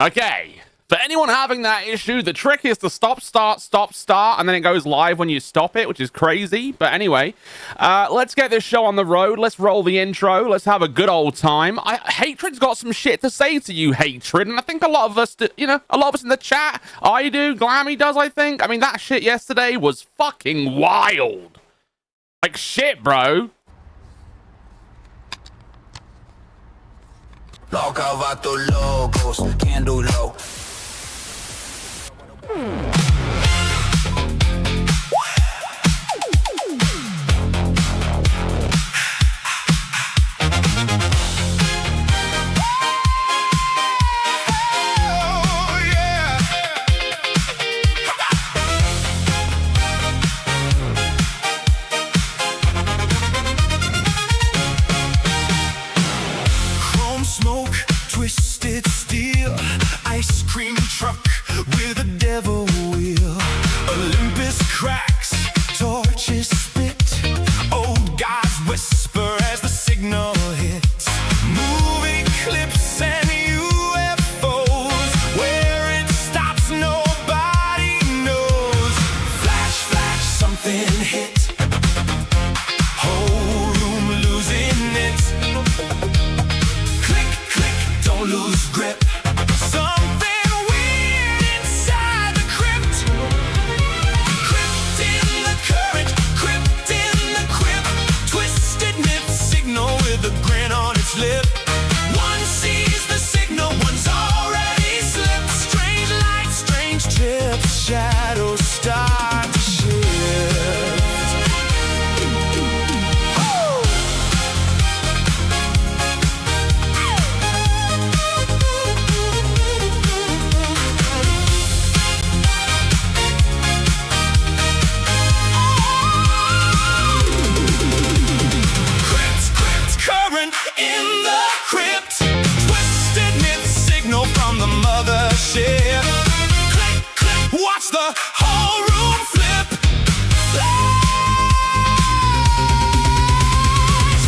Okay. For anyone having that issue, the trick is to stop, start, and then it goes live when you stop it, which is crazy. But anyway, let's get this show on the road. Let's roll the intro. Let's have a good old time. Hatred's got some shit to say to you, Hatred, and I think a lot of us, a lot of us in the chat, I do, Glammy does, I think. I mean, that shit yesterday was fucking wild. Like, shit, bro. Los cavatos locos, candle low. Smoke, twisted steel, ice cream truck with a devil wheel. Olympus cracks, torches spit, old guys whisper as the signal hits. Moving clips and UFOs, where it stops nobody knows. Flash, flash, something hit. Whole room losing it. Don't lose grip. Something weird inside the crypt. Crypt in the current, crypt in the crypt. Twisted myth signal with a grin on its lip. One sees the signal, one's already slipped. Strange lights, strange trips, shadows start to shift. In the crypt, twisted myth signal from the mothership. Click, click, watch the whole room flip. Flash,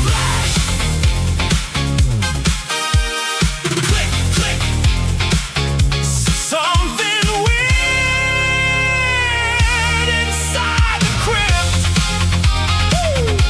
flash. Click, click. Something weird inside the crypt. Woo.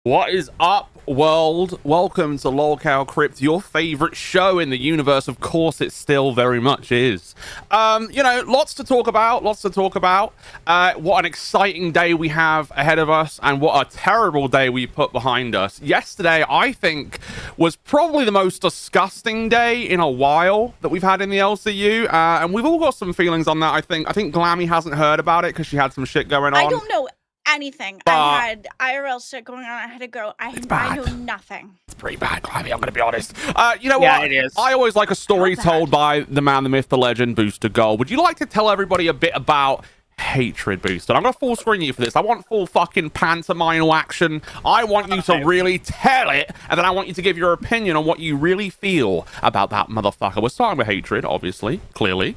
What is up, world? Welcome to Lolcow Crypt, your favorite show in the universe. Of course, it still very much is. Lots to talk about, what an exciting day we have ahead of us, and what a terrible day we put behind us. Yesterday, I think, was probably the most disgusting day in a while that we've had in the LCU, and we've all got some feelings on that, I think. I think Glammy hasn't heard about it because she had some shit going on. I don't know anything. I had IRL shit going on. I had to go. I know nothing. It's pretty bad, Glammy, I'm gonna be honest. You know what? It is. I always like a story told by the man, the myth, the legend, Booster Gold. Would you like to tell everybody a bit about Hatred, Booster? I'm gonna full screen you for this. I want full fucking pantomime action. I want you to really tell it, and then I want you to give your opinion on what you really feel about that motherfucker. We're starting with Hatred, obviously, clearly.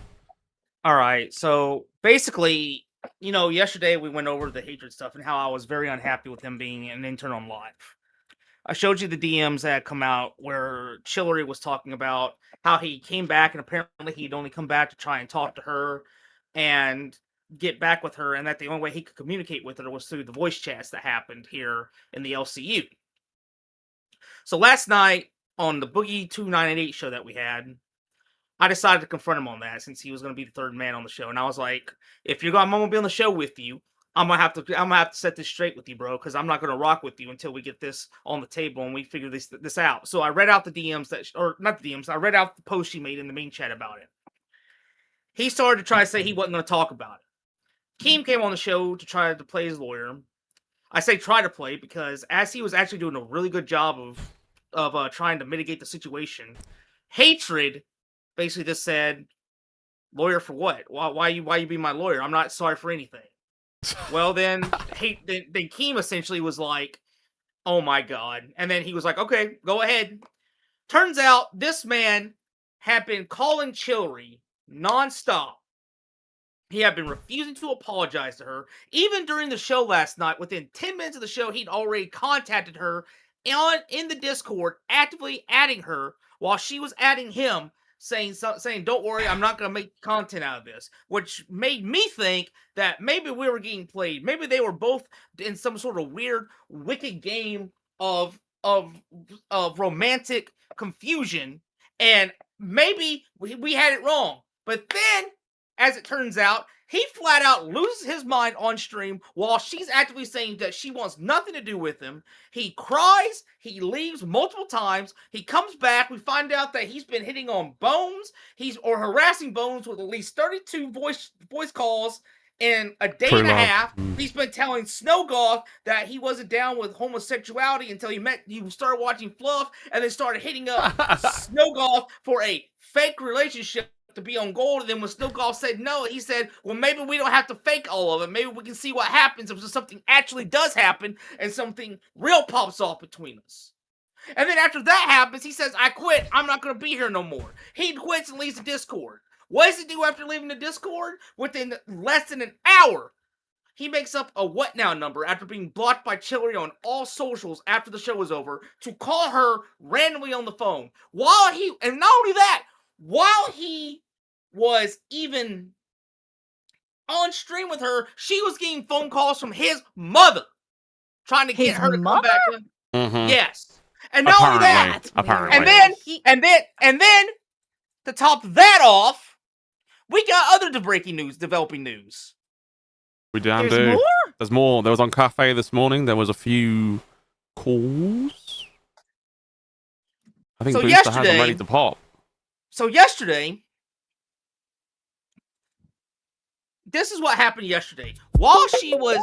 All right, so basically, yesterday we went over the Hatred stuff and how I was very unhappy with him being an intern on live. I showed you the DMs that had come out where Chillery was talking about how he came back and apparently he'd only come back to try and talk to her and get back with her, and that the only way he could communicate with her was through the voice chats that happened here in the LCU. So last night on the Boogie 2988 show that we had, I decided to confront him on that since he was going to be the third man on the show, and I was like, "If I'm going to be on the show with you, I'm gonna have to set this straight with you, bro, because I'm not gonna rock with you until we get this on the table and we figure this out." So I read out the DMs or not the DMs. I read out the post she made in the main chat about it. He started to try to say he wasn't going to talk about it. Keem came on the show to try to play his lawyer. I say try to play because as he was actually doing a really good job of trying to mitigate the situation, Hatred basically just said, "Lawyer for what? Why you be my lawyer? I'm not sorry for anything." Well, then Keem essentially was like, "Oh my god!" And then he was like, "Okay, go ahead." Turns out this man had been calling Chillery nonstop. He had been refusing to apologize to her. Even during the show last night, within 10 minutes of the show, he'd already contacted her in the Discord, actively adding her while she was adding him, saying, don't worry, I'm not going to make content out of this. Which made me think that maybe we were getting played. Maybe they were both in some sort of weird, wicked game of romantic confusion. And maybe we had it wrong. But then, as it turns out, he flat out loses his mind on stream while she's actively saying that she wants nothing to do with him. He cries, he leaves multiple times, he comes back, we find out that he's been hitting on Bones, or harassing Bones with at least 32 voice calls in a day and a half. He's been telling Snowgoth that he wasn't down with homosexuality until he started watching Fluff, and then started hitting up Snowgoth for a fake relationship to be on gold. And then when Snowgoth said no, he said, well, maybe we don't have to fake all of it. Maybe we can see what happens if something actually does happen and something real pops off between us. And then after that happens, he says, I quit. I'm not going to be here no more. He quits and leaves the Discord. What does he do after leaving the Discord? Within less than an hour, he makes up a What Now number after being blocked by Chillery on all socials after the show was over to call her randomly on the phone. And not only that, while he was even on stream with her, she was getting phone calls from his mother trying to get her to come back. Yes. And not only that, and then to top that off, we got other developing news. We damn do. There's more. There was on Cafe this morning. There was a few calls. I think Booster has them ready to pop. So yesterday, this is what happened yesterday. While she was...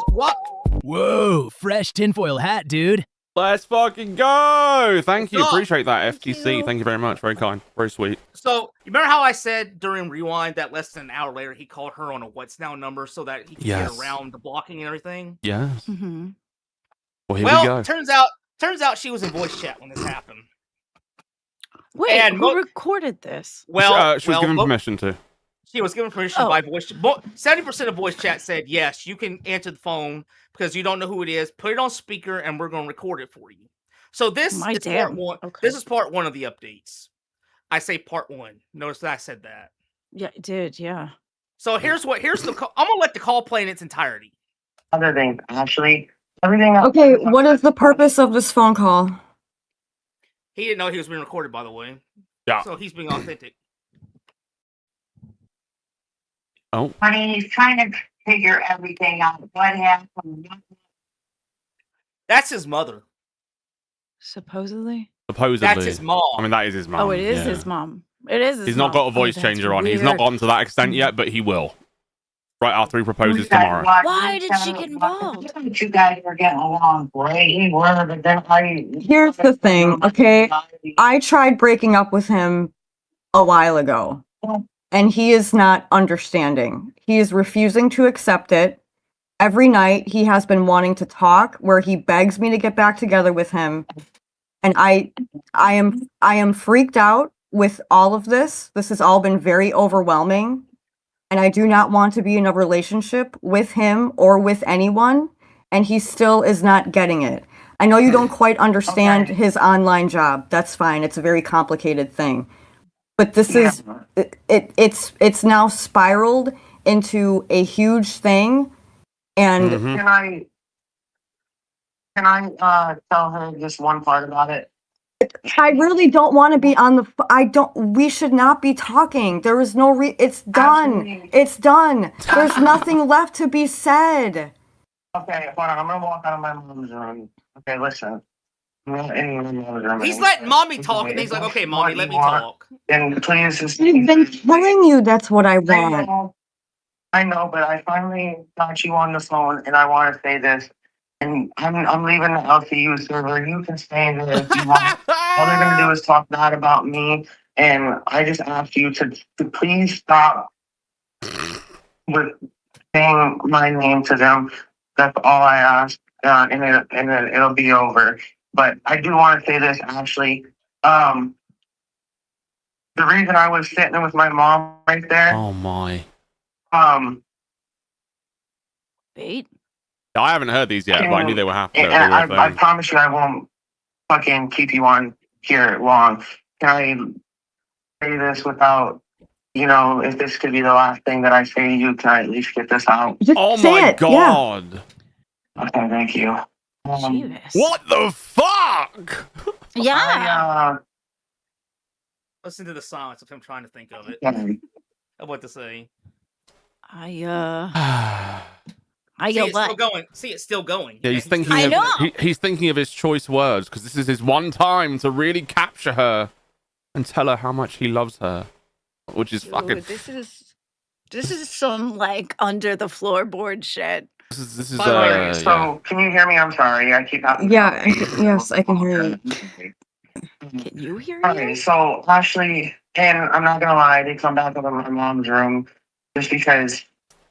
Whoa, fresh tinfoil hat, dude. Let's fucking go. Thank you. Appreciate that, FTC. Thank you very much. Very kind. Very sweet. So, you remember how I said during Rewind that less than an hour later he called her on a What's Now number so that he could get around the blocking and everything? Yes. Mm-hmm. Well, here we go. Turns out she was in voice chat when this happened. Wait, and who recorded this? Well, she was given permission to. She was given permission by voice. 70% of voice chat said yes, you can answer the phone because you don't know who it is. Put it on speaker, and we're going to record it for you. So this is part one. Okay. This is part one of the updates. I say part one. Notice that I said that. Yeah, it did. Yeah. So here's the. I'm gonna let the call play in its entirety. Other things, actually, everything. Okay, what is the purpose of this phone call? He didn't know he was being recorded, by the way. Yeah. So he's being authentic. Oh. I mean, he's trying to figure everything out. What happened? That's his mother. Supposedly. That's his mom. I mean, that is his mom. Oh, it is his mom. It is his He's mom. not got a voice changer on. He's not gotten to that extent yet, but he will. Right after he proposes tomorrow. Why did she get involved? You guys were getting along great. You were, but then Here's the thing, okay? I tried breaking up with him a while ago, and he is not understanding. He is refusing to accept it. Every night he has been wanting to talk, where he begs me to get back together with him. And I am freaked out with all of this. This has all been very overwhelming. And I do not want to be in a relationship with him or with anyone. And he still is not getting it. I know you don't quite understand his online job. That's fine. It's a very complicated thing. But this is, it's now spiraled into a huge thing. And can I tell her just one part about it? I really don't want to be on the. We should not be talking. There is no. It's done. Absolutely. It's done. There's nothing left to be said. Okay, hold on. I'm gonna walk out of my mom's room. Okay, listen. He's letting mommy talk, and he's like, "Okay, mommy, let me talk." And please, just. I've been telling you that's what I want. I know, but I finally got you on the phone, and I want to say this. And I'm leaving the LCU server. You can stay there if you want. All they're gonna do is talk bad about me. And I just ask you to please stop with saying my name to them. That's all I ask, and it'll be over. But I do want to say this, Ashley. the reason I was sitting with my mom right there, Oh my. Wait. I haven't heard these yet, but I knew they were happening. and They were a I thing. promise you I won't fucking keep you on here long. Can I say this without, if this could be the last thing that I say to you, can I at least get this out? Just Oh say my it. Yeah. god. Okay, thank you. Jeebus. What the fuck? Yeah. Listen to the silence of him trying to think of it. Sorry. Of what to say. I See, go it's still what? going. See, it's still going. Yeah, he's thinking I of know. he's thinking of his choice words because this is his one time to really capture her and tell her how much he loves her, which is fucking. Dude, this is some like under the floorboard shit. This is By the way, So, yeah. can you hear me? I'm sorry. I keep having. Yeah, yes, I can hear you. Can you hear Okay, you? so Ashley, and I'm not gonna lie, I did come back over my mom's room just because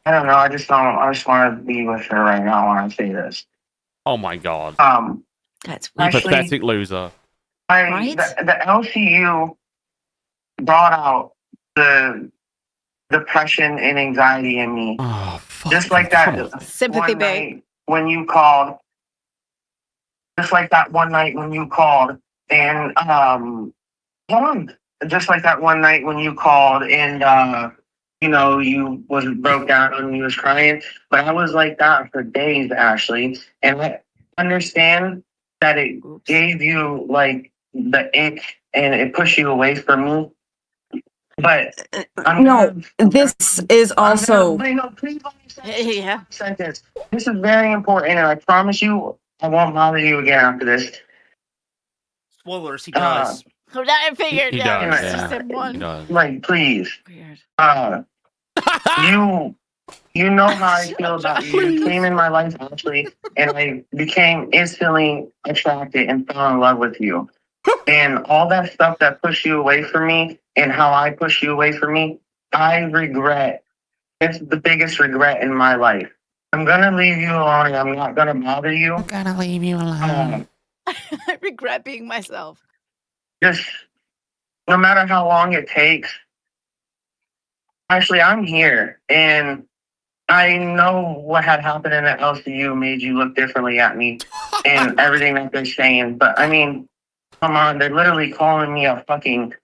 I don't know. I just want to be with her right now. I want to say this. Oh my god. That's You weird. Actually- pathetic loser. Right? The LCU brought out the depression and anxiety in me, Oh fuck. just like that Sympathy, one babe. night when you called. Just like that one night when you called, and just like that one night when you called, and you was broke down and you was crying. But I was like that for days, Ashley, and I understand that it Oops. gave you like the ick and it pushed you away from me. But No, this is also. Wait, no, please let me finish this Yeah. sentence. This is very important, and I promise you, I won't bother you again after this. Spoilers, he does. So now I figured. He Yeah, does, it's yeah. just in He one. does. Like, please, Weird. you know how I feel about you. You came in my life, Ashley, and I became instantly attracted and fell in love with you. And all that stuff that pushed you away from me and how I pushed you away from me, I regret. It's the biggest regret in my life. I'm gonna leave you alone and I'm not gonna bother you. I'm gonna leave you alone. I regret being myself. Just no matter how long it takes. Actually, I'm here, and I know what had happened in the LCU made you look differently at me and everything that they're saying. But I mean, come on, they're literally calling me a fucking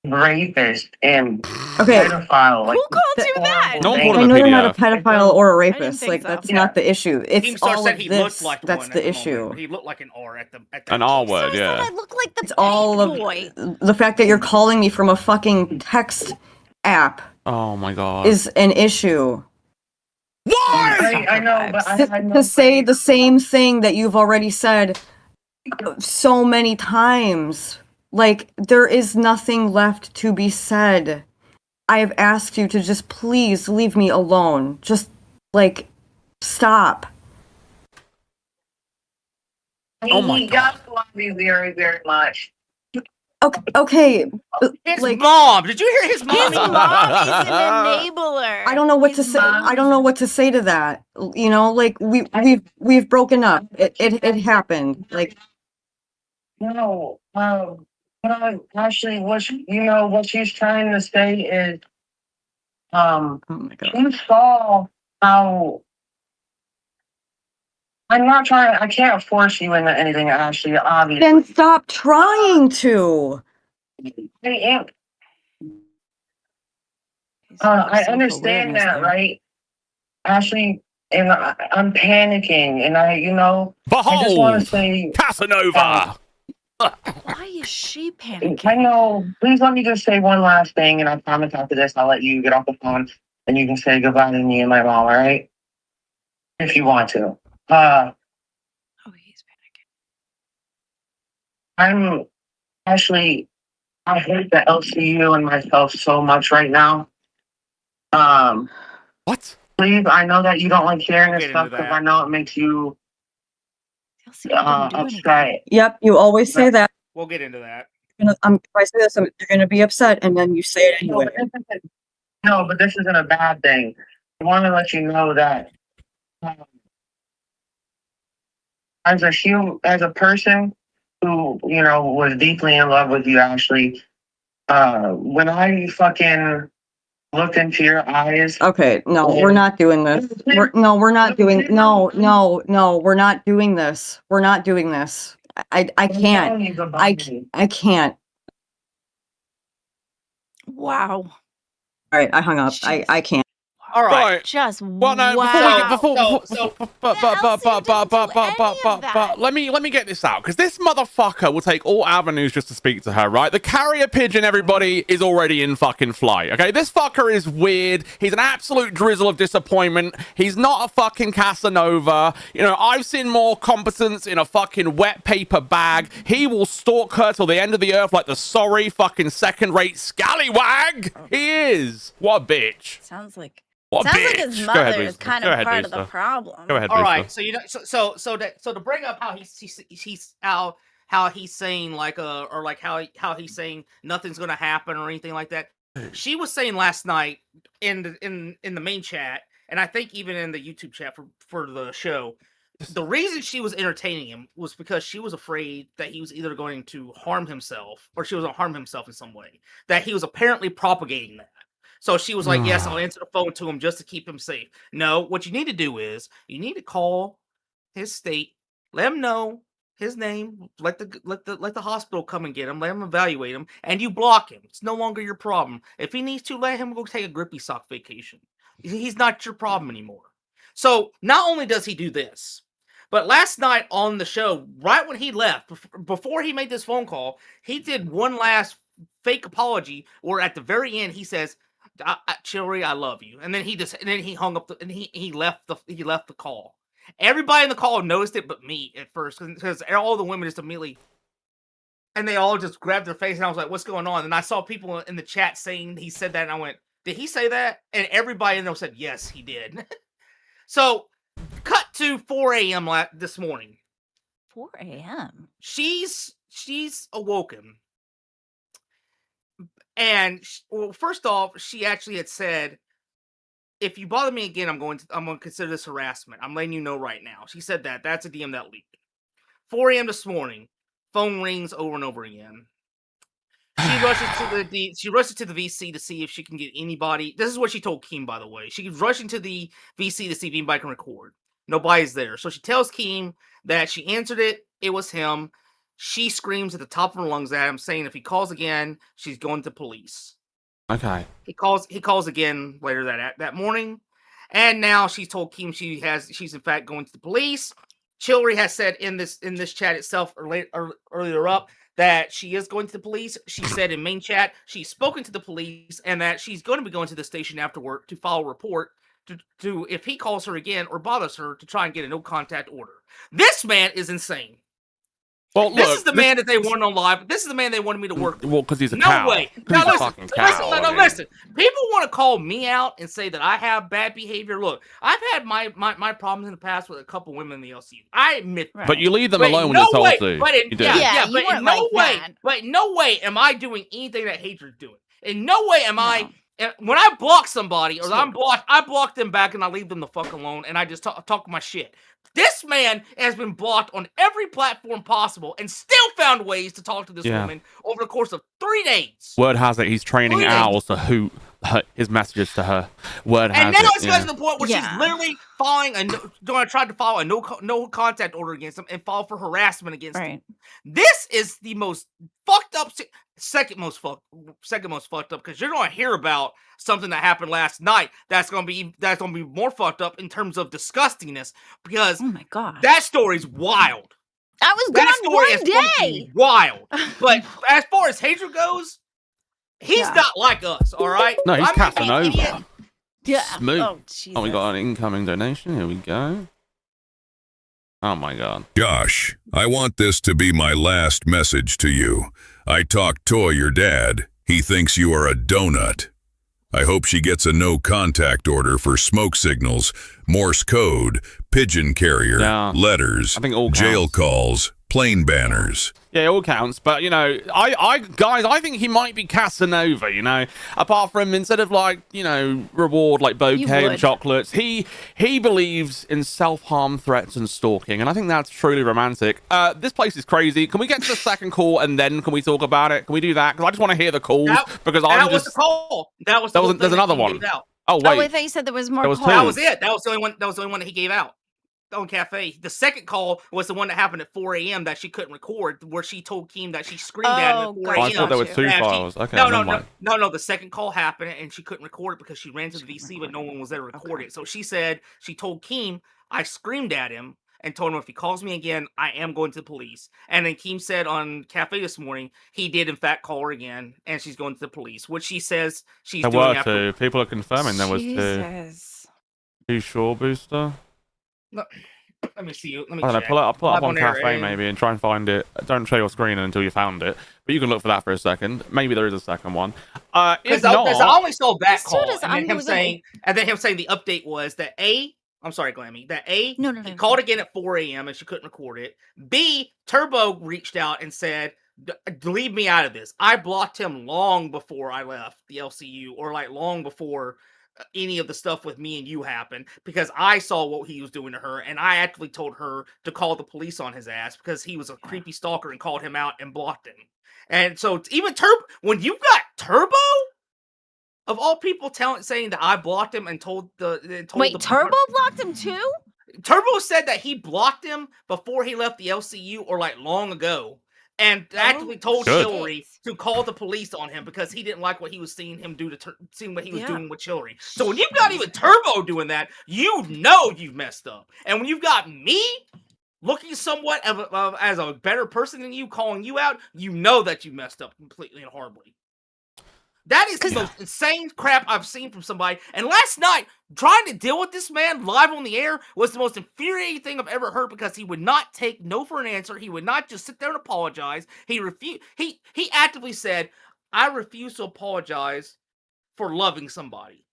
rapist and Okay. pedophile. Like, Who called you that? No one I called him know a you're not a PDF. pedophile or a didn't rapist. think Like so. that's Yeah. not the issue. It's Keemstar all said of he this. looked like That's one the at the issue. moment. He looked like an R at the An R word, So I yeah. said I look like the It's all bad of boy. the fact that you're calling me from a fucking text app Oh my god. is an issue. Why? I know, but I had no To say idea. the same thing that you've already said so many times. Like, there is nothing left to be said. I have asked you to just please leave me alone. Just, like, stop. Oh my He does love me very, very much. Okay. His Like, mom. Did you hear his mom? His mom is an enabler. I don't know what to His say. mom I don't know what to say to that. You know, like we've broken up. It happened. Like, No, actually, what she's trying to say is, oh my god. you saw how. I'm not trying. I can't force you into anything, Ashley. Obviously, Then stop trying to. I am. He's I got understand self-awareness that, there. right, Ashley? And I'm panicking, and I just want to Behold, say, Casanova. Why is she panicking? I know. Please let me just say one last thing, and I promise after this I'll let you get off the phone and you can say goodbye to me and my mom. All right, if you want to. Oh, he's panicking. I'm actually. I hate the LCU and myself so much right now. What? Please, I know that you don't like sharing We'll this get stuff into because that. I know it makes you LCU didn't do anything. upset. Yep, you always say that. We'll get into that. If I say this, you're gonna be upset, and then you say it No, anyway. but this isn't a bad thing. I want to let you know that as a person, who, you know, was deeply in love with you, Ashley, when I fucking looked into your eyes. Okay, no, we're not doing this. We're not doing, no, we're not doing this. We're not doing this. I can't. I can't. Wow. All right, I hung up. I can't. All right. Right. Just Well, no, wow. but let me get this out, because this motherfucker will take all avenues just to speak to her, right? The carrier pigeon, everybody, is already in fucking flight, okay? This fucker is weird. He's an absolute drizzle of disappointment. He's not a fucking Casanova. You know, I've seen more competence in a fucking wet paper bag. He will stalk her till the end of the earth like the sorry fucking second-rate scallywag he is. What a bitch. Sounds like What a sounds like bitch. his Go mother ahead, is Lisa. kind Go of ahead, part of the Lisa. problem. Go ahead, All Lisa. right, so you know, so to bring up how he's how he's saying like or like how he's saying nothing's gonna happen or anything like that. She was saying last night in the main chat, and I think even in the YouTube chat for the show, the reason she was entertaining him was because she was afraid that he was either going to harm himself or she was going to harm himself in some way. That he was apparently propagating that. So she was like, yes, I'll answer the phone to him just to keep him safe. No, what you need to do is you need to call his state, let him know his name, let the hospital come and get him, let him evaluate him, and you block him. It's no longer your problem. If he needs to, let him go take a grippy sock vacation. He's not your problem anymore. So not only does he do this, but last night on the show, right when he left, before he made this phone call, he did one last fake apology where at the very end he says, Chillery, I love you. And then he hung up and he left the call. Everybody in the call noticed it but me at first, because all the women just immediately, and they all just grabbed their face, and I was like, what's going on? And I saw people in the chat saying he said that, and I went, did he say that? And everybody in there said, yes, he did. So cut to 4 a.m. this morning. 4 a.m. She's awoken. And well, first off, she actually had said, if you bother me again, I'm going to consider this harassment. I'm letting you know right now. She said that. That's a DM that leaked. 4 a.m. this morning, phone rings over and over again. She rushes to the VC to see if she can get anybody. This is what she told Keem, by the way. She's rushing to the VC to see if anybody can record. Nobody's there. So she tells Keem that she answered it. It was him. She screams at the top of her lungs at him, saying if he calls again, she's going to police. Okay. He calls again later that morning, and now she's told Keem she's in fact going to the police. Chillery has said in this chat itself earlier up that she is going to the police. She said in main chat she's spoken to the police and that she's going to be going to the station after work to file a report to if he calls her again or bothers her to try and get a no contact order. This man is insane. Well, this is the man that they wanted on live. This is the man they wanted me to work with. Well, because he's a cow. No way. Now listen. People want to call me out and say that I have bad behavior. Look, I've had my problems in the past with a couple women in the LCU. I admit that. But you leave them alone when you're told to. But in no way am I doing anything that Hatred's doing. In no way am I. When I block somebody or I block them back and I leave them the fuck alone and I just talk my shit. This man has been blocked on every platform possible and still found ways to talk to this woman over the course of 3 days. Word has it, he's training owls to hoot his messages to her. Word has it. And now it's gotten to the point where she's literally going to try to file a no contact order against him and file for harassment against him. This is the most fucked up, second most fucked up, because you're going to hear about something that happened last night that's going to be more fucked up in terms of disgustingness, because oh my god, that story's wild. I was gone one day. Wild. But as far as Hatred goes, he's not like us, all right? No, he's Casanova. Yeah. Smooth. Oh, we got an incoming donation. Here we go. Oh my god. Josh, I want this to be my last message to you. I talked to your dad. He thinks you are a donut. I hope she gets a no contact order for smoke signals, Morse code, pigeon carrier, letters, jail calls, plain banners. Yeah, it all counts, but guys, I think he might be Casanova, apart from, instead of reward like bouquet and chocolates, he believes in self-harm threats and stalking, and I think that's truly romantic. This place is crazy. Can we get to the second call and then can we talk about it? Can we do that? Because I just want to hear the calls, because that was the call. There's another one. Oh, I thought you said there was more calls. That was it. That was the only one. That was the only one that he gave out on Cafe. The second call was the one that happened at 4 a.m. that she couldn't record, where she told Keem that she screamed at him at 4 a.m. I thought there were two files. Okay. No. The second call happened and she couldn't record it because she ran to the VC, but no one was there to record it. So she said she told Keem, I screamed at him and told him if he calls me again, I am going to the police. And then Keem said on Cafe this morning, he did in fact call her again, and she's going to the police, which she says she's doing. There were two. People are confirming there was two. You sure, Booster? No, let me see. Let me. I don't know. Pull it up on Cafe maybe and try and find it. Don't show your screen until you found it, but you can look for that for a second. Maybe there is a second one. Because I only saw that call, and then him saying the update was that I'm sorry, Glammy. That he called again at 4 a.m. and she couldn't record it. B, Turbo reached out and said, leave me out of this. I blocked him long before I left the LCU, or long before any of the stuff with me and you happened, because I saw what he was doing to her, and I actually told her to call the police on his ass because he was a creepy stalker and called him out and blocked him. And so even Turbo, when you got Turbo, of all people, saying that I blocked him and told the Turbo blocked him too? Turbo said that he blocked him before he left the LCU, or long ago, and actually told Hillary to call the police on him because he didn't like what he was seeing him do seeing what he was doing with Hillary. So when you've got even Turbo doing that, you've messed up. And when you've got me looking somewhat as a better person than you, calling you out, that you messed up completely and horribly. That is the most insane crap I've seen from somebody. And last night, trying to deal with this man live on the air was the most infuriating thing I've ever heard, because he would not take no for an answer. He would not just sit there and apologize. He refused. He actively said, I refuse to apologize for loving somebody.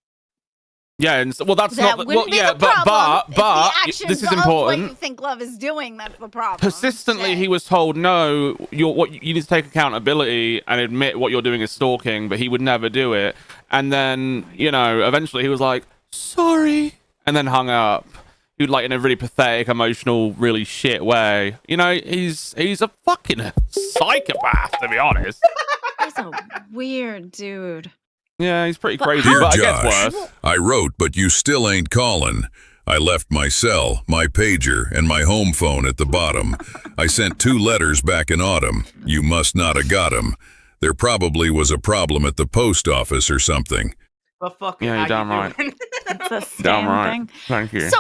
Yeah, and that's that not. But this is important. What you think love is doing, that's the problem. Persistently, he was told, no, you need to take accountability and admit what you're doing is stalking, but he would never do it. And then, eventually he was like, sorry, and then hung up. He would, in a really pathetic, emotional, really shit way. He's a fucking psychopath, to be honest. He's a weird dude. Yeah, he's pretty crazy, Dear but it Josh, gets worse. I wrote, but you still ain't calling. I left my cell, my pager, and my home phone at the bottom. I sent 2 letters back in autumn. You must not have got 'em. There probably was a problem at the post office or something. But fuck yeah, you're damn right. It's a scam damn right. thing. Thank you. So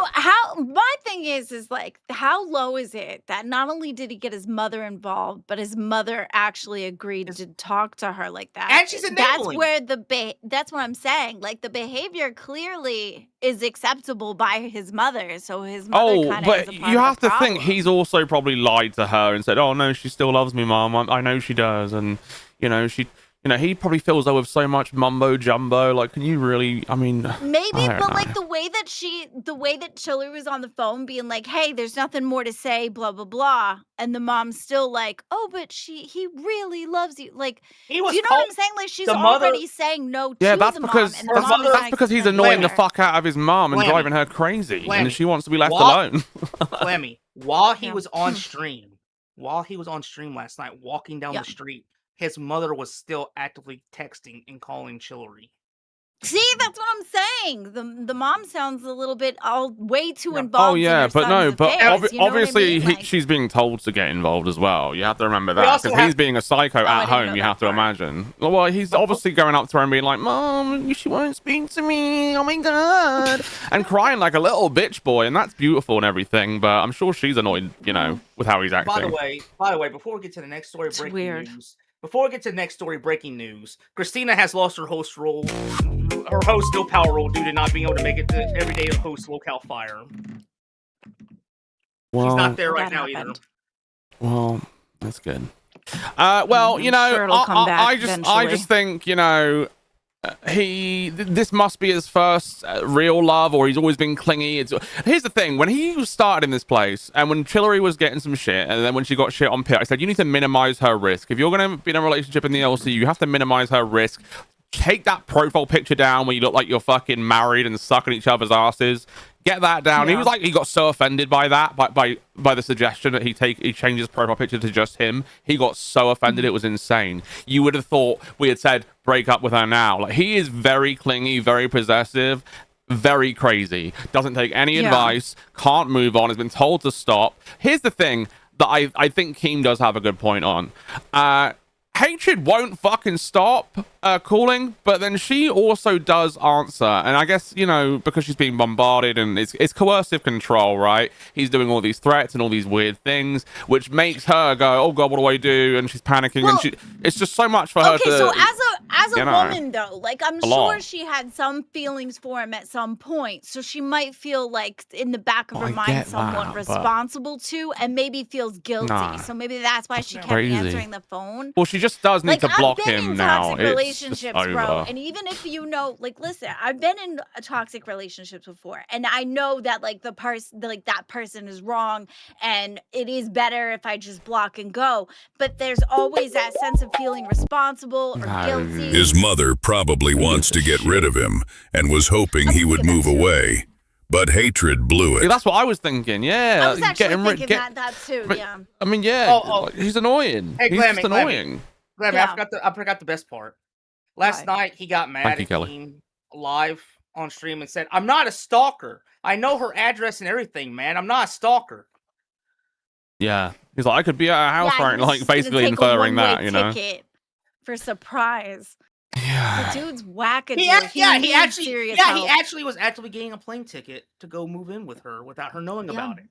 my thing is how low is it that not only did he get his mother involved, but his mother actually agreed to talk to her like that? And she's enabling. That's where that's what I'm saying. The behavior clearly is acceptable by his mother. So his mother kind of but you have to think he's also probably lied to her and said, oh no, she still loves me, Mom. I know she does. And he probably feels with so much mumbo jumbo. Can you really? I mean, maybe, but know. the way that Chiller was on the phone being like, "Hey, there's nothing more to say," blah blah blah, and the mom's still like, "Oh, but he really loves you." He was. Do you know what I'm saying? She's already saying no to that's the because mom, that's because he's annoying the fuck out of his mom and driving her crazy, and she wants to be left alone. Clammy, while he was on stream last night, walking down the street, his mother was still actively texting and calling Chillery. See, that's what I'm saying. The mom sounds a little bit way too involved. Oh yeah, in her obviously I mean? she's being told to get involved as well. You have to remember that, because he's being a psycho at home. You have to imagine. Well, he's obviously going up to her and being like, "Mom, she won't speak to me. Oh my god," and crying like a little bitch boy, and that's beautiful and everything. But I'm sure she's annoyed, with how he's acting. By the way, before we get to the next story, breaking news. Christina has lost her host role. Her host no power role due to not being able to make it to every day to host Locale Fire. Well, she's not there right now either. Well, that's good. I just think, this must be his first real love, or he's always been clingy. Here's the thing: when he started in this place, and when Chillery was getting some shit, and then when she got shit on Pit, I said you need to minimize her risk. If you're gonna be in a relationship in the LC, you have to minimize her risk. Take that profile picture down where you look like you're fucking married and sucking each other's asses. Get that down. Yeah. He got so offended by that, by the suggestion that he change his profile picture to just him. He got so offended, it was insane. You would have thought we had said break up with her now. Like, he is very clingy, very possessive, very crazy. Doesn't take any advice, can't move on, has been told to stop. Here's the thing that I think Keem does have a good point on. Hatred won't fucking stop cooling, but then she also does answer, and I guess, you know, because she's being bombarded and it's coercive control, right? He's doing all these threats and all these weird things, which makes her go, oh god, what do I do? And she's panicking, well, and it's just so much for her to... Okay, so as a know, woman though, like, I'm lot. sure she had some feelings for him at some point, so she might feel like in the back of her I mind get someone that, but- responsible to, and maybe feels guilty. Nah. So maybe that's why she kept Crazy. answering the phone. Well, she just does need Like, to block I've been him in now. toxic It's relationships, just bro. over. And even if you know, like, listen, I've been in a toxic relationships before, and I know that like that person is wrong, and it is better if I just block and go. But there's always that sense of feeling responsible or No. guilty. His mother probably wants to get rid of him and was hoping he would move away. But hatred blew See, it. that's what I was thinking. Yeah, I was actually thinking get. that too. but- Yeah. I mean, yeah, Oh. like, he's annoying. Hey, He's Glammy, just annoying. Glammy, Yeah. I forgot the best part. Last Why? night he got mad Thank you, at Kelly. Keem live on stream and said, "I'm not a stalker. I know her address and everything, man. I'm not a stalker." Yeah, he's like, I could be at a house Yeah, right, he was like just gonna basically take a inferring that, one-way you know. ticket for surprise. The Yeah. dude's whackadoo. He needs serious help. he actually was actually getting a plane ticket to go move in with her without her knowing about it.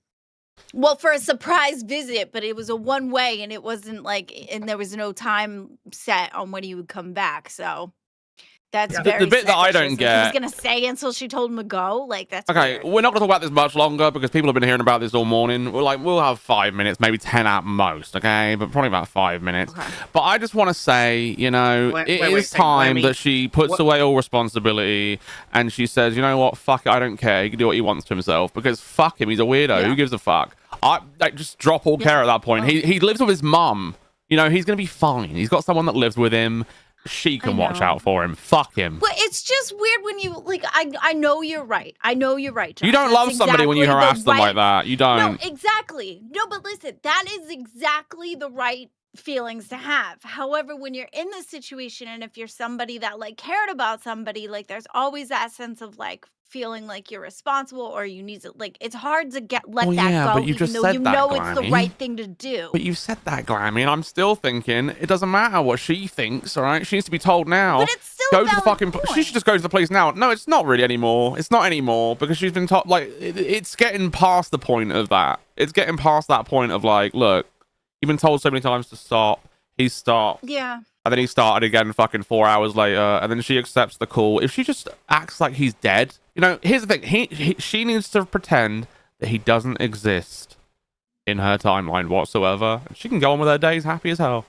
Well, for a surprise visit, but it was a one way, and it wasn't like, and there was no time set on when he would come back. So that's Yeah. very The bit that I don't suspicious. Like, get- he was gonna stay until she told him to go. Like, that's Okay, weird. we're not going to talk about this much longer because people have been hearing about this all morning. We'll have 5 minutes, maybe 10 at most, okay? But probably about 5 minutes. Okay. But I just want to say, you know, Wait, it wait, is hey, time Glammy, that she puts what- away all responsibility and she says, you know what, fuck it, I don't care. He can do what he wants to himself because fuck him, he's a weirdo. Yeah. Who gives a fuck? Just drop all care at that point. Oh. He lives with his mum. You know, he's going to be fine. He's got someone that lives with him. She can watch know. out for him. Fuck him. But it's just weird when you like. I know you're right. I know you're right. Josh. You don't That's love somebody when you exactly the harass them like right- that. You don't. No, exactly. No, but listen, that is exactly the right feelings to have. However, when you're in this situation, and if you're somebody that like cared about somebody, like there's always that sense of like feeling like you're responsible or you need to like. It's hard to let Well, that yeah, go, but you even just though said you that, know it's the Glammy. right thing to do. But you said that, Glammy, and I'm still thinking it doesn't matter what she thinks, all right? She needs to be told now. But it's still Go a to the valid fucking. point. She should just go to the police now. No, it's not really anymore. It's not anymore because she's been told. Like, it's getting past the point of that. It's getting past that point of like, look, you've been told so many times to stop. He stopped. Yeah. And then he started again fucking 4 hours later. And then she accepts the call. If she just acts like he's dead, you know, here's the thing. She needs to pretend that he doesn't exist in her timeline whatsoever. And she can go on with her days happy as hell.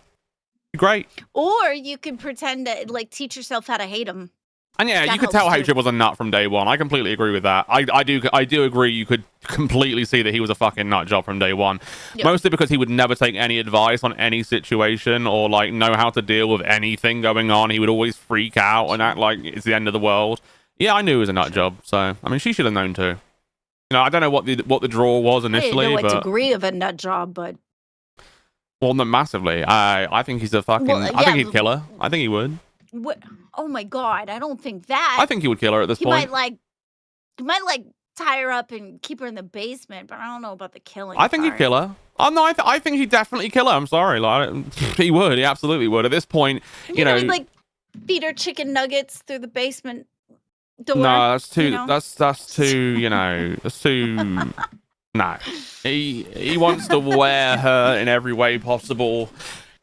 Great. Or you could pretend to like teach yourself how to hate him. And yeah, That you could tell helps too. Hatred was a nut from day one. I completely agree with that. I do agree you could completely see that he was a fucking nut job from day one. Yep. Mostly because he would never take any advice on any situation or like know how to deal with anything going on. He would always freak out and act like it's the end of the world. Yeah, I knew it was a nut job. So I mean, she should have known too. You know, I don't know what the draw was I didn't initially, know what but degree of a nut job, but well, not massively. I think he's a fucking. Well, I yeah, think he'd but- kill her. I think he would. what? Oh my god, I don't think that. I think he would kill her at this he point. might like tie her up and keep her in the basement, but I don't know about the killing. I think he'd part. kill her. Oh no, I think he'd definitely kill her. I'm sorry, like he would. He absolutely would. At this point, you know. he'd, like feed her chicken nuggets through the basement door. No, that's too. you know? That's too. You know, that's too. No, he wants to wear her in every way possible.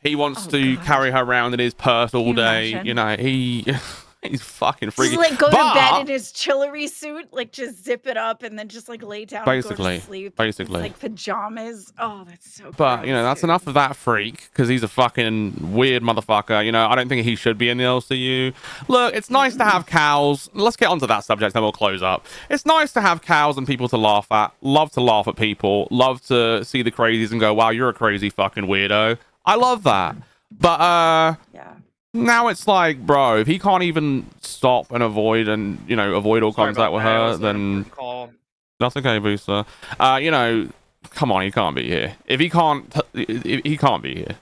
He wants Oh, to God. carry her around in his purse all Can you day. imagine? You know, He's fucking freaky. Just like go to bed But- in his chillery suit, like just zip it up and then just like lay down Basically, and go to sleep. basically. It's like pajamas. Oh, that's so But, you know, gross, that's dude. enough of that freak, because he's a fucking weird motherfucker. You know, I don't think he should be in the LCU. Look, it's nice to have cows. Let's get onto that subject, then we'll close up. It's nice to have cows and people to laugh at. Love to laugh at people. Love to see the crazies and go, wow, you're a crazy fucking weirdo. I love that. But, Yeah. now it's like, bro, if he can't even stop and avoid all Sorry contact about with that. I her, was on a then call. that's okay, Booster. You know, come on, he can't be here. If he can't be here.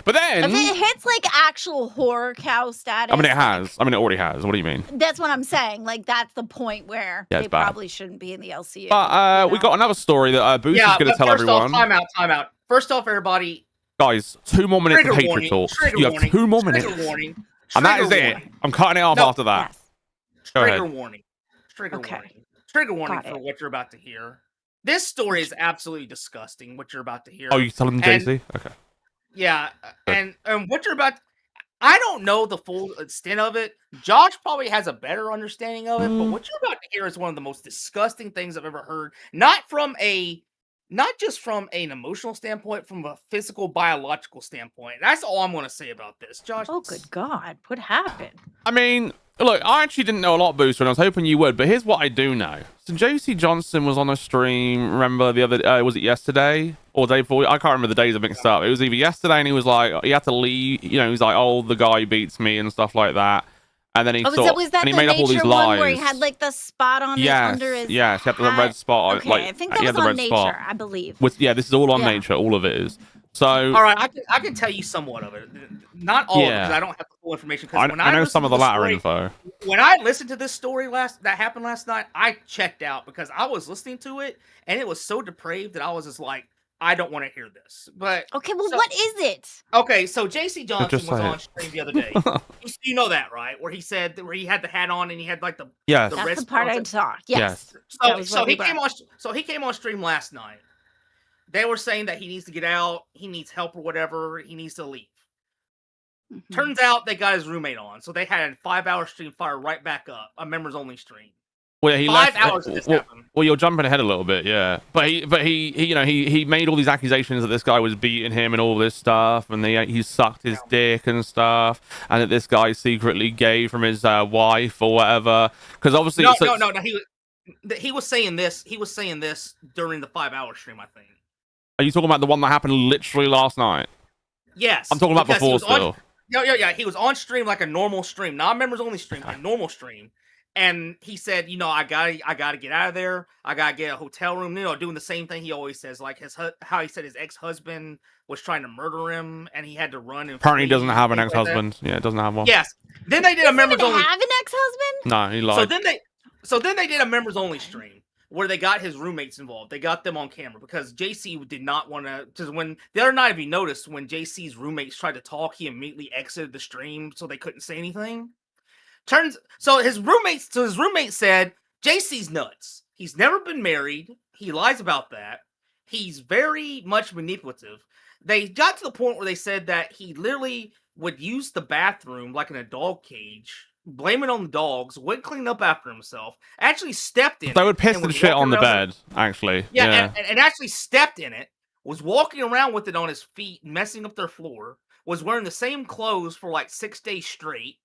But then, If it hits like actual horror cow status, I mean, it has. I mean, it already has. What do you mean? that's what I'm saying. Like that's the point where Yeah, they it's bad. probably shouldn't be in the LCU. But you we know? got another story that Booster's Yeah, going to but tell first everyone. off, time out. First off, everybody, Guys, 2 more minutes trigger of hatred warning. talk. Trigger You have warning. 2 more minutes. Trigger warning. And that is Trigger it. warning. I'm cutting it off No. after that. Yes. Go Trigger ahead. warning. Trigger Okay. warning. Trigger warning Got for it. what you're about to hear. This story is absolutely disgusting. What you're about to hear. Oh, you telling And- JC? Okay. Yeah, Good. and what you're about. I don't know the full extent of it. Josh probably has a better understanding of it, but what you're about to hear is one of the most disgusting things I've ever heard. Not just from an emotional standpoint, from a physical, biological standpoint. That's all I'm going to say about this, Josh. Oh, good God. What happened? I mean, look, I actually didn't know a lot, Booster, and I was hoping you would, but here's what I do know. So JC Johnson was on a stream, remember the other, was it yesterday? Or day before? I can't remember the days are mixed up. It was either yesterday and he was like, he had to leave, you know, he's like, oh, the guy beats me and stuff like that. And then he Oh, was that and he the made up all these nature lies. one where he had like the spot on his under his yes, he had the hat? red spot. Okay, like, I think he that had was the on red nature, spot. I believe. Yeah, this is all on Yeah. nature. All of it is. So, All right, I can tell you somewhat of it. Not all of it, Yeah. because I don't have the full information. I know listened some of to the latter story, info. When I listened to this story that happened last night, I checked out because I was listening to it and it was so depraved that I was just like, I don't want to hear this. But Okay, well, so- what is it? okay, so JC Johnson Just was say on it. stream the other day. You know that, right? Where he said where he had the hat on and he had like the Yes. The That's red the part I sponsor- saw. Yes. Yes. That So was so what he we came brought. on he came on stream last night. They were saying that he needs to get out, he needs help or whatever, he needs to leave. Mhm. Turns out they got his roommate on, so they had a 5-hour stream fire right back up, a members only stream. Well, he 5 left. hours this well, happened. well, you're jumping ahead a little bit, yeah. But he made all these accusations that this guy was beating him and all this stuff, and he sucked his dick and stuff, and that this guy secretly gay from his wife or whatever. Because obviously, No, it's- no. He was saying this. He was saying this during the 5-hour stream, I think. Are you talking about the one that happened literally last night? Yes, I'm talking about because he before was on- still. Yeah. He was on stream like a normal stream, not a members only stream, a normal stream. And he said, you know, I gotta get out of there. I gotta get a hotel room. You know, doing the same thing he always says, like how he said his ex-husband was trying to murder him, and he had to run. And Apparently, he flee doesn't have an and things like that. ex-husband. Yeah, doesn't have one. Yes. Then they did a members Doesn't only. have an ex-husband? No, he lied. So then they did a members only stream where they got his roommates involved. They got them on camera because JC did not want to. Because when the other night, if you noticed, when JC's roommates tried to talk, he immediately exited the stream so they couldn't say anything. So his roommate said JC's nuts. He's never been married. He lies about that. He's very much manipulative. They got to the point where they said that he literally would use the bathroom like in a dog cage, blame it on the dogs, wouldn't clean up after himself, actually stepped in They it would piss and and was shit walking on the around bed, actually. Yeah, and actually stepped in it, was walking around with it on his feet, messing up their floor, was wearing the same clothes for like 6 days straight.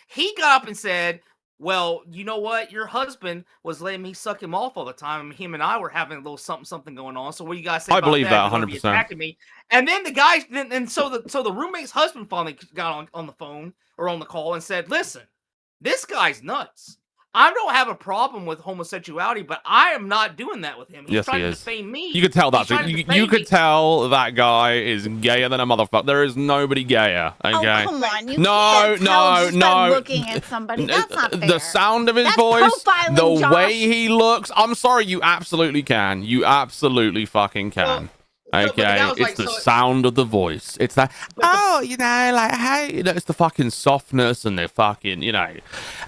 He got up and said, well, you know what? Your husband was letting me suck him off all the time. And him and I were having a little something going on. So what do you guys say I about believe that You're gonna be 100%. attacking me. And then the guy, so the roommate's husband finally got on the phone or on the call and said, listen, this guy's nuts. I don't have a problem with homosexuality, but I am not doing that with him. He's Yes, trying he to is. defame me. You could tell that. He's trying to You defame could me. tell that guy is gayer than a motherfucker. There is nobody gayer. Okay. Oh, come on. You No, can't tell just by no. looking at somebody. That's not fair. The sound of his That's voice, profiling, the Josh. way he looks. I'm sorry, you absolutely can. You absolutely fucking can. but the guy Okay, was it's like, the so sound of the voice. It's that, oh, you know, like, hey, it's the fucking softness and the fucking, you know,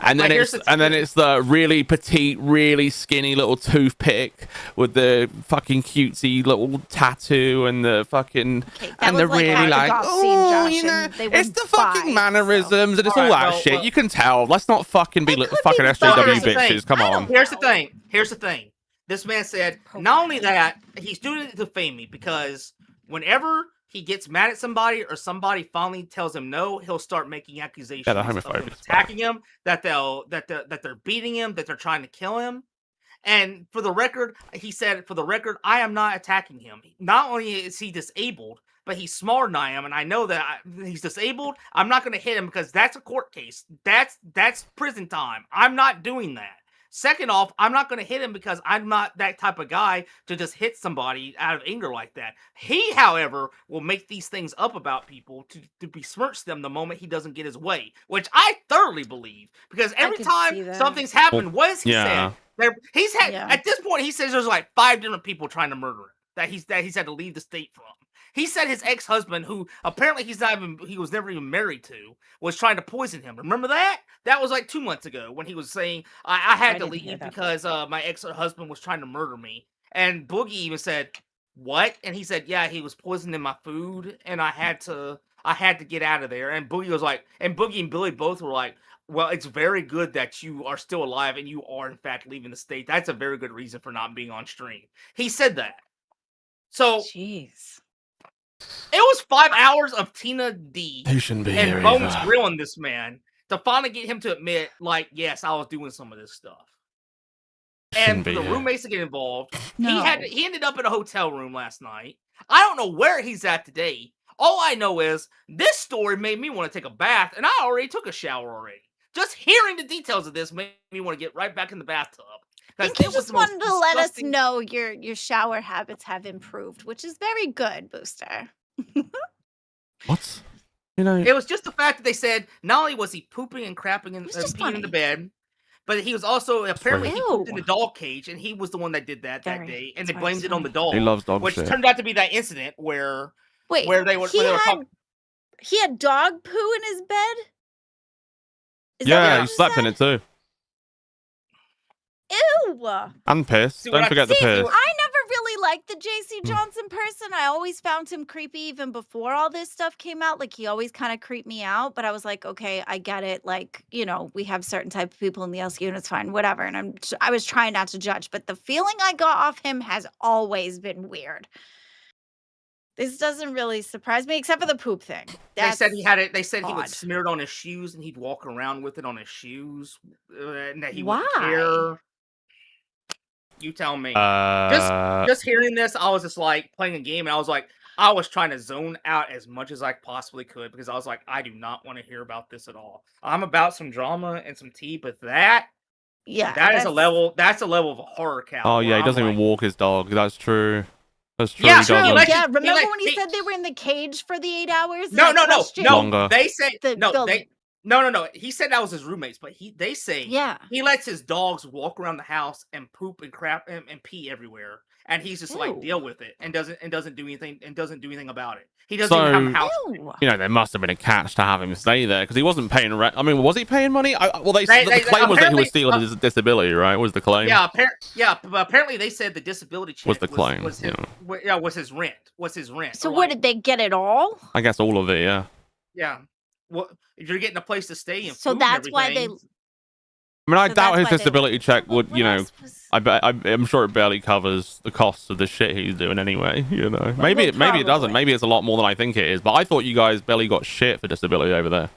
and then Like, it's the really petite, really skinny little toothpick with the fucking cutesy little tattoo and the fucking Okay, that and was the like really at the like, golf scene, oh, Josh, you know, and they it's wouldn't the fucking buy, mannerisms and it's All all right, that well, shit. well- You can tell. Let's not fucking be It could fucking be SJW Here's the thing. bitches. Come I on. don't Here's the know. thing. Here's the thing. This man said, not only that, he's doing it to defame me because whenever he gets mad at somebody or somebody finally tells him no, he'll start making accusations they're of them homophobes, attacking him, that they're beating him, that they're trying to kill him. And for the record, he said, for the record, I am not attacking him. Not only is he disabled, but he's smarter than I am, and I know that he's disabled. I'm not going to hit him because that's a court case. That's prison time. I'm not doing that. Second off, I'm not going to hit him because I'm not that type of guy to just hit somebody out of anger like that. He, however, will make these things up about people to besmirch them the moment he doesn't get his way, which I thoroughly believe because every could see time that. something's happened, what has he Yeah. said? He's had Yeah. at this point. He says there's like 5 different people trying to murder him that he's had to leave the state from. He said his ex-husband, who apparently he was never even married to, was trying to poison him. Remember that? That was like 2 months ago when he was saying I had to didn't hear leave that because my ex-husband was trying to murder me. And Boogie even said, "What?" And he said, "Yeah, he was poisoning my food, and I had to get out of there." And Boogie was like, and Boogie and Billy both were like, well, it's very good that you are still alive and you are in fact leaving the state. That's a very good reason for not being on stream. He said that. So Jeez. it was 5 hours of Tina D Who shouldn't be here and Bones either. grilling this man to finally get him to admit, like, yes, I was doing some of this stuff. And Shouldn't for be the here. roommates to get involved, No. he ended up in a hotel room last night. I don't know where he's at today. All I know is this story made me want to take a bath, and I already took a shower already. Just hearing the details of this made me want to get right back in the bathtub. I 'Cause think you it was just the most wanted to let us disgusting- know your shower habits have improved, which is very good, Booster. What? You know, It was just the fact that they said not only was he pooping and crapping and It was just peeing in the funny. bed, but he was also apparently he pooped in Ew. the dog cage, and he was the one that did that Very. day, and That's they why blamed it's it on the funny. dog. he loves dog which shit. turned out to be that incident where Wait, they were talking. he had dog poo in his bed? Is that Yeah, what he you slept in said? it too. Ew. And piss. See, what Don't I- forget the See, piss. I never really liked the JC Johnson person. I always found him creepy even before all this stuff came out. Like, he always kind of creeped me out, but I was like, okay, I get it. Like, you know, we have certain type of people in the LC units, fine, whatever. And I was trying not to judge, but the feeling I got off him has always been weird. This doesn't really surprise me, except for the poop thing. They said he had it. They said he would odd. smear it on his shoes, and he'd walk around with it on his shoes, and that he wouldn't Why? care. You tell me. Uh, Just hearing this, I was just like playing a game, and I was like, I was trying to zone out as much as I possibly could because I was like, I do not want to hear about this at all. I'm about some drama and some tea, but that is a that's- level. That's a level of horror cow. oh where yeah, he I'm doesn't like, even walk his dog. That's true. That's true. Yeah, he sure, doesn't. like- Yeah, he remember like- when he he- said they were in the cage for the 8 hours? No, And I no, no, questioned no. Longer. They say the no. building. No. He said that was his roommates, but they say Yeah. he lets his dogs walk around the house and poop and crap and pee everywhere, and he's just like Ew. deal with it and doesn't do anything about it. He doesn't even have a So- house. Ew. You know, there must have been a catch to have him stay there because he wasn't paying rent. I mean, was he paying money? Well, the claim was that he apparently- was stealing his disability, right? Was the claim? Yeah, but apparently they said the disability check Was the claim, was yeah. was his rent. So Or what, like, did they get it all? I guess all of it. Yeah. Yeah. What if you're getting a place to stay and So food and that's why they. everything, I mean, I So doubt that's his why they- disability check would, What you know, else was- I'm sure it barely covers the costs of the shit he's doing anyway. You know, maybe it doesn't. probably. Maybe it's a lot more than I think it is. But I thought you guys barely got shit for disability over there.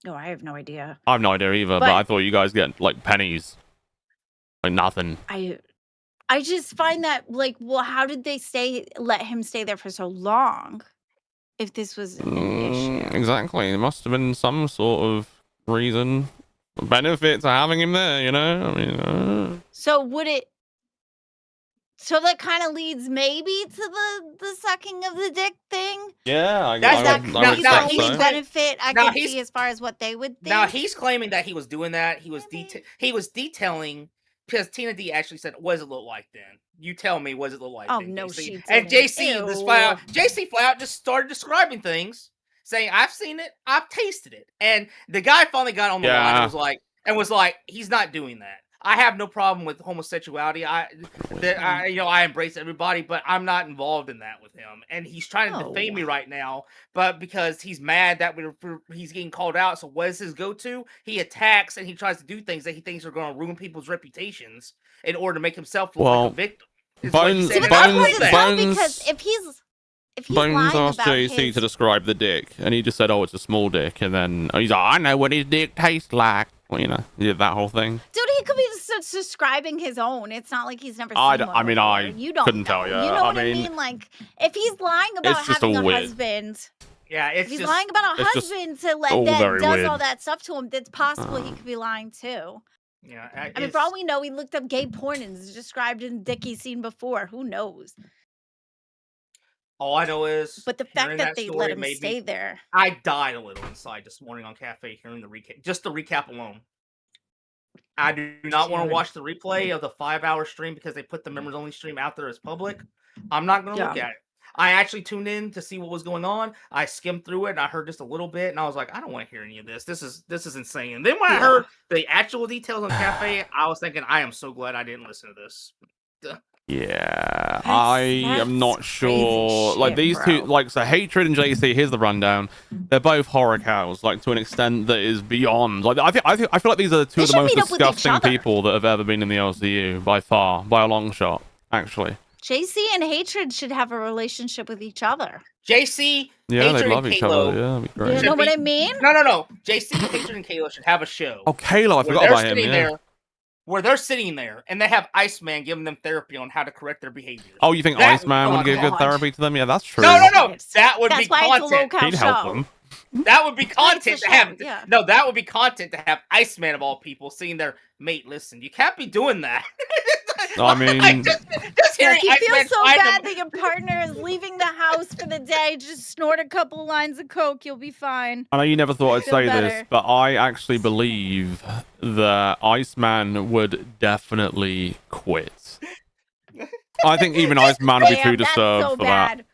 No, I have no idea. I have no idea either. But But- I thought you guys get like pennies, like nothing. I just find that, like, well, how did they let him stay there for so long if this was an issue? Exactly. There must have been some sort of reason, benefit to having him there. You know, I mean. So would it? So that kind of leads maybe to the sucking of the dick thing. Yeah, I, That's Is that would, now- I would the now expect only he's- so. benefit I now can he's- see as far as what they would think? now he's claiming that he was doing that. He was Maybe. he was detailing because Tina D actually said, "What does it look like then?" You tell me, what does it look like Oh then, no, JC? she And didn't. JC just flat out, Ew. JC flat out just started describing things, saying, "I've seen it, I've tasted it," and the guy finally got on the line and was like, "He's not doing that. I have no problem with homosexuality. I embrace everybody, but I'm not involved in that with him." And he's trying to defame me right now, but because he's mad that he's getting called out. So what is his go-to? He attacks and he tries to do things that he thinks are going to ruin people's reputations in order to make himself look like a victim. Is what he Bones, said, See, and but I that's believe hard to that. tell because if he's Bones lying asked about JC his, to describe the dick, and he just said, "Oh, it's a small dick," and then he's like, "I know what his dick tastes like." Well, you know, he did that whole thing. dude, he could be just describing his own. It's not like he's never seen I one mean, before. I You don't couldn't know. tell you. You know I what I mean, mean? Like, if he's lying about it's just having all a weird. husband, Yeah, if it's he's just lying about a it's just husband to all that very does weird. all that stuff to him, it's possible he could be lying too. yeah. I mean, for all we know, he looked up gay porn and it's described in dick he's seen before. Who knows? All I know is, But the hearing fact that that they story let him made stay me. there. I died a little inside this morning on Cafe hearing the recap. Just the recap alone. I do not want to Dude. watch the replay of the 5-hour stream because they put the members only stream out there as public. I'm not going to look Yeah. at it. I actually tuned in to see what was going on. I skimmed through it and I heard just a little bit and I was like, I don't want to hear any of this. This is insane. And then when I Yeah. heard the actual details on Cafe, I was thinking, I am so glad I didn't listen to this. Yeah, I am not that's sure. crazy Like shit, these two, bro. like so, Hatred and JC. Here's the rundown. They're both horror cows, like to an extent that is beyond. Like I feel like these are two They of the should most meet up with each disgusting other. people that have ever been in the LCU by far, by a long shot. Actually, JC and Hatred should have a relationship with each other. JC, yeah, Hatred, they love and each Kalo. other. Yeah, that'd be You great. know should what be- I mean? No. JC, Hatred, and Kalo should have a show. Oh, Kalo, I where forgot they're about him. sitting Yeah. there, where they're sitting there, and they have Iceman giving them therapy on how to correct their behavior. Oh, you think That- Iceman oh would give good God. therapy to them? Yeah, that's true. No. Yes. That would That's be why it's a low content. cow He'd help show. them. That would be why it's content a to have. show, yeah. No, that would be content to have Iceman of all people seeing their mate. Listen, you can't be doing that. I mean- Like, just Yeah, hearing if you Iceman feel so find bad him- that your partner is leaving the house for the day, just snort a couple lines of coke, you'll be fine. I know you never thought I'd Feel say better. this, but I actually believe that Iceman would definitely quit. I think even Iceman would be Damn, too that's disturbed so for that. bad.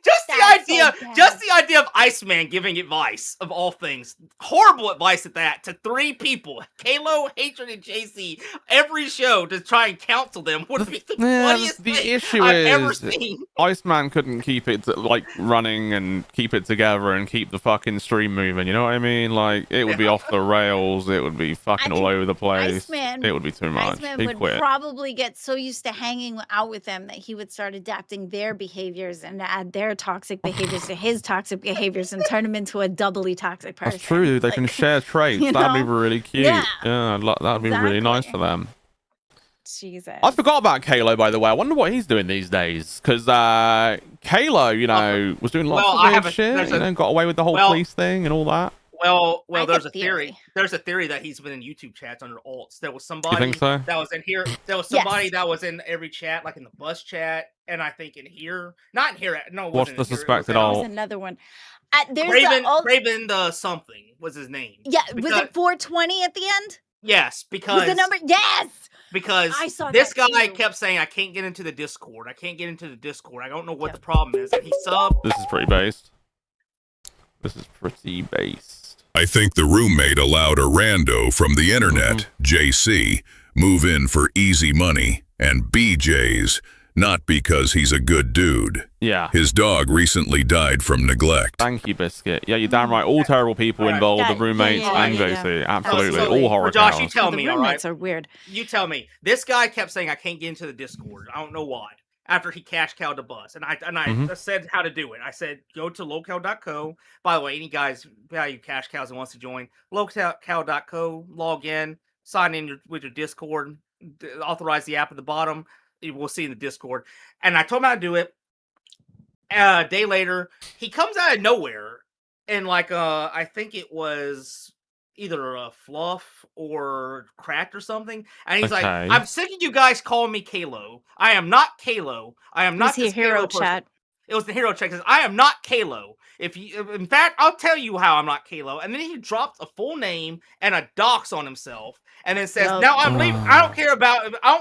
Just the That's so idea, bad. just the idea of Iceman giving advice of all things, horrible advice at that, to 3 people, Kalo, Hatred, and JC, every show to try and counsel them would be the Yeah, funniest the thing issue I've ever is seen. Iceman couldn't keep it like running and keep it together and keep the fucking stream moving. You know what I mean? Like it would be off the rails. It would be fucking all think over the place. Iceman- It would be too much. Iceman He'd would quit. probably get so used to hanging out with them that he would start adapting their behaviors and add their toxic behaviors to his toxic behaviors and turn him into a doubly toxic person. That's true. They can Like, share traits. you That'd be know? really cute. Yeah. That'd be really nice Exactly. for them. Jesus. I forgot about Kalo, by the way. I wonder what he's doing these days. Because Kalo, you know, was doing lots well, of I weird have a- shit. there's You a- know, got away with the whole well- police thing and all that. Well, I have there's a a theory. theory. There's a theory that he's been in YouTube chats under alts. There was You somebody think so? that was in here. There was somebody Yes. that was in every chat, like in the bus chat, and I think in here, not in here. No, it What's wasn't the in here, it suspected was alt? There's another one. There's Craven, the Craven the something was his name. yeah. Was because- it 420 at the end? Yes, Was because the number? Yes. because I saw this that guy too. kept saying, I can't get into the Discord. I can't get into the Discord. I don't know what the problem is. And he subbed. This is pretty based. This is pretty based. I think the roommate allowed a rando from the internet, JC, move in for easy money, and BJ's, not because he's a good dude. Yeah. His dog recently died from neglect. Thank you, Biscuit. Yeah, you're damn right. All terrible people Alright. involved, Yeah, the roommates yeah, and yeah, JC. yeah. Absolutely. Absolutely. All horror Well, Josh, you cows. tell the me, all right? roommates are weird. You tell me. This guy kept saying, I can't get into the Discord. I don't know why. After he cash cowed the bus. And I said how to do it. I said, go to locale.co. By the way, any guys value cash cows and wants to join, locale.co, log in, sign in with your Discord, authorize the app at the bottom. You will see in the Discord. And I told him how to do it. A day later, he comes out of nowhere and like I think it was either a fluff or cracked or something, and he's like, Okay. "I'm sick of you guys calling me Kalo. I am not Kalo. I am not Was he a this hero Kalo person." chat? It was the hero check. Says, I am not Kalo. In fact, I'll tell you how I'm not Kalo. And then he dropped a full name and a dox on himself, and then says, Yup. "Now I'm leaving. I don't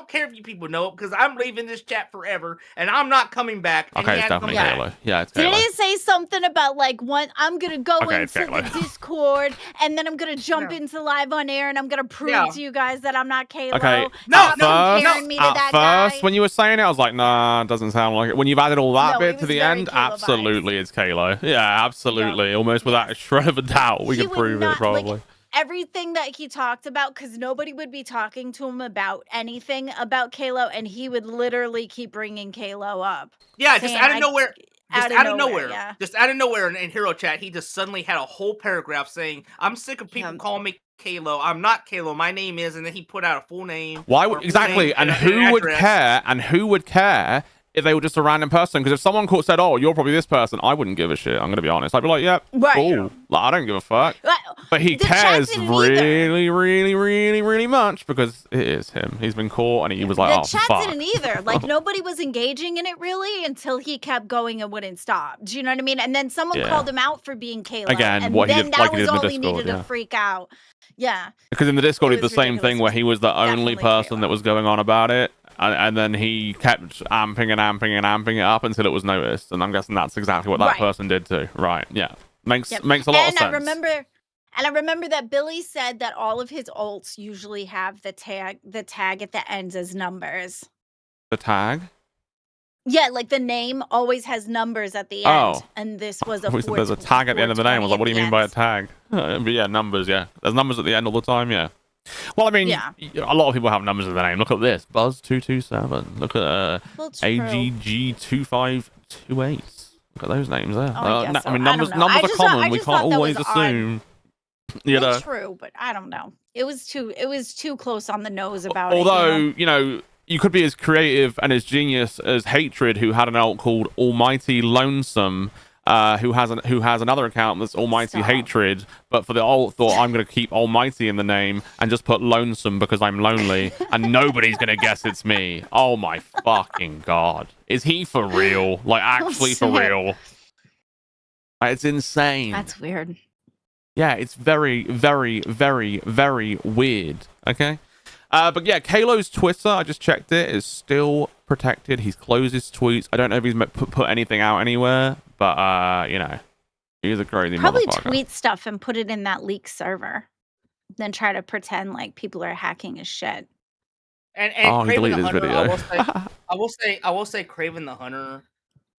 care if you people know it because I'm leaving this chat forever, and I'm not coming back." And Okay, he it's hadn't come definitely back. Kalo. Yeah, it's Didn't Kalo. he say something about like I'm gonna go Okay, it's into the Kalo. Discord and then I'm gonna jump Yeah. into live on air and I'm gonna prove Yeah. to you guys that I'm not Kalo. Okay, No, Stop no, comparing me to at that first, guy. when you were saying it, I was like, nah, it doesn't sound like it. When you've added all that No, bit it to was the very end, Kalo vibes. absolutely, it's Kalo. Yeah, absolutely. Almost without a shred of a doubt, we He can would prove it, not, probably. like, everything that he talked about, because nobody would be talking to him about anything about Kalo, and he would literally keep bringing Kalo up. Yeah, just saying, out of nowhere. Just out of nowhere. yeah. Just out of nowhere in hero chat, he just suddenly had a whole paragraph saying, "I'm sick of people Yeah. calling me Kalo. I'm not Kalo. My name is," and then he put out a full name. Why or would a full exactly? name And an who would address. care? And who would care if they were just a random person? Because if someone said, "Oh, you're probably this person," I wouldn't give a shit. I'm gonna be honest. I'd be like, "Yeah, Right. cool." Like, I don't give a fuck. But he The chat cares didn't either. really, really, really, really much because it is him. He's been caught, and he was like, The "Oh, chat fuck." didn't either. Like, nobody was engaging in it really until he kept going and wouldn't stop. Do you know what I mean? And then someone Yeah. called him out for being Kalo. Again, and what he then did- that like he was did in the all he Discord, needed yeah. to freak out. Yeah. Because in the Discord, It he did the was same ridiculous. thing where he was the only Definitely person Kalo. that was going on about it, and then he kept amping and amping and amping it up until it was noticed. And I'm guessing that's exactly what that Right. person did too. Right? Yeah, makes Yep. a lot of sense. I remember that Billy said that all of his ults usually have the tag at the ends as numbers. The tag. Yeah, like the name always has numbers at the end. Oh. And this was a We said there's a tag at the end of the name. I was like, what do you mean by a tag? But yeah, numbers. Yeah, there's numbers at the end all the time. Yeah. Well, I mean, Yeah. a lot of people have numbers in their name. Look at this, Buzz227. Look at Well, true. AGG2528. Look at those names there. I guess so. I mean, I numbers don't know. I are just thought- common. I We just can't thought that always was odd. assume. You know. Well, true, but I don't know. It was too close on the nose about it. Although, you could be as creative and as genius as Hatred, who had an alt called Almighty Lonesome, who has another account that's Almighty Stop. Hatred, but for the alt thought I'm going to keep Almighty in the name and just put Lonesome because I'm lonely and nobody's going to guess it's me. Oh my fucking god. Is he for real? Like, actually for shit. real? It's insane. That's weird. Yeah, it's very, very, very, very weird. Okay. But yeah, Kalo's Twitter, I just checked it, is still protected. He's closed his tweets. I don't know if he's put anything out anywhere, but he's a crazy Probably motherfucker. tweet stuff and put it in that leak server. Then try to pretend like people are hacking his shit. And Oh, he Craven deleted the his Hunter, video. I will say Craven the Hunter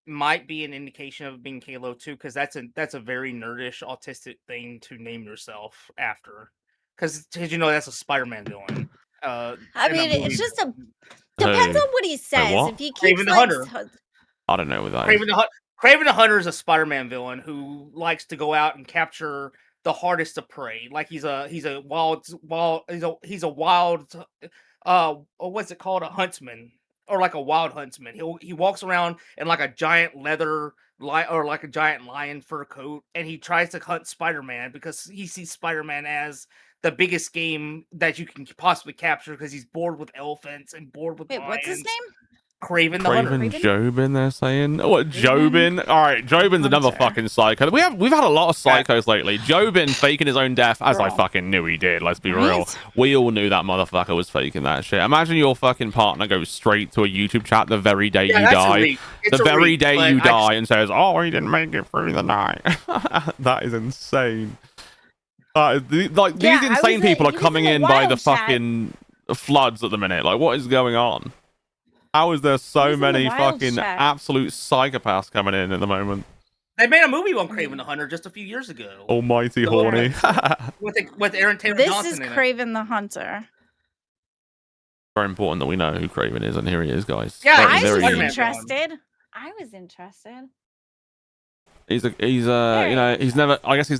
might be an indication of being Kalo too, because that's a very nerdish, autistic thing to name yourself after. Because that's a Spider-Man villain. I in the mean, movie. it's just depends Hey. on what he says. what? If he keeps Craven the like Hunter. I don't know what that is. Craven the Hunter is a Spider-Man villain who likes to go out and capture the hardest of prey. Like he's a wild what's it called? A huntsman, or like a wild huntsman. He walks around in like a giant leather or like a giant lion fur coat, and he tries to hunt Spider-Man because he sees Spider-Man as the biggest game that you can possibly capture because he's bored with elephants and bored with wait, lions. what's his name? Craven the Hunter. Craven Jobin, they're saying. What, Jobin? All right, Jobin's another Hunter. fucking psycho. We've had a lot of psychos lately. Jobin faking his own death, as I Girl. fucking knew he did. Let's be real. Right? We all knew that motherfucker was faking that shit. Imagine your fucking partner goes straight to a YouTube chat the very day you that's a die. reach. It's The a very reach, day but you I die and says, "Oh, he didn't make it through the night." That is insane. These Yeah, I insane was people are he was coming in in the by the wild chat. fucking floods at the minute. Like, what is going on? How is there He so was in the many wild fucking chat. absolute psychopaths coming in at the moment? They made a movie on Craven the Hunter just a few years ago Almighty The horny. with Aaron Taylor This Johnson is in it. Craven the Hunter. Very important that we know who Craven is, and here he is, guys. Yeah, Very, I very was Spider-Man unique. villain. interested. I was interested. He's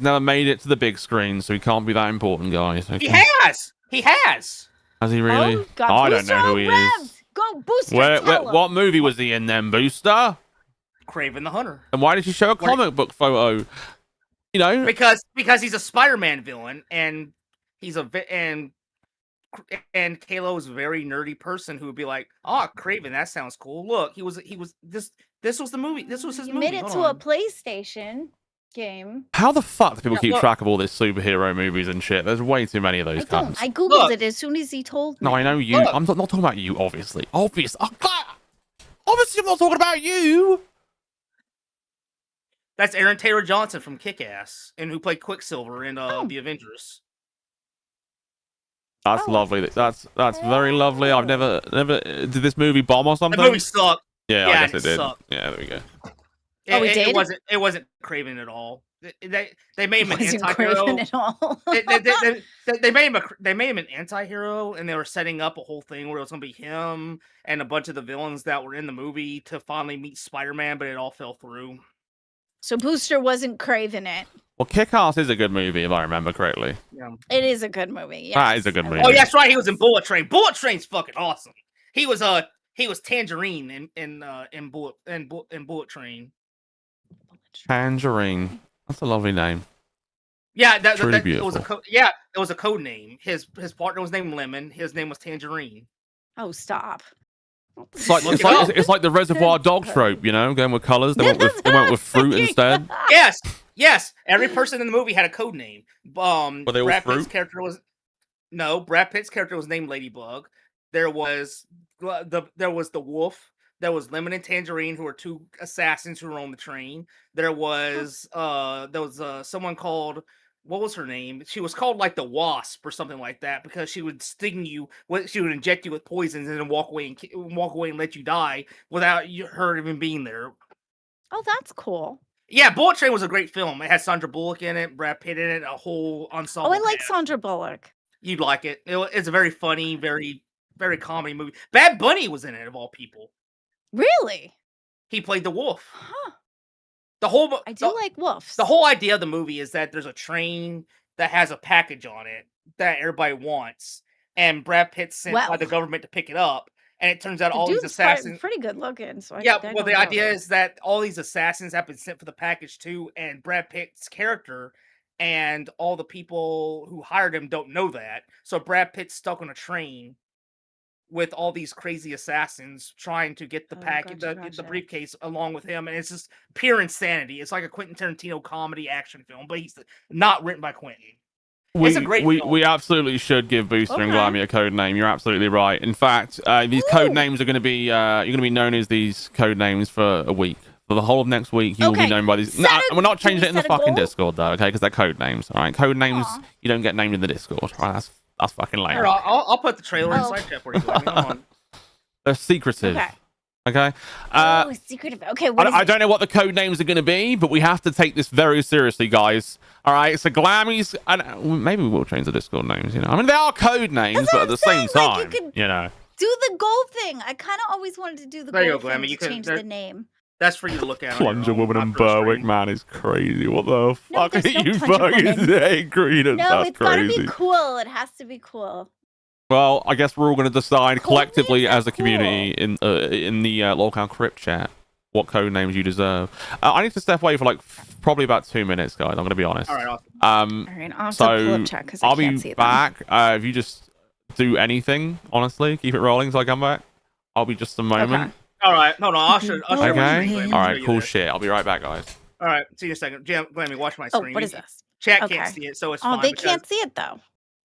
never made it to the big screen, so he can't be that important, guys. He Okay. has. He has. Has he really? Oh, God, I don't Booster know who he Revs. is. Go Booster. Where, tell 'em. what movie was he in then, Booster? Craven the Hunter. And why did you show a Where- comic book photo? You know, Because he's a Spider-Man villain, and he's and Kalo's a very nerdy person who would be like, "Oh, Craven, that sounds cool. Look, he was this This was the movie. This was his You movie. made it Hold to a on. PlayStation game. How the fuck do people Yeah, keep look. track of all this superhero movies and shit? There's way too many of those I don't. cunts. I googled Look. it as soon as he told me. No, I know you. Look. I'm not talking about you, obviously. Obviously, obviously, I'm not talking about you. That's Aaron Taylor Johnson from Kick-Ass, and who played Quicksilver in the Avengers. That's Oh. lovely. That's very lovely. I've never did this movie bomb or The something? movie sucked. Yeah, Yeah, I guess it did. sucked. Yeah, there we go. Oh, it did? It wasn't Craven at all. They made him an Wasn't anti-hero. Craven at all. They made him an anti-hero, and they were setting up a whole thing where it was gonna be him and a bunch of the villains that were in the movie to finally meet Spider-Man, but it all fell through. So Booster wasn't Craven it. Well, Kick-Ass is a good movie if I remember correctly. Yeah. It is a good movie. That is a yes. good I movie. Oh, like yeah, it. that's right. He was in Bullet Train. Bullet Train's fucking awesome. He was Tangerine in Bullet Train. Tangerine. That's a lovely name. Yeah, Truly it was beautiful. it was a code name. His partner was named Lemon. His name was Tangerine. Oh, stop. It's like Look it's it like up. it's like the Reservoir Dogs trope, you know, going with colors. They went with fruit instead. Yes. Every person in the movie had a code name. Were they all Brad Pitt's fruit? character was Brad Pitt's character was named Ladybug. There was the Wolf. There was Lemon and Tangerine, who were two assassins who were on the train. There was someone called, what was her name? She was called like the Wasp or something like that, because she would sting you. She would inject you with poisons and then walk away and let you die without her even being there. Oh, that's cool. Yeah, Bullet Train was a great film. It had Sandra Bullock in it, Brad Pitt in it, a whole ensemble. Oh, I like cast. Sandra Bullock. You'd like it. It's a very funny, very, very comedy movie. Bad Bunny was in it, of all people. Really? He played the wolf. Huh. The whole I do like wolves. The whole idea of the movie is that there's a train that has a package on it that everybody wants, and Brad Pitt's sent by Well. the government to pick it up. And it turns out The all these dude's assassins. pretty good looking. So Yeah, I well, don't the doubt idea it. is that all these assassins have been sent for the package too, and Brad Pitt's character and all the people who hired him don't know that. So Brad Pitt's stuck on a train with all these crazy assassins trying to get the Oh, package, gotcha, the gotcha. briefcase along with him, and it's just pure insanity. It's like a Quentin Tarantino comedy action film, but he's not written by Quentin. It's a great film. We absolutely should give Booster and Okay. Glammy a code name. You're absolutely right. In fact, these code names are going to be you're going to be known as these code names for a week. For the whole of next week, you will be Okay. known by these. Set No, a- we're not can changing we it in the set a fucking goal? Discord though, okay? Because they're code names. All right, code names Aw. you don't get named in the Discord. All right, that's fucking lame. Here, I'll put the trailer Oh. inside chat for you. Glenn. Come on. They're secretive. Okay. Okay. Oh, secretive. Okay, what is I it? don't know what the code names are going to be, but we have to take this very seriously, guys. All right, so Glammy's, and maybe we will change the Discord names. You know, I mean, they are code names, That's but what at the I'm same saying, like, time, you could- you know. Do the goal thing. I kind of always wanted to do the There you goal go, thing Glammy. to You can- change there- the name. That's for you to look at. on your Plunger own Woman and after the Berwick, stream. man, is crazy. What the No, fuck are there's no you Plunger fucking Woman. saying, Greeners? No, That's it's gotta crazy. be cool. It has to be cool. Well, I guess we're all going to decide Code collectively names are as a community in the local Crypt chat what code names you deserve. I need to step away for like probably about 2 minutes, guys. I'm going to be honest. All right, awesome. All right, I'll have to pull So up chat because I I'll can't be see them. back. If you just do anything, honestly, keep it rolling till I come back. I'll be just a moment. All right, hold on. I'll share my Okay. screen. Glammy. All I'll right. show you Cool this. shit. I'll be right back, guys. All right, see you in a second. Glammy, watch my Oh, screen. what is this? Chat Okay. can't see it, so it's Oh, fine. they because- can't see it though.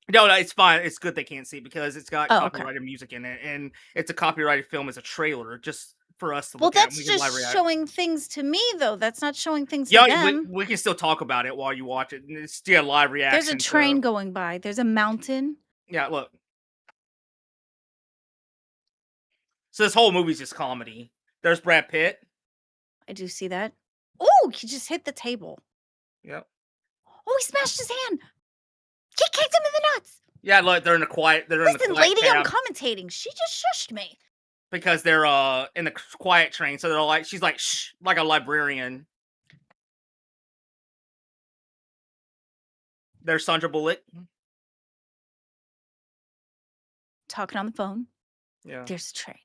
No, it's fine. It's good they can't see it because it's got Oh, okay. copyrighted music in it, and it's a copyrighted film. It's a trailer just for us to Well, look at. that's We can live just react. showing things to me though. That's not showing things to Yeah, them. we can still talk about it while you watch it. And it's still live reaction. There's a train going by. There's a mountain. Yeah, look. So this whole movie's just comedy. There's Brad Pitt. I do see that. Oh, he just hit the table. Yep. Oh, he smashed his hand. He kicked him in the nuts. Yeah, look, they're in the quiet. They're in the Listen, quiet lady, cab I'm commentating. She just shushed me. because they're in the quiet train. So they're like, she's like, shh, like a librarian. There's Sandra Bullock. Talking on the phone. Yeah. There's a train.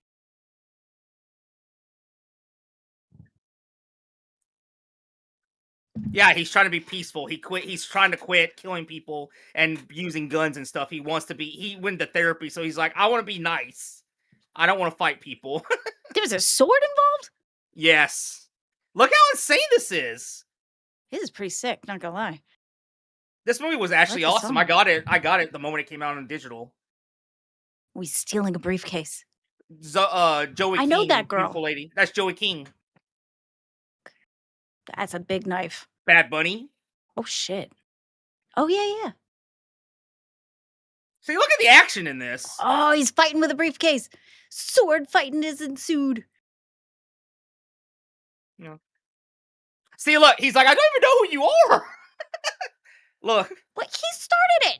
Yeah, he's trying to be peaceful. He's trying to quit killing people and using guns and stuff. He went to therapy, so he's like, I want to be nice. I don't want to fight people. There was a sword involved? Yes. Look how insane this is. This is pretty sick, not gonna lie. This movie was actually the awesome. song. I got it the moment it came out on digital. We stealing a briefcase. Joey I know King, that girl. beautiful lady. That's Joey King. That's a big knife. Bad Bunny. Oh shit. Oh yeah. See, look at the action in this. Oh, he's fighting with a briefcase. Sword fighting is ensued. See, look, he's like, I don't even know who you are. Look. But he started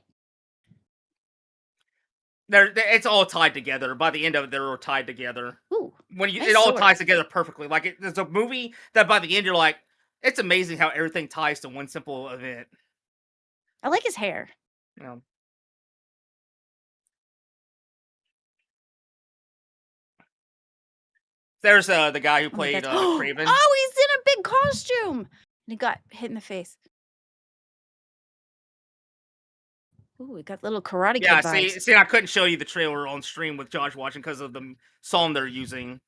it. It's all tied together. By the end of it, they're all tied together. Ooh. When you, nice it all sword. ties together perfectly. Like there's a movie that by the end you're like, it's amazing how everything ties to one simple event. I like his hair. You know. There's the guy who played Craven. Oh, he's in a big costume. And he got hit in the face. Ooh, we got little Karate Kid Yeah, vibes. see, I couldn't show you the trailer on stream with Josh watching because of the song they're using.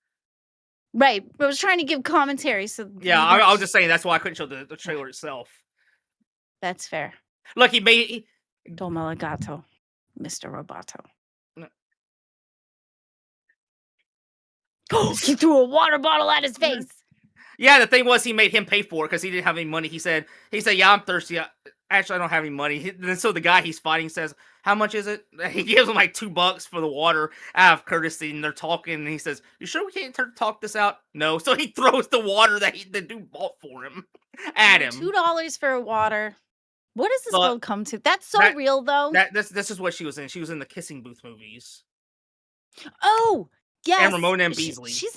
Right. I was trying to give commentary, so Yeah, I was just saying that's why I couldn't show the trailer itself. That's fair. Look, he made Domo Arigato, Mr. Roboto. Oh, he threw a water bottle at his face. Yeah, the thing was he made him pay for it because he didn't have any money. He said, yeah, I'm thirsty. Actually, I don't have any money. And so the guy he's fighting says, how much is it? He gives him like $2 for the water out of courtesy, and they're talking, and he says, you sure we can't talk this out? No. So he throws the water that the dude bought for him at him. $2 for water. What does this world come to? That's so real, though. This is what she was in. She was in the Kissing Booth movies. Oh, yes. And Ramona and Beasley. She's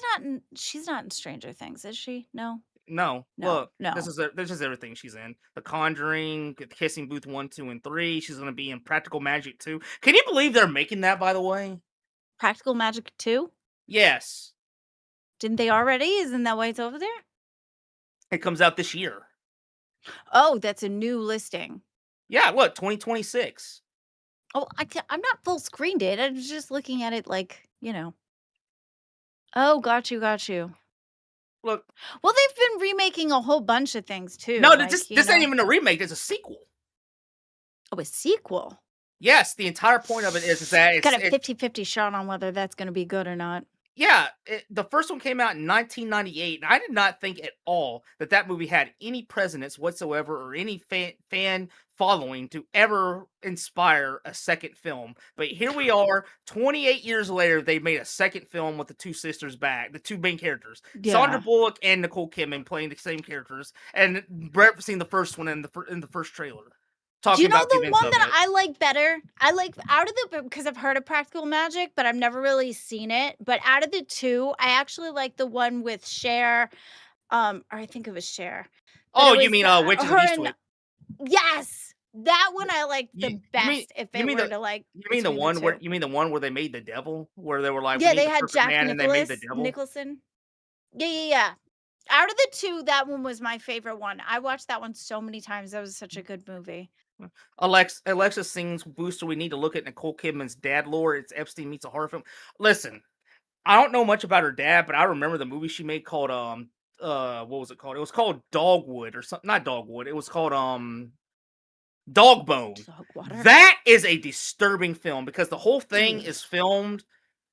not in Stranger Things, is she? No. No. Look, no. This is everything she's in. The Conjuring, the Kissing Booth 1, 2, and 3. She's gonna be in Practical Magic 2. Can you believe they're making that, by the way? Practical Magic 2? Yes. Didn't they already? Isn't that why it's over there? It comes out this year. Oh, that's a new listing. Yeah, look, 2026. Oh, I'm not full screened it. I was just looking at it like, you know. Oh, got you. Look. Well, they've been remaking a whole bunch of things too. No, like, this ain't even a remake. It's a sequel. Oh, a sequel? Yes, the entire point of it is that it's got a 50-50 shot on whether that's going to be good or not. Yeah, the first one came out in 1998, and I did not think at all that movie had any precedence whatsoever or any fan following to ever inspire a second film. But here we are, 28 years later, they made a second film with the two sisters back, the two main characters, Sandra Bullock and Nicole Kidman playing the same characters, and referencing the first one in the first trailer. Do you know the one that I like better? I like because I've heard of Practical Magic, but I've never really seen it. But out of the two, I actually like the one with Cher. Or I think it was Cher. Oh, you mean Witches of Eastwick? Yes, that one I like the best. You mean the one where they made the devil, where they were like, yeah, they had Jack Nicholson. Yeah. Out of the two, that one was my favorite one. I watched that one so many times. That was such a good movie. Alexa sings Booster. We need to look at Nicole Kidman's dad lore. It's Epstein meets a horror film. Listen, I don't know much about her dad, but I remember the movie she made called what was it called? It was called Dogwood or something. Not Dogwood. It was called Dogbone. That is a disturbing film because the whole thing is filmed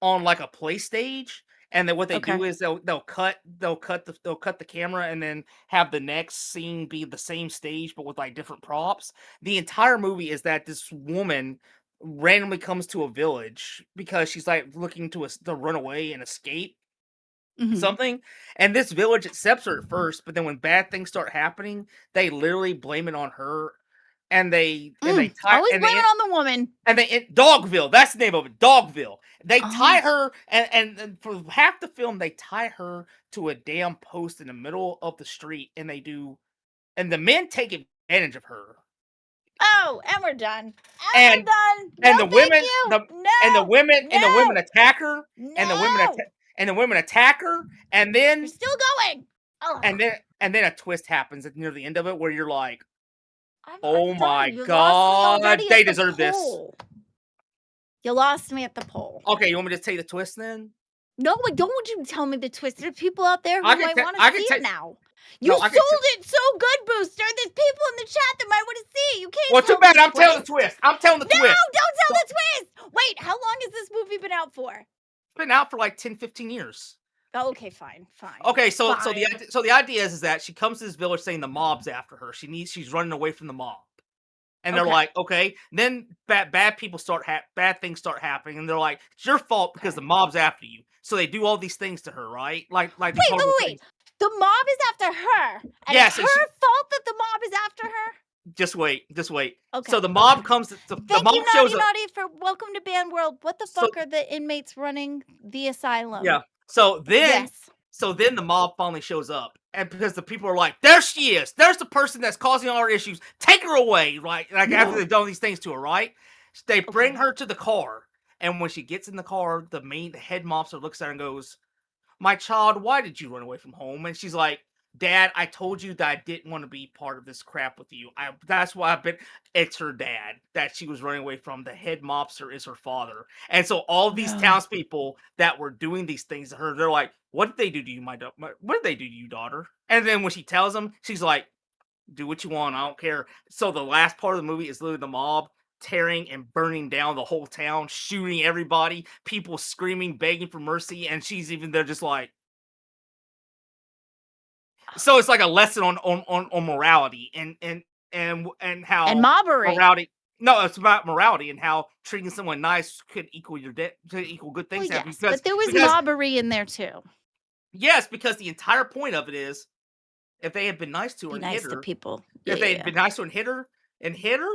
on like a play stage. And then what they do is they'll cut the camera and then have the next scene be the same stage but with like different props. The entire movie is that this woman randomly comes to a village because she's like looking to run away and escape something. And this village accepts her at first, but then when bad things start happening, they literally blame it on her. And they always blame it on the woman. And Dogville, that's the name of it, Dogville. They tie her, and for half the film, they tie her to a damn post in the middle of the street, and the men take advantage of her. Oh, and we're done. And the women, and the women attack her, and the women attack her, and then you're still going. Oh. And then a twist happens near the end of it where you're like, oh my god, they deserve this. You lost me at the poll. Okay, you want me to tell you the twist then? No, don't you tell me the twist. There's people out there who I can might te- want I to can see te- it now. You No, sold it so good, Booster. There's people in the chat that might want to see. You can't. Well, too tell bad. the I'm telling the twist. I'm telling the No, twist. don't tell the twist. Wait, how long has this movie been out for? It's been out for like 10, 15 years. Oh, okay, fine. Okay, so fine. the idea is that she comes to this village saying the mob's after her. She's running away from the mob, and they're Okay. like, okay. Then bad people bad things start happening, and they're like, it's your fault because the mob's after you. So they do all these things to her, right? Like these horrible Wait. things. The mob is after her, and Yes, it's and her fault that the mob is after her. Just wait. Okay. So the mob comes. The Thank mob you, shows Naughty up. for welcome to Band World. What the So- fuck are the inmates running the asylum? Yeah. So then. Yes. So then the mob finally shows up, and because the people are like, there she is. There's the person that's causing all our issues. Take her away, right? Like after they've done these things to her, right? They bring her to the car, and when she gets in the car, the head mobster looks at her and goes, my child, why did you run away from home? And she's like, Dad, I told you that I didn't want to be part of this crap with you. That's why I've been. It's her dad that she was running away from. The head mobster is her father. And so all these townspeople that were doing these things to her, they're like, what did they do to you, what did they do to you, daughter? And then when she tells them, she's like, do what you want. I don't care. So the last part of the movie is literally the mob tearing and burning down the whole town, shooting everybody, people screaming, begging for mercy. And they're just like, so it's like a lesson on morality and how And mobbery. morality. No, it's about morality and how treating someone nice could equal your debt, to equal good Well, things. yes, because, but there was because- mobbery in there too. Yes, because the entire point of it is, if they had been nice to her Be and nice hit to her, people. if they had been nice to her and hit her,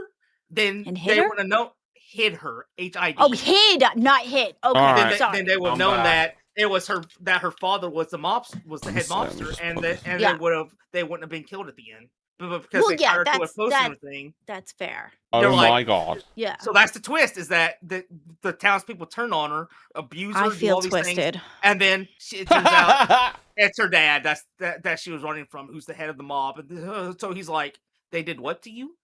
then And hit they her? would have known. Hid her, HID. Oh, hid, not hit. Okay, All then, right. sorry. then they would have I'm known back. that it was her, that her father was the head Let me mobster, just and put that this- Yeah. they wouldn't have been killed at the end, but because Well, they yeah, tied her to a that's- post that- and everything. That's fair. Oh They're my like- god. Yeah. So that's the twist: is that the townspeople turn on her, abuse her, I do feel all these things, twisted. and then it turns out it's her dad that she was running from, who's the head of the mob. And so he's like, "They did what to you?"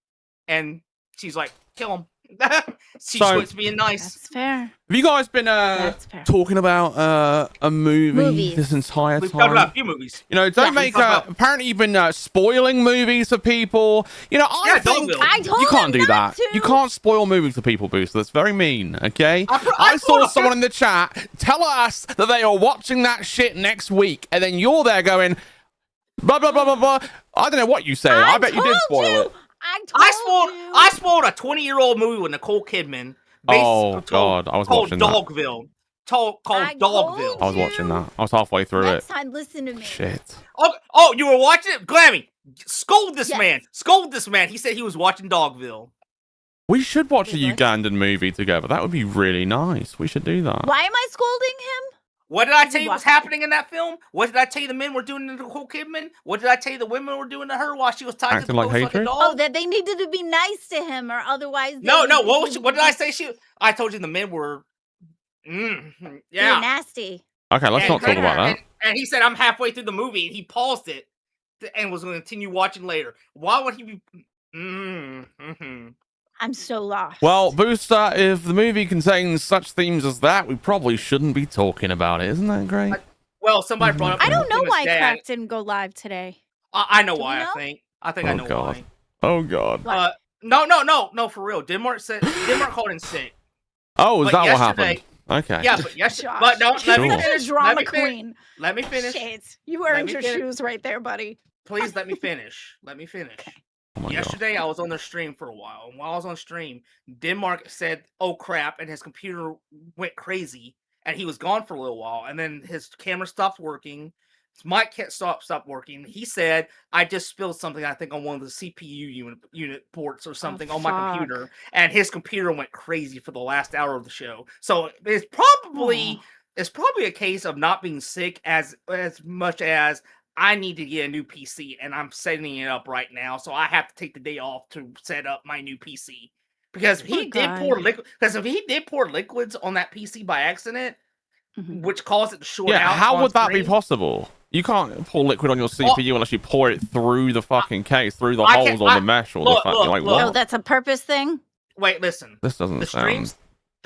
And she's like, "Kill him." She So- quits being nice. That's fair. Have you guys been That's fair. talking about a movie Movies. this entire We've talked about a time? few movies. You know, don't Yeah. make. We've talked about- Apparently, you've been spoiling movies for people. You know, I Yeah, think Dogville. I told you can't him do not that. to. You can't spoil movies for people, Booster. That's very mean. Okay. I saw told him- someone in the chat tell us that they are watching that shit next week, and then you're there going, blah blah blah blah blah. I don't know what you say. I bet you did told spoil you. it. I spoiled a 20-year-old movie with Nicole Kidman. Oh, God, I was called watching that. Dogville. Called I Dogville. I was watching that. I was halfway through Next it. time, listen to me. Shit. Oh, you were watching it? Glammy, scold this Yes. man. Scold this man. He said he was watching Dogville. We should watch a Wait, what? Ugandan movie together. That would be really nice. We should do that. Why am I scolding him? What did I Is tell he you was watching? happening in that film? What did I tell you the men were doing to Nicole Kidman? What did I tell you the women were doing to her while she was tied to Acting the like post hatred? a dog? Oh, that they needed to be nice to him, or otherwise. they No. would be- What did I say? I told you the men were. You're Yeah. nasty. Okay, let's And- not talk about that. And he said, I'm halfway through the movie, and he paused it and was going to continue watching later. Why would he be? I'm so lost. Well, Booster, if the movie contains such themes as that, we probably shouldn't be talking about it. Isn't that great? Well, somebody brought up. I don't know Kidman's why dad. Crack didn't go live today. I know Do we why. know? I think I Oh, know God. why. Oh, God. What? No, for real. Denmark called in sick. Oh, is But that what happened? yesterday- Okay. Yeah, but yes, Josh, but no. she's Let me Sure. such a finish. drama queen. Let me finish. Shit, you Let earned me your finish. shoes right there, buddy. Please let me finish. Let me finish. Oh, my God. Yesterday, I was on their stream for a while, and while I was on stream, Denmark said, "Oh crap!" and his computer went crazy, and he was gone for a little while, and then his camera stopped working. His mic can't stop working. He said, "I just spilled something. I think on one of the CPU unit ports or something on my fuck. computer," and his computer went crazy for the last hour of the show. So it's probably a case of not being sick as much as I need to get a new PC, and I'm setting it up right now. So I have to take the day off to set up my new PC. Because if he Oh, did God. pour liquids on that PC by accident, Mhm. which caused it to short Yeah, out. how on would that be screen, possible? You can't pour liquid on your CPU unless you pour it through the fucking case, through the holes on the mesh or the look, fucking, like, look. what? Oh, that's a purpose thing. Wait, listen. This doesn't The sound...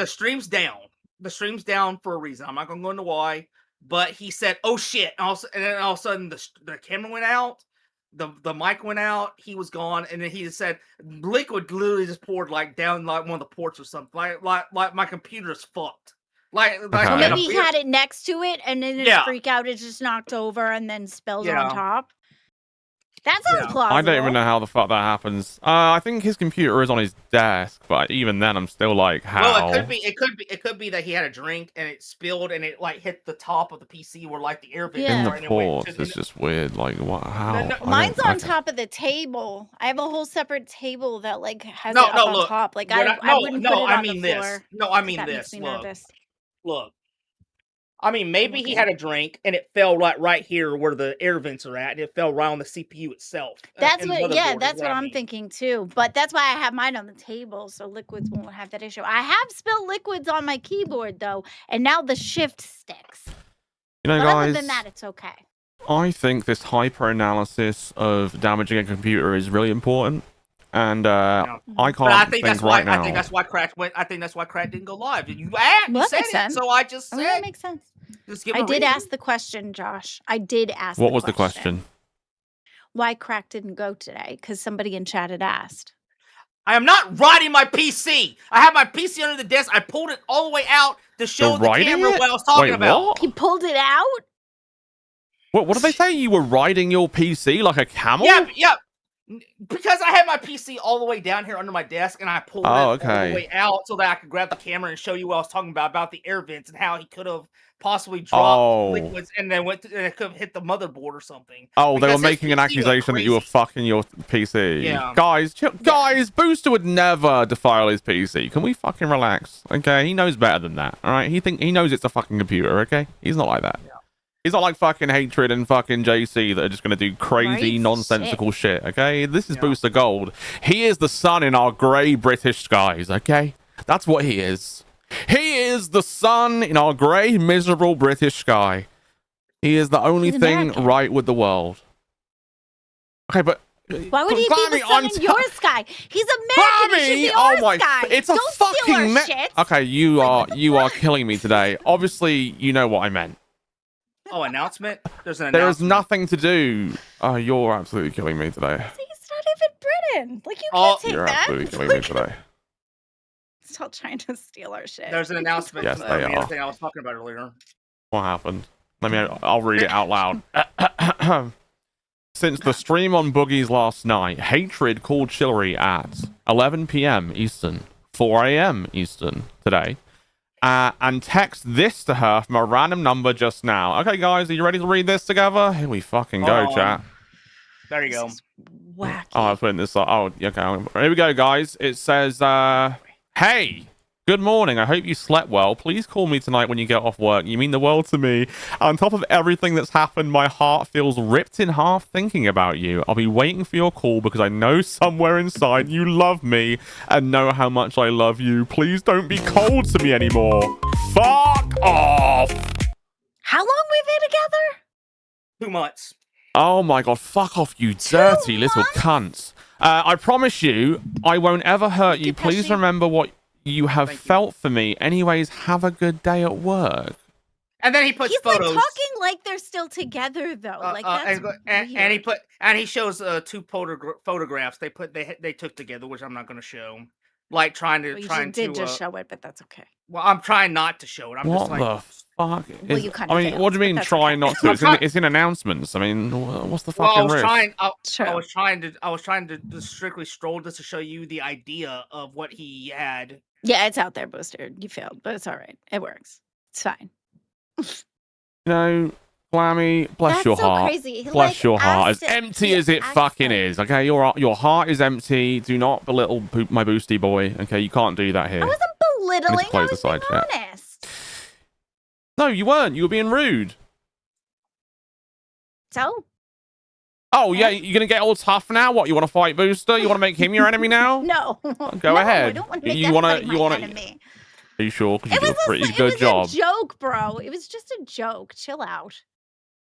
stream's down. The stream's down for a reason. I'm not gonna go into why. but he said, "Oh shit!" And then all of a sudden the camera went out, the mic went out, he was gone, and then he just said liquid literally just poured like down like one of the ports or something. Like my computer's fucked. Like Or Okay. maybe he had it next to it, and then his Yeah. freak out, it just knocked over and then spilled on Yeah. top. That sounds Yeah. plausible. I don't even know how the fuck that happens. I think his computer is on his desk, but even then, I'm still like, how? Well, it could be that he had a drink and it spilled and it like hit the top of the PC where like the air vents Yeah. In are, the and it went ports. to- It's just weird. Like, what? How? no, I Mine's don't- on okay. top of the table. I have a whole separate table that like has No, it up no, on look, top. Like When I wouldn't put it I on mean the this. floor. No, I 'cause mean that this. makes me Look, nervous. look. I mean, maybe he Okay. had a drink and it fell right here where the air vents are at, and it fell right on the CPU itself. That's and the what, motherboard yeah, is that's what I I'm mean. thinking too. But that's why I have mine on the table, so liquids won't have that issue. I have spilled liquids on my keyboard though, and now the shift sticks. You know, But guys, other than that, it's okay. I think this hyper analysis of damaging a computer is really important, and I can't But I think that's why right now. I think that's why Crack went. I think that's why Crack didn't go live. You asked, Well, you that said makes it, sense. so I just Oh, that said. makes sense. Just give I him a did reason. ask the question, Josh. I did ask. What was the question? Why Crack didn't go today? Because somebody in chat had asked. I am not riding my PC. I have my PC under the desk. I pulled it all the way out to show You're the riding camera it? what I was talking Wait, about. what? He pulled it out. What did they say? You were riding your PC like a camel? Yeah. Because I had my PC all the way down here under my desk, and I pulled it all the way out so that I could grab the camera and show you what I was talking about the air vents and how he could have possibly dropped liquids and then and it could have hit the motherboard or something. Oh, they Because were his making an PC went accusation that you were crazy. fucking your PC. Yeah. Guys, Booster would never defile his PC. Can we fucking relax? Okay, he knows better than that. All right, he knows it's a fucking computer. Okay, he's not like that. Yeah. He's not like fucking Hatred and fucking JC that are just gonna do crazy Right? nonsensical shit. Okay, this is Yeah. Booster Gold. He is the sun in our grey British skies. Okay, that's what he is. He is the sun in our grey, miserable British sky. He is the only He's thing American. right with the world. Okay, but Why would he be the sun in your sky? He's American. He should be oh our my! sky. It's a Don't steal our fucking shit. Okay, you are killing me today. Obviously, you know what I meant. Oh, announcement? There's an There is announcement. nothing to do. Oh, you're absolutely killing me today. He's not even Britain. Like you Oh, can't take You're that. absolutely killing me today. Still trying to steal our shit. There's an announcement. Yes, of they the are. other thing I was talking about earlier. What happened? I'll read it out loud. Since the stream on Boogies last night, Hatred called Chillery at 11 p.m. Eastern, 4 a.m. Eastern today, and text this to her from a random number just now. Okay, guys, are you ready to read this together? Here we fucking go, Hold on. chat. There you go. This is wacky. Oh, I was putting this. Oh, okay. Here we go, guys. It says, "Hey, good morning. I hope you slept well. Please call me tonight when you get off work. You mean the world to me. On top of everything that's happened, my heart feels ripped in half thinking about you. I'll be waiting for your call because I know somewhere inside you love me and know how much I love you. Please don't be cold to me anymore. Fuck off." How long we've been together? 2 months. Oh my god, fuck off, you dirty little cunts. I promise you, I won't ever hurt you. Please remember what you have Thank you. felt for me. Anyways, have a good day at work. And then he puts He's photos. like talking like they're still together though. Like that's and he shows 2 photographs they took together, which I'm not going to show. Like Well, you did just show it, but that's okay. Well, I'm trying not to show it. I'm What just like, the fuck? Well, you kinda I mean, what do you failed, mean but that's try okay. not to? It's in announcements. I mean, what's the well, fucking risk? True. I was trying to just strictly stroll just to show you the idea of what he had. Yeah, it's out there, Booster. You failed, but it's all right. It works. It's fine. You know, Glammy, bless That's your so heart. crazy. He, Bless like, your heart. As asked it- empty he as it asked fucking it. is, okay? Your heart is empty. Do not belittle my boosty boy, okay? You can't do that here. I wasn't belittling. I close was the being side chat. honest. No, you weren't. You were being rude. So Oh, yeah, you're going to get all tough now? What, you want to fight Booster? You want to make him your enemy now? no. Go No, I ahead. don't want to make You wanna- anybody you my wanna- enemy. Are you sure? Because It you was did a pretty it good was job. a joke, bro. It was just a joke. Chill out.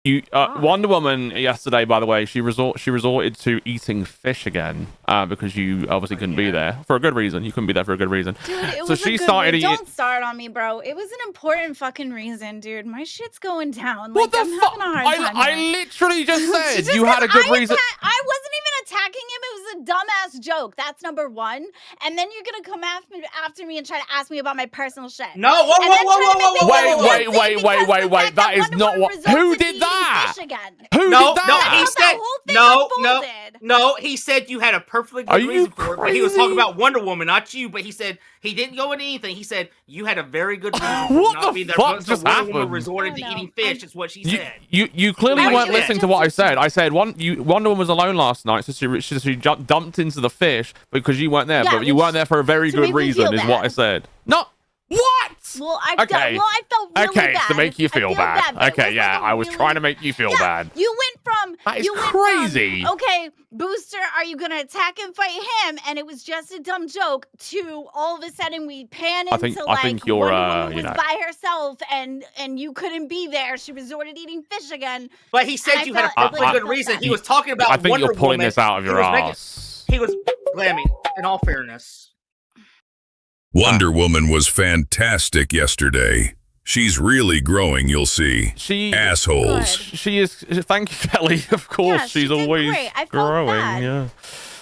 Wonder Woman yesterday, by the way, she resorted to eating fish again because you obviously couldn't be there for a good reason. You couldn't be there for a good reason. Dude, it So was she a good started reason. eating. Don't start on me, bro. It was an important fucking reason, dude. My shit's going down. What Like, the I'm fuck? having a hard time. I here. literally just said Just you had a 'cause good reason. I wasn't even attacking him. It was a dumbass joke. That's number one. And then you're gonna come after me and try to ask me about my personal shit. No, whoa, And then whoa, try to make me whoa, feel whoa, whoa, guilty wait, because of the fact that is Wonder not Woman what. resorted Who to did eating that? fish again. Who No, did no, that? he That's how said the whole thing no. unfolded. No, he said you had a perfectly Are good you reason for it, but he was talking crazy? about Wonder Woman, not you. But he said he didn't go into anything. He said you had a very good reason for What not the being there. fuck So just Wonder Woman happened? resorted to I don't eating know. fish. Is what she said. You clearly I weren't was listening to just what I said. listening. I said Wonder Woman was alone last night, so she dumped into the fish because you weren't there. Yeah, but you which- weren't there for a very to good make me reason, feel is what I bad. said. No, what? Well, I Okay. felt really Okay, bad. to make you I feel bad. but it Okay, was yeah, like a I was really- trying to make you feel Yeah, bad. You went from That is you went crazy. From, okay, Booster, are you gonna attack and fight him? And it was just a dumb joke. To all of a sudden we pan I into think like you're, Wonder Woman you was know. by herself and you couldn't be there. She resorted to eating fish again. But he said I you had a felt- perfectly I good felt reason. bad. He was talking about I think Wonder you're pulling Woman. this out of your He was making- ass. He was Glammy. In all fairness, Wonder Woman was fantastic yesterday. She's really growing, you'll see. Assholes. She is. Thank you, Kelly. Of course, Yeah, she she's did always great. I felt growing. bad. Yeah.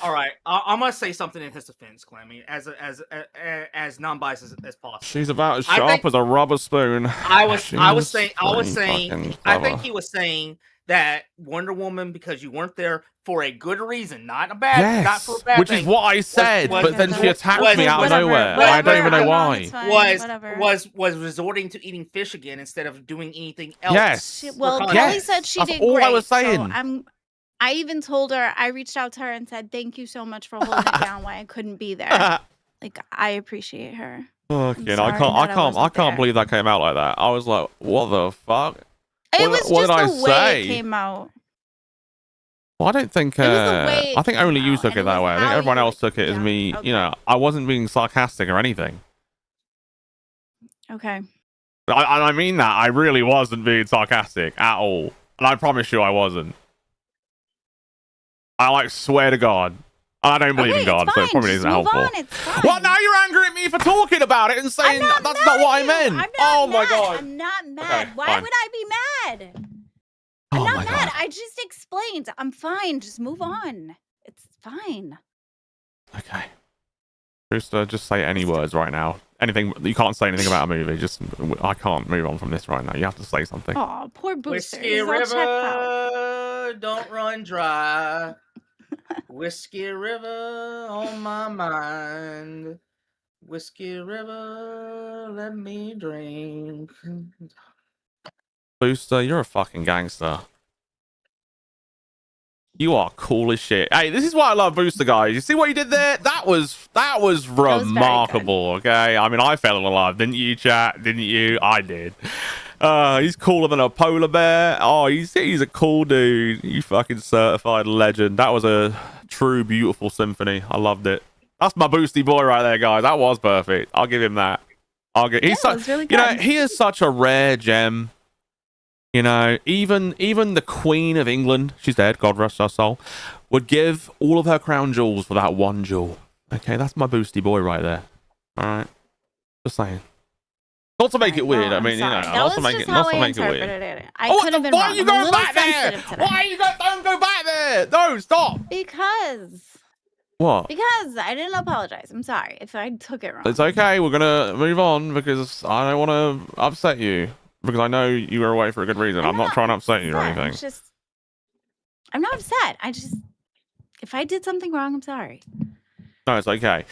all right. I'm gonna say something in his defense, Glammy, as non-biased as possible. She's about as I sharp think- as a rubber spoon. I was saying, She's pretty fucking I think clever. he was saying that Wonder Woman, because you weren't there for a good reason, not a bad, not for a bad Which thing. is what I said, was- but then she attacked was- me out of Whatever, nowhere. whatever, I don't even know I why. it's fine, was whatever. resorting to eating fish again instead of doing anything else. Yes. Well, for Kelly context. said she That's did all great. I was saying. So I even told her, I reached out to her and said, thank you so much for holding it down while I couldn't be there. Like, I appreciate her. Fucking, I sorry can't, that I I can't, wasn't there. believe that came out like that. I was like, what the fuck? It What- was what just did I the way say? it came out. Well, I don't think. It was the way I it think came only you out, took and it it that was way. I think how everyone you else took it as yeah, me. okay. You know, I wasn't being sarcastic or anything. Okay. I mean that. I really wasn't being sarcastic at all, and I promise you, I wasn't. I like swear to God. I don't believe in Okay, God, it's so it fine. probably Just isn't move helpful. on. It's fine. Well, now you're angry at me for talking about it and saying not that's mad not what I at you. meant. I'm not Oh my mad. God. I'm not mad. Okay, Why fine. would I be mad? I'm Oh not my mad. God. I just explained. I'm fine. Just move on. It's fine. Okay. Just say any words right now. Anything. You can't say anything about a movie. I can't move on from this right now. You have to say something. Oh, poor Booster. Whiskey He's all checked out. River, don't run dry. Whiskey River on my mind. Whiskey River, let me drink. Booster, you're a fucking gangster. You are cool as shit. Hey, this is why I love Booster, guys. You see what you did there? That was very remarkable. Okay, I mean, I fell in love, didn't you, chat? Didn't you? I did. He's cooler than a polar bear. Oh, he's a cool dude. You fucking certified legend. That was a true beautiful symphony. I loved it. That's my Boosty boy right there, guys. That was perfect. I'll give him that. He's Yeah, such, it was really you know, good. he is such a rare gem. You know, even the Queen of England, she's dead, God rest her soul, would give all of her crown jewels for that one jewel. Okay, that's my Boosty boy right there. All right, just saying. Not to make it weird. Well, I mean, you know, I'm sorry. not That to was make just it, not how to I make it weird. interpreted it. I Oh, could have been why wrong. are you I'm a going little back there? sensitive today. Why are you going? Don't go back there. No, stop. Because What? I didn't apologize. I'm sorry if I took it wrong. It's okay. We're gonna move on because I don't want to upset you because I know you were away for a good reason. I'm not trying to upset you or upset. anything. I'm not upset. If I did something wrong, I'm sorry. No, it's okay.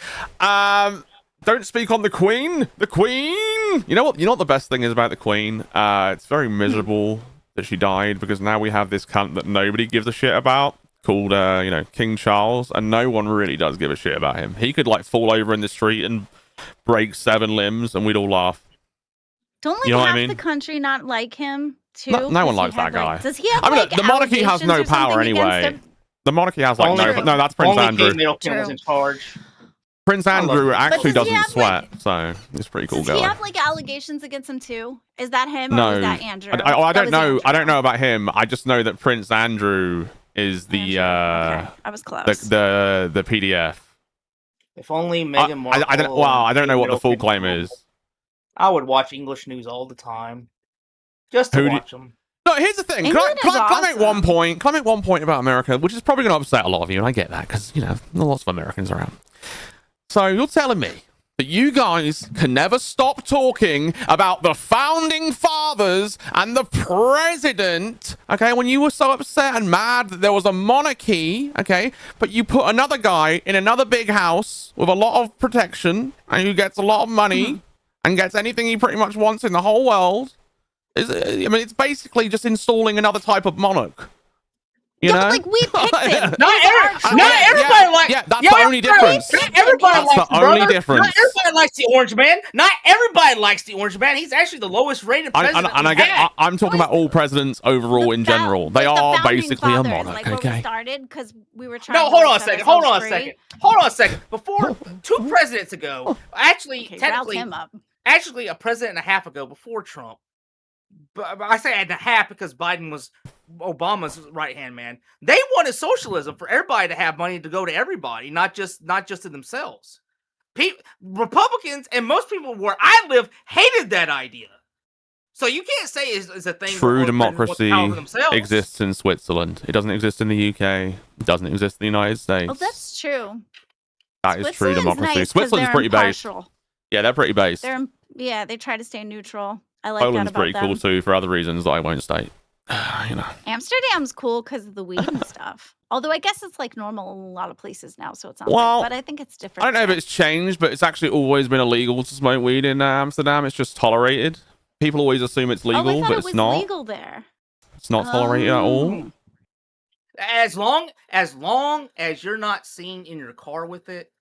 Don't speak on the Queen. The Queen. You know what? You know what the best thing is about the Queen? It's very miserable that she died because now we have this cunt that nobody gives a shit about called, King Charles, and no one really does give a shit about him. He could like fall over in the street and break 7 limbs, and we'd all laugh. Don't like You know what I half mean? the country not like him too? No one Does he likes that have, guy. Does he have I mean, like the monarchy has no allegations or power something against anyway. him? The monarchy has like Only- no. No, that's Prince Only Andrew. Kate Middleton was True. in charge. Prince Andrew actually does he doesn't have, sweat, so he's a pretty cool Does guy. he have like allegations against him too? Is that him or No, was that Andrew? I That don't was know. Andrew. I don't know about him. I just know that Prince Andrew is the Okay, I was close. the PDF. If only Meghan Markle. I don't. Well, I don't know what the full Kate claim Middleton. is. I would watch English news all the time, just to Who do you- watch them. No, here's the thing. Can England is I make one awesome. point? Can I make one point about America, which is probably going to upset a lot of you, and I get that because you know there are lots of Americans around. So you're telling me that you guys can never stop talking about the founding fathers and the president, okay, when you were so upset and mad that there was a monarchy, okay, but you put another guy in another big house with a lot of protection and who gets a lot of money and gets anything he pretty much wants in the whole world. I mean, it's basically just installing another type of monarch. You know? But like we picked him. Not everybody likes. Yeah, that's the only difference. Not everybody That's likes the the only brother. difference. Not everybody likes the Orange Man. Not everybody likes the Orange Man. He's actually the lowest rated president. I'm talking about all presidents overall in general. They are basically a monarch, like, When we okay? started because we were trying. No, to hold on a set second. Hold on a ourselves second. free. Hold on a second. Before 2 presidents ago, actually, Okay, route technically, him up. actually a president and a half ago, before Trump. But I say and a half because Biden was Obama's right hand man. They wanted socialism for everybody to have money to go to everybody, not just to themselves. Republicans and most people where I live hated that idea. So you can't say it's a thing. True where democracy themselves. exists in Switzerland. It doesn't exist in the UK. It doesn't exist in the United States. Oh, that's true. That is true Switzerland's democracy. nice 'cause Switzerland's they're pretty based. impartial. Yeah, they're pretty based. Yeah, they try to stay neutral. I like that Poland's about pretty them. cool too for other reasons that I won't state. You know. Amsterdam's cool because of the weed and stuff. Although I guess it's like normal in a lot of places now, so it's not. Well, but I think it's different. I don't know if there. it's changed, but it's actually always been illegal to smoke weed in Amsterdam. It's just tolerated. People always assume it's Oh, I legal, thought but it it's was not. legal there. It's not tolerated at all. As long as you're not seen in your car with it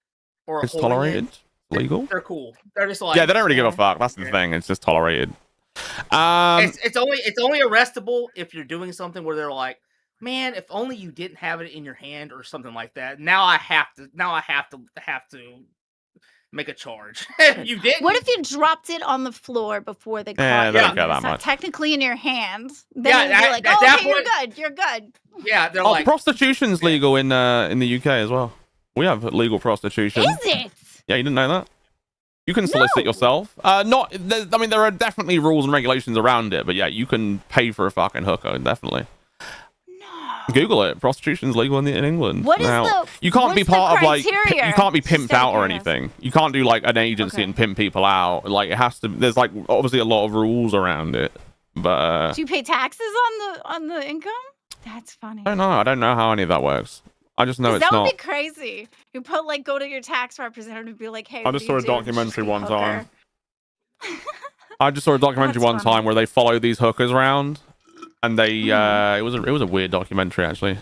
or It's holding tolerated. it, Legal. they're cool. They're just like Yeah, they don't really give a fuck. That's the thing. It's just tolerated. It's only arrestable if you're doing something where they're like, man, if only you didn't have it in your hand or something like that. Now I have to make a charge. You didn't. What if you dropped it on the floor before they caught Yeah, you? they don't care that It's not much. technically in your hand. Then Yeah, you'd be at like, that oh, okay, point- you're good. Yeah, they're Oh, like, prostitution's legal in the UK as well. We have legal prostitution. Is it? Yeah, you didn't know that? You can solicit No. yourself. I mean, there are definitely rules and regulations around it, but yeah, you can pay for a fucking hooker, definitely. No. Google it. Prostitution's legal in England. What is Now, the- you can't what's be the part of like criteria? you can't be Just pimped out of out or curiosity. anything. You can't do like an agency Okay. and pimp people out. Like it has to. There's like obviously a lot of rules around it, but Do you pay taxes on the income? That's funny. I don't know. I don't know how any of that works. I just know 'Cause it's that not. would be crazy. You go to your tax representative and be like, hey, I what just do you saw a do? documentary Just one hooker. time. I just saw a documentary That's one funny. time where they follow these hookers around, and they Mm-hmm. it was a weird documentary actually.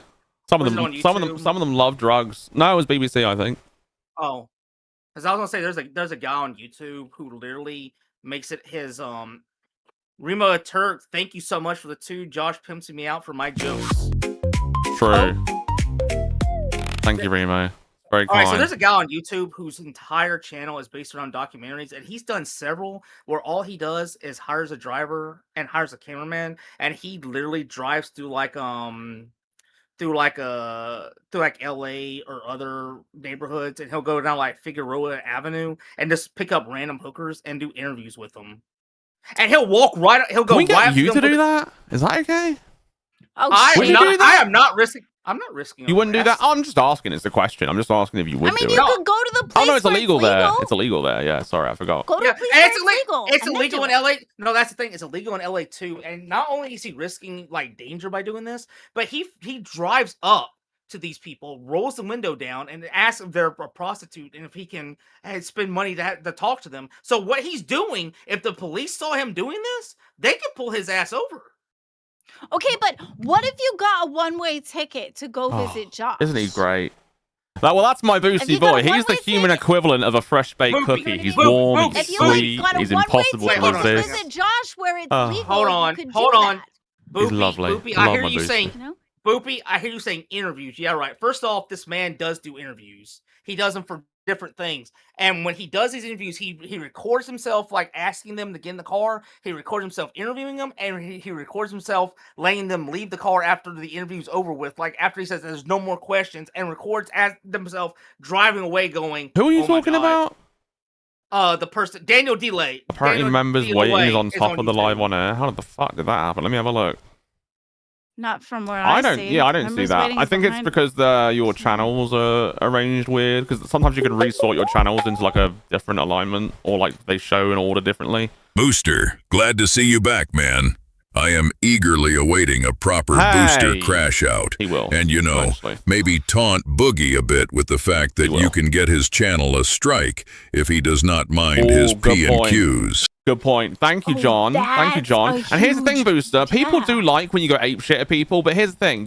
Some Was of it on them YouTube? some of them love drugs. No, it was BBC, I think. oh, because I was gonna say there's a guy on YouTube who literally makes it his Rima Turk. Thank you so much for the 2. Josh pimps me out for my jokes. True. Thank you, Remo. Very All right, kind. so there's a guy on YouTube whose entire channel is based around documentaries, and he's done several where all he does is hires a driver and hires a cameraman, and he literally drives through like LA or other neighborhoods, and he'll go down like Figueroa Avenue and just pick up random hookers and do interviews with them. And he'll walk right. He'll go Can we right. get up you them to with do the- that? Is that okay? Oh, I Would am shit. you not. do that? I am not risking. I'm not risking. You wouldn't do that? arrest. Oh, I'm just asking. It's the question. I'm just asking if you would I mean, do you it. could go to the Oh place no, it's where illegal there. legal. It's illegal there. Yeah, sorry, I forgot. Go to Yeah, a place and where it's it's illegal. legal. It's and then illegal do in it. LA. No, that's the thing. It's illegal in LA too. And not only is he risking like danger by doing this, but he drives up to these people, rolls the window down, and asks if they're a prostitute and if he can spend money to talk to them. So what he's doing, if the police saw him doing this, they could pull his ass over. Okay, but what if you got a one-way ticket to go Oh, visit Josh? Isn't he great? Well, that's my If Boosty you got boy. a He's the one-way human ticket- equivalent of a fresh baked Boopy, cookie. He's boop, warm, boop. he's If you sweet, got a he's one-way impossible ticket to hold to on a resist. visit Josh where it's Oh. legal, Hold on, you could hold do on. that. He's Boopy, lovely. Boopy, I I love hear my you Boosty. saying, You know? Boopy, I hear you saying interviews. Yeah, right. First off, this man does do interviews. He does them for different things. And when he does these interviews, he records himself like asking them to get in the car. He records himself interviewing them, and he records himself letting them leave the car after the interview's over with. Like after he says there's no more questions, and records as himself driving away, going, Who are you "Oh my talking God." about? The person Daniel Delay. Apparently, Daniel members Delay waiting is on top of the YouTube. live on air. How the fuck did that happen? Let me have a look. Not from where I don't. see. Yeah, I don't see Members that. waiting I is think it's behind- because your channels are arranged weird. Because sometimes you can resort your channels into like a different alignment, or like they show in order differently. Booster, glad to see you back, man. I am eagerly awaiting a proper booster Hey. crash out. He will. And you know, eventually. maybe taunt Boogie a bit with the fact that He will. you can get his channel a strike if he does not mind his Ooh, good P and point. Qs. Good point. Thank you, Oh, John. Thank you, that's John. a And here's the thing, huge Booster. People do gap. like when you go ape shit at people, but here's the thing.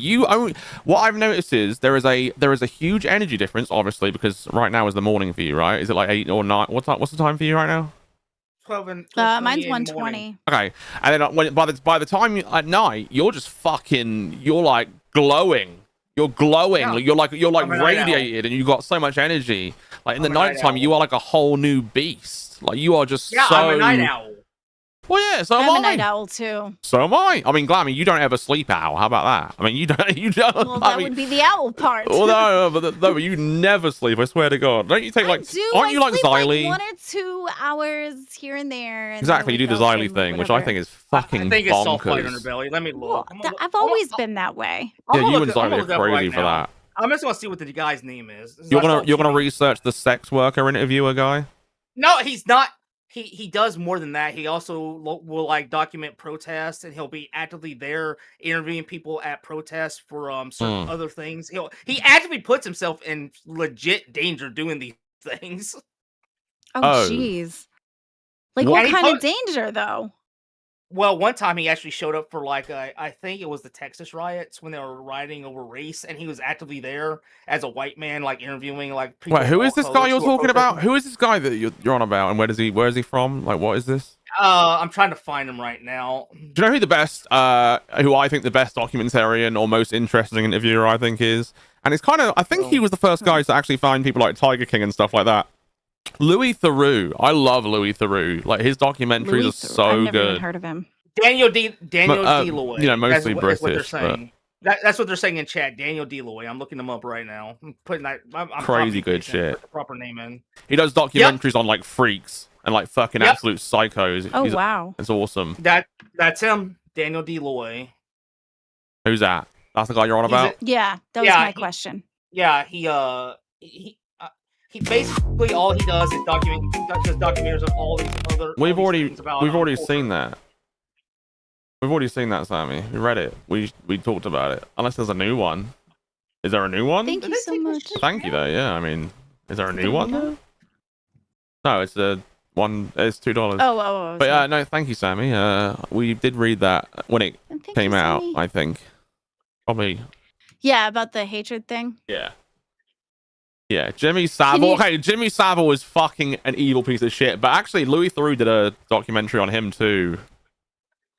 What I've noticed is there is a huge energy difference, obviously, because right now is the morning for you, right? Is it like 8 or 9? What's the time for you right now? 12 and mine's 1:20 in the morning. 120. Okay. And then by the time at night, you're just you're like glowing. You're glowing. Yeah. You're like I'm a night owl. radiated, and you've got so much energy. Like in the I'm a night nighttime, owl. you are like a whole new beast. Like you are just Yeah, so. I'm a night owl. Well, yeah, so I'm am a I. night owl too. So am I. I mean, Glammy, you don't ever sleep owl. How about that? I mean, you don't. You don't. Well, I that mean, would be the owl part. well, no, but you never sleep. I swear to God. Don't you take like? I do. Aren't I you like sleep Xylee? 1 or 2 hours here and there. And Exactly. You do then the wake up Xylee and thing, which I whatever. think is I fucking think it's soft light bonkers. underbelly. Let me Well, look. I'm gonna look- I've always been that way. I'm Yeah, gonna you look and it- I'm Xylee gonna are look it up crazy right for now. that. I'm just gonna see what the guy's name is. You're gonna research the sex worker interviewer guy. No, he's not. He does more than that. He also will like document protests, and he'll be actively there interviewing people at protests for certain other things. He actively puts himself in legit danger doing these things. Oh, Oh. jeez. Like, What- what And he kind of put- danger, though? Well, one time he actually showed up for like I think it was the Texas riots when they were rioting over race, and he was actively there as a white man, like interviewing like people. Wait, who of is all this guy colors you're who are talking about? protesting. Who is this guy that you're on about, and where is he from? Like, what is this? I'm trying to find him right now. Do you know who the best, who I think the best documentarian or most interesting interviewer I think is? And it's kind of, I think he was the first guy to actually find people like Tiger King and stuff like that. Louis Theroux. I love Louis Theroux. Like his documentaries are so I've never good. even heard of him. Daniel Deloy. you know, mostly That's what they're British, but- saying. That's what they're saying in chat. Daniel Deloy. I'm looking him up right now. I'm putting that. I'm Crazy copying good and pasting shit. put the proper name in. He does documentaries on like freaks and like fucking Yep. absolute psychos. Oh, He's- wow. It's awesome. That's him. Daniel Deloy. Who's that? That's the guy you're on He's about? Yeah, that was Yeah, my he- question. Yeah, he basically all he does is documentaries of all these other. We've all these already things about, we've already culture. seen that. We've already seen that, Sammy. We read it. We talked about it. Unless there's a new one. Is there a new one? Thank you so much. Thank you though. Yeah, I mean, is there a new There you one? go. Though? No, it's a one. It's $2. Oh. But sorry. no, thank you, Sammy. We did read that when it And thank came you, out. Sammy. I think probably. Yeah, about the hatred thing. Yeah. Yeah, Jimmy Savile. you- Okay, Jimmy Savile was fucking an evil piece of shit. But actually, Louis Theroux did a documentary on him too.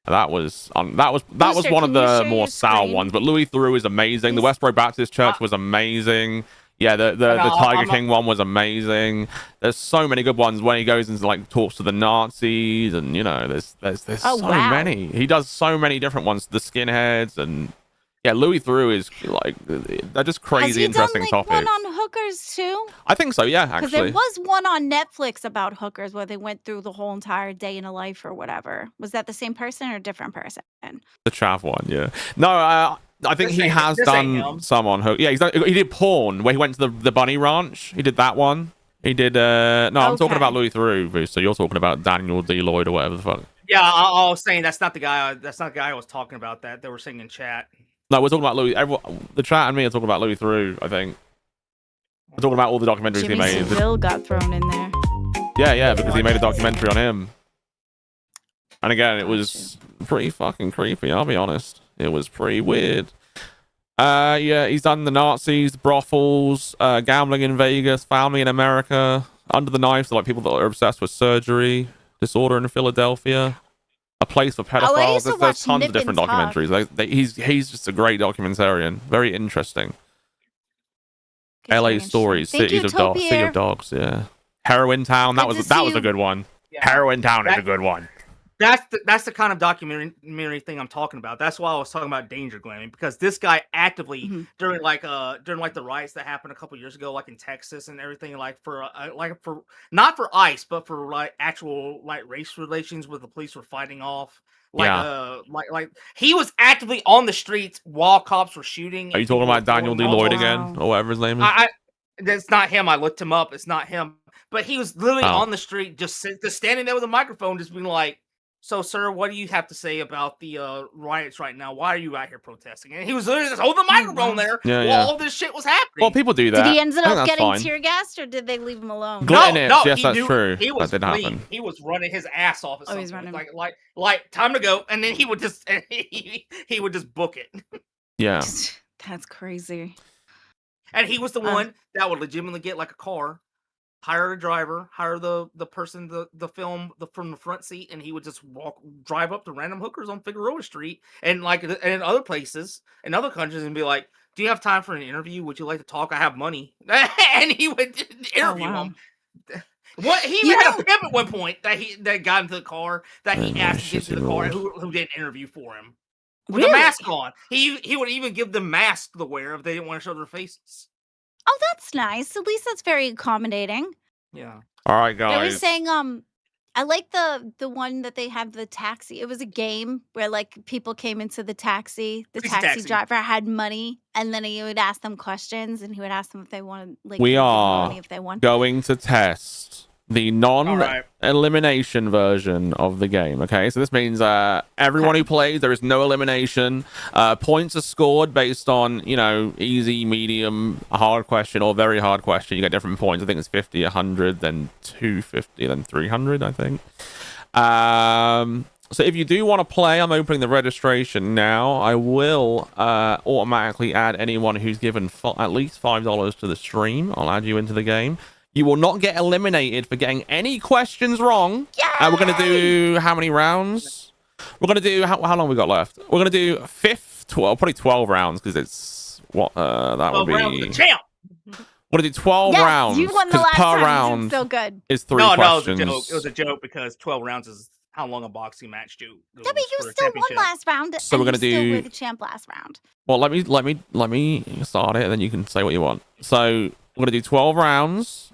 That was Booster, one of can you the share more your sour screen? ones. But Louis Theroux is amazing. The Please? Westboro Baptist Church was amazing. Yeah, the Tiger I'm King one was amazing. There's so many good ones when he goes and like talks to the Nazis, and you know, there's Oh, so wow. many. He does so many different ones. The skinheads and yeah, Louis Theroux is like they're just Has crazy he interesting done like topics. one on hookers too? I think so. Yeah, Because actually. there was one on Netflix about hookers where they went through the whole entire day in a life or whatever. Was that the same person or a different person? The chav one, yeah. No, I think This he ain't- has this ain't done him. some on Hook. Yeah, he did porn where he went to the bunny ranch. He did that one. He did. No, I'm talking Okay. about Louis Theroux. So you're talking about Daniel D. Lloyd or whatever the fuck. Yeah, I was saying that's not the guy. That's not the guy I was talking about. That they were saying in chat. No, we're talking about Louis. The chat and me are talking about Louis Theroux. I think we're talking about all the documentaries Jimmy he made. Seville got thrown in there. Yeah, because he made a documentary on him. And again, it was pretty fucking creepy. I'll be honest. It was pretty weird. Yeah, he's done the Nazis, brothels, gambling in Vegas, family in America, Under the Knife, so like people that are obsessed with surgery, disorder in Philadelphia, a place for pedophiles. I used to There's watch tons Nip of different and Tuck. documentaries. He's just a great documentarian. Very interesting. Gets LA very Stories, interesting. City Thank you, of City of Dogs. Yeah. Heroin Town. That Good was to see a you. good one. Yeah. Heroin Town is That- a good one. That's the kind of documentary thing I'm talking about. That's why I was talking about Danger Glamming, because this guy actively Mhm. during the riots that happened a couple years ago, like in Texas and everything, for not for ICE, but for like actual like race relations where the police were fighting off. Like he was actively on the streets while cops were shooting. Are you and talking people were about Daniel D. throwing Lloyd Molotovs. again, or whatever his name is? I That's not him. I looked him up. It's not him. But he was literally Oh. on the street, just standing there with a microphone, just being like, "So, sir, what do you have to say about the riots right now? Why are you out here protesting?" And he was literally just holding the microphone there while all this shit was happening. Well, people do that. Did he end I think up that's getting fine. tear gassed, or did they leave him alone? Yes, he that's knew, true. He was That did fleeing. happen. He was running his ass off. At Oh, he's some point. running. Like time to go, and then he would just he would just book it. Yeah. That's crazy. And he was the one that would legitimately get like a car, hire a driver, hire the person the film from the front seat, and he would just drive up to random hookers on Figueroa Street and in other places in other countries and be like, "Do you have time for an interview? Would you like to talk? I have money." And he would interview him. What he even had a pimp at one point that got into the car that he asked to get into the car who did an interview for him. With a mask on. He would even give them masks to wear if they didn't want to show their faces. Oh, that's nice. At least that's very accommodating. Yeah. All right, guys. They were saying, I like the one that they have the taxi. It was a game where like people came into the taxi. The taxi driver had money, and then he would ask them questions, and he would ask them if they wanted like we give them are money if they won. going to test the non-elimination version of the game. Okay, so this means everyone who plays, there is no elimination. Points are scored based on, easy, medium, hard question, or very hard question. You get different points. I think it's 50, 100, then 250, then 300, I think. So if you do want to play, I'm opening the registration now. I will automatically add anyone who's given at least $5 to the stream. I'll add you into the game. You will not get eliminated for getting any questions wrong. We're going to do how many rounds? We're going to do, how long we got left? We're going to do 12 rounds, because it's, that would be... rounds, the champ! We're going to do 12 rounds. You won the last per round. round It's so good. is 3 questions. No, it was a joke because 12 rounds is how long a boxing match goes. Yeah, but you still won last round. So we're going to do... still were the champ last round. Well, let me start it, and then you can say what you want. So we're going to do 12 rounds.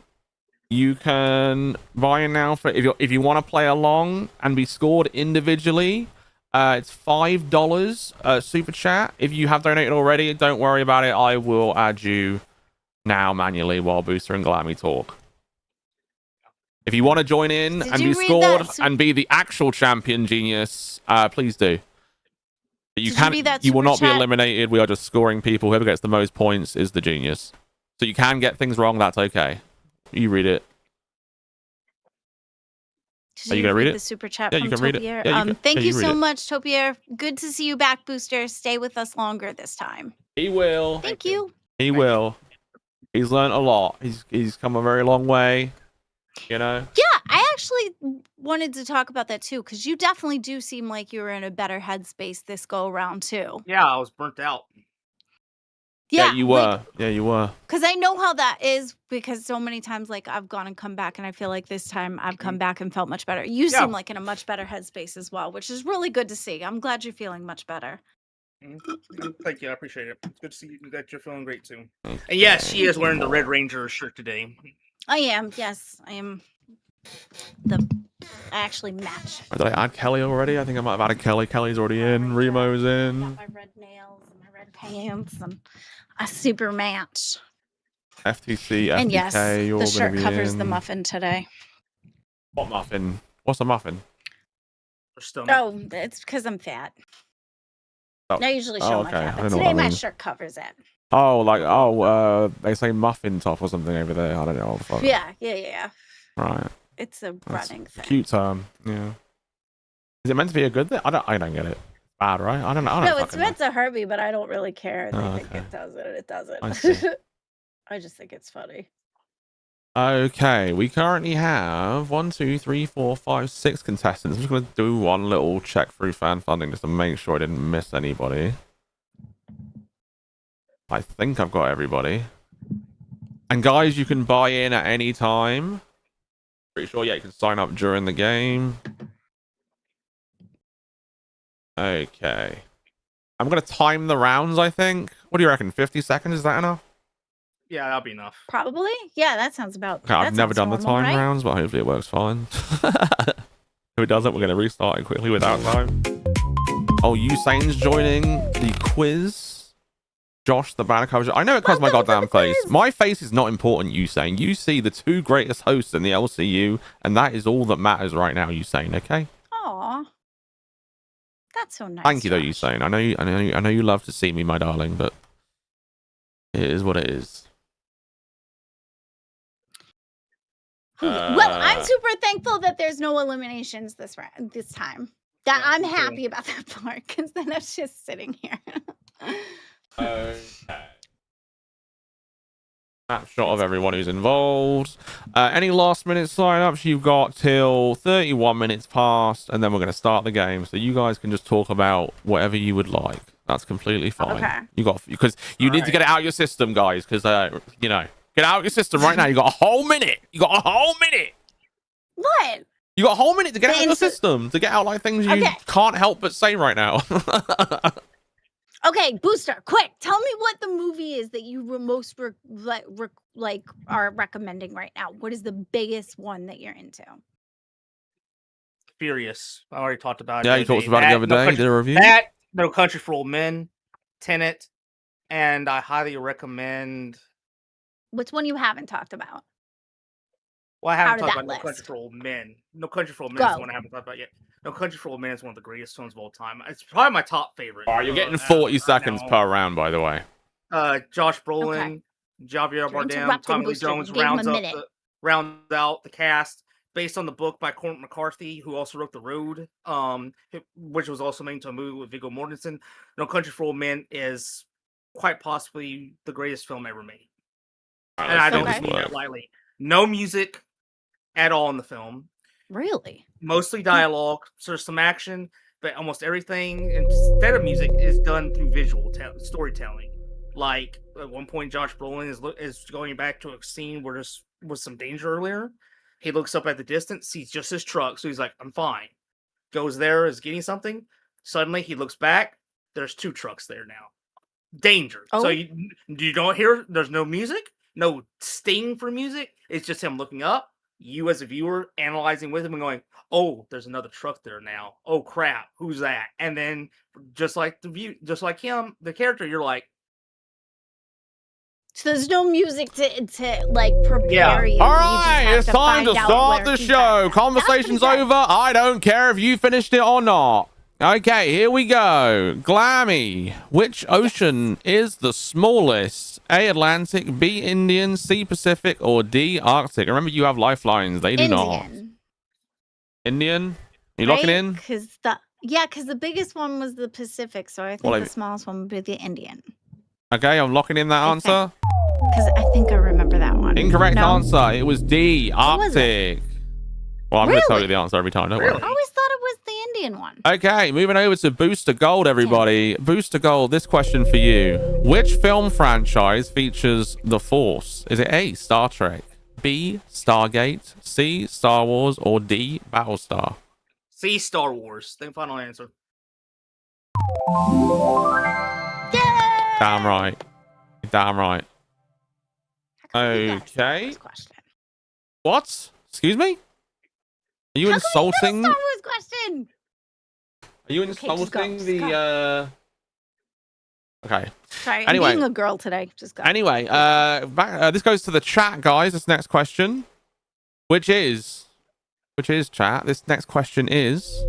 You can buy in now for if you want to play along and be scored individually. It's $5 super chat. If you have donated already, don't worry about it. I will add you now manually while Booster and Glammy talk. If you want to join in and be scored and be the actual champion genius, please do. But you will not be eliminated. We are just scoring people. Whoever gets the most points is the genius. So you can get things wrong. That's okay. You read it. Are you gonna read it? The super chat Yeah, from you can read it. Topier. Yeah, Thank you so read it. much, Topier. Good to see you back, Booster. Stay with us longer this time. He will. Thank you. He will. He's learned a lot. He's come a very long way. Yeah, I actually wanted to talk about that too, because you definitely do seem like you were in a better headspace this go around too. Yeah, I was burnt out. Yeah, you were. You were. Because I know how that is, because so many times like I've gone and come back, and I feel like this time I've come back and felt much better. You seem like in a much better headspace as well, which is really good to see. I'm glad you're feeling much better. Thank you, I appreciate it. It's good to see you that you're feeling great too. And yes, she is wearing the Red Ranger shirt today. I am. Yes, I am. I actually match. Did I add Kelly already? I think I might have added Kelly. Kelly's already in. Remo's in. Got my red nails and my red pants and a super match. FTC, FTK, And yes, you're the all shirt gonna be covers in. the muffin today. What muffin? What's a muffin? Oh, it's because I'm fat. Oh. I usually show my okay. fat, I but don't know what today that my means. shirt covers it. Oh, they say muffin top or something over there. I don't know what the fuck. Yeah. Right. It's a That's running thing. Cute term. Yeah. Is it meant to be a good thing? I don't get it. Bad, right? I don't know. No, it's meant to hurt me, but I don't really care. Oh, They think okay. it does it. It doesn't. I see. I just think it's funny. Okay, we currently have 1, 2, 3, 4, 5, 6 contestants. I'm just going to do one little check through fan funding just to make sure I didn't miss anybody. I think I've got everybody. And guys, you can buy in at any time. Pretty sure, yeah, you can sign up during the game. Okay. I'm going to time the rounds, I think. What do you reckon? 50 seconds? Is that enough? Yeah, that'll be enough. Probably. Yeah, that sounds about. Okay, I've never done the time right? rounds, but hopefully it works fine. If it doesn't, we're going to restart it quickly without time. Oh, Usain's joining the quiz. Josh, the banner coverage. I know it covers my goddamn face. My face is not important, Usain. You see the two greatest hosts in the LCU, and that is all that matters right now, Usain, okay? Aw. That's so nice. Thank you, though, Josh. Usain. I know you love to see me, my darling, but it is what it is. Well, I'm super thankful that there's no eliminations this time. That I'm happy about that part, because then I'm just sitting here. Okay. Snapshot of everyone who's involved. Any last minute sign-ups? You've got till 31 minutes past, and then we're going to start the game. So you guys can just talk about whatever you would like. That's completely fine. Okay. You got, because you need to get it out of your system, guys. Because you know, get out of your system right now. You got a whole minute. You got a whole minute. What? You got a whole minute to get out of your system, to get out like things you can't help but say right now. Okay, Booster, quick, tell me what the movie is that you most are recommending right now. What is the biggest one that you're into? Furious. I already talked about it. Yeah, you talked about it the other day. Did a review. That, No Country for Old Men, Tenet, and I highly recommend. Which one you haven't talked about? Well, I haven't talked about No Country for Old Men. No Country for Old Men is the one I haven't talked about yet. No Country for Old Men is one of the greatest films of all time. It's probably my top favorite. All right, you're getting 40 seconds per round, by the way. Josh Brolin, Javier Bardem, Tommy Lee Jones rounds out the cast based on the book by Cormac McCarthy, who also wrote The Road, which was also made into a movie with Viggo Mortensen. No Country for Old Men is quite possibly the greatest film ever made. And I don't mean that lightly. No music at all in the film. Really? Mostly dialogue. So there's some action, but almost everything instead of music is done through visual storytelling. Like at one point, Josh Brolin is going back to a scene where there was some danger earlier. He looks up at the distance, sees just his truck, so he's like, "I'm fine." Goes there, is getting something. Suddenly, he looks back. There's two trucks there now. Danger. Oh. So you don't hear. There's no music, no sting for music. It's just him looking up. You as a viewer analyzing with him and going, "Oh, there's another truck there now. Oh crap, who's that?" And then just like him, the character, you're like, so there's no music to like prepare you. All right, it's time to start the show. Conversation's over. I don't care if you finished it or not. Okay, here we go. Glammy, which ocean is the smallest? A, Atlantic, B, Indian, C, Pacific, or D, Arctic? Remember, you have lifelines. They do not. Indian? Are you locking in? Because the biggest one was the Pacific, so I think the smallest one would be the Indian. Okay, I'm locking in that answer. Because I think I remember that one. Incorrect answer. It was D, Arctic. Well, I'm going to tell you the answer every time. Don't worry. I always thought it was the Indian one. Okay, moving over to Booster Gold, everybody. Booster Gold, this question for you. Which film franchise features the Force? Is it A, Star Trek, B, Stargate, C, Star Wars, or D, Battlestar? C, Star Wars. Then final answer. Yay! Damn right. Damn right. Okay. What? Excuse me? Are you insulting? Star Wars question. Are you insulting the? Okay. Sorry, anyway, I'm being a girl today. Just go. Anyway, this goes to the chat, guys. This next question, which is chat. This next question is,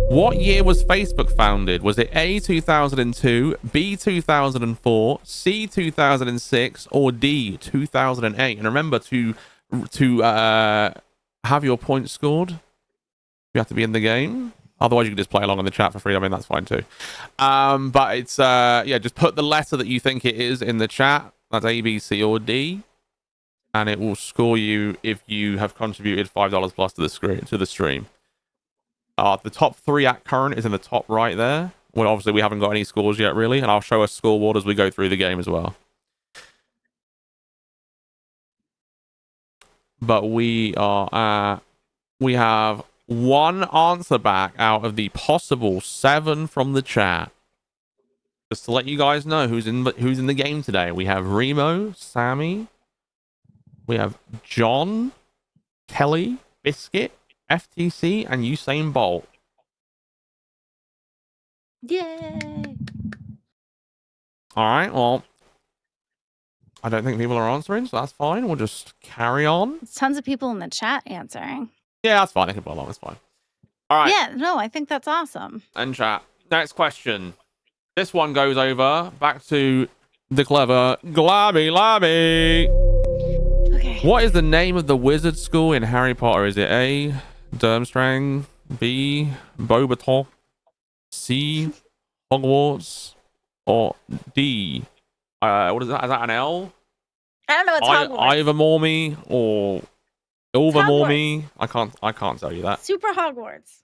what year was Facebook founded? Was it A, 2002, B, 2004, C, 2006, or D, 2008? And remember to have your points scored. You have to be in the game. Otherwise, you can just play along in the chat for free. I mean, that's fine too. But it's just put the letter that you think it is in the chat. That's A, B, C, or D, and it will score you if you have contributed $5 plus to the stream. The top 3 at current is in the top right there. Well, obviously, we haven't got any scores yet, really, and I'll show a scoreboard as we go through the game as well. but we have one answer back out of the possible 7 from the chat. Just to let you guys know who's in the game today. We have Remo, Sammy, we have John, Kelly, Biscuit, FTC, and Usain Bolt. Yay! All right, well, I don't think people are answering, so that's fine. We'll just carry on. There's tons of people in the chat answering. Yeah, that's fine. I can put along. That's fine. All right. Yeah, no, I think that's awesome. And chat. Next question. This one goes over back to the clever Glamylamby. Okay. What is the name of the wizard school in Harry Potter? Is it A, Durmstrang, B, Beauxbaton, C, Hogwarts, or D? What is that? Is that an L? I don't know. It's Hogwarts. Ivermormy or Ilvermormy? I can't tell you that. Super Hogwarts.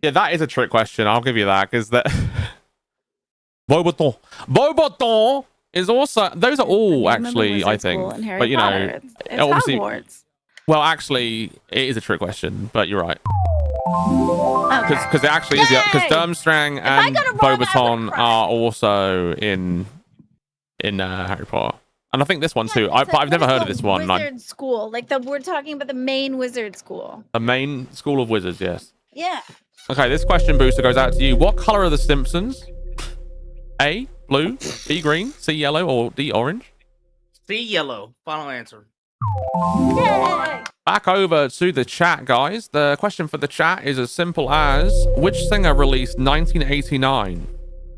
Yeah, that is a trick question. I'll give you that because that Beauxbaton is also. Those are all actually, I think. But you know, it's obviously. Hogwarts. Well, actually, it is a trick question, but you're right. Okay. Because it actually is because Yay! Durmstrang I and got it wrong, I would Beauxbaton cry. are also in Harry Potter, and I think this one too. It's But I've never heard of this one. Wizard school, like we're talking about the main wizard school. The main school of wizards, yes. Yeah. Okay, this question booster goes out to you. What color are the Simpsons? A, blue, B, green, C, yellow, or D, orange? C, yellow. Final answer. Yay! Back over to the chat, guys. The question for the chat is as simple as, which singer released 1989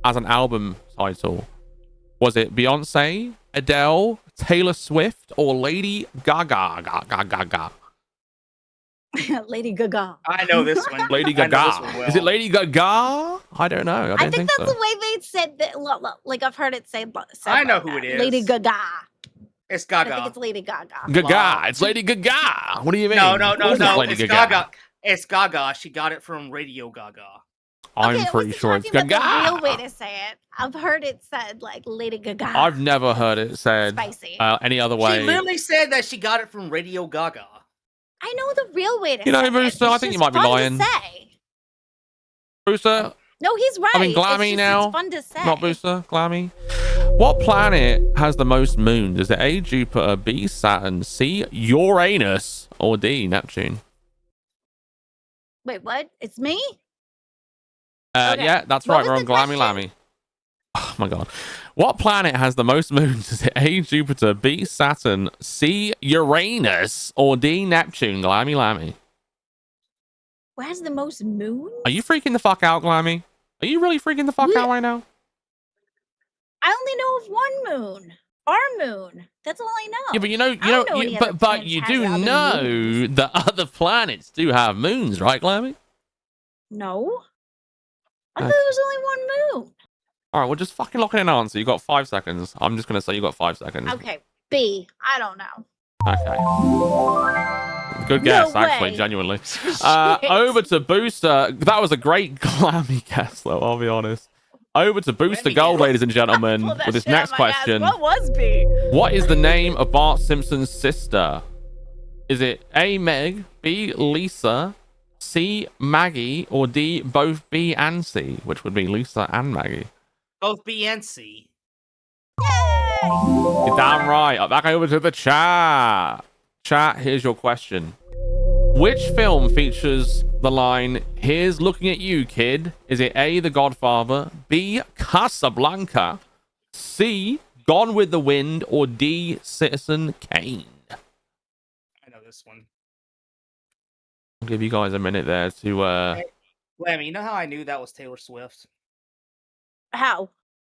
as an album title? Was it Beyonce, Adele, Taylor Swift, or Lady Gaga? Lady Gaga. I know this one. Lady I know Gaga. this one well. Is it Lady Gaga? I don't know. I don't I think that's so. the way they said that. Like I've heard it said I know like who that. it is. Lady Gaga. It's I Gaga. think it's Lady Gaga. Gaga. Wow. It's Lady Gaga. What do you mean? No. Lady It's Gaga. Gaga. It's Gaga. She got it from Radio Gaga. I'm Okay, I pretty wasn't sure it's talking about Gaga. the real way to say it. I've heard it said like Lady Gaga. I've never heard it said Spicy. any other way. She literally said that she got it from Radio Gaga. I know the real way to You know, say it. Brewster, I It's think you just might be fun lying. To say. Brewster, No, he's right. I mean, Glammy it's now. It's fun to say. not Brewster, Glammy. What planet has the most moons? Is it A, Jupiter, B, Saturn, C, Uranus, or D, Neptune? Wait, what? It's me? Okay. Yeah, that's What right. We're was on the Glammy Lammy. Oh my god. What planet has the most moons? Is it A, Jupiter, B, Saturn, C, Uranus, or D, Neptune? Glammy Lammy. What has the most moons? Are you freaking the fuck out, Glammy? Are you really freaking the fuck out right now? I only know of one moon. Our moon. That's all I know. Yeah, but you know, I don't know any other but planets you have do other know moons. that other planets do have moons, right, Glammy? No. I Okay. thought there was only one moon. All right, well, just fucking lock in an answer. You got 5 seconds. I'm just gonna say you got 5 seconds. Okay, B. I don't know. Okay. Good guess, No actually, way. genuinely. Shit. Over to Booster. That was a great Glammy guess, though. I'll be honest. Over to Booster Glammy Gold, guess. ladies and gentlemen, Pull that with this shit out next my ass. question. What was B? What is the name of Bart Simpson's sister? Is it A, Meg, B, Lisa, C, Maggie, or D, both B and C, which would be Lisa and Maggie? Both B and C. You're damn right. Back over to the chat. Chat, here's your question. Which film features the line, "Here's looking at you, kid"? Is it A, The Godfather, B, Casablanca, C, Gone with the Wind, or D, Citizen Kane? I know this one. I'll give you guys a minute there to Lammy, you know how I knew that was Taylor Swift? How?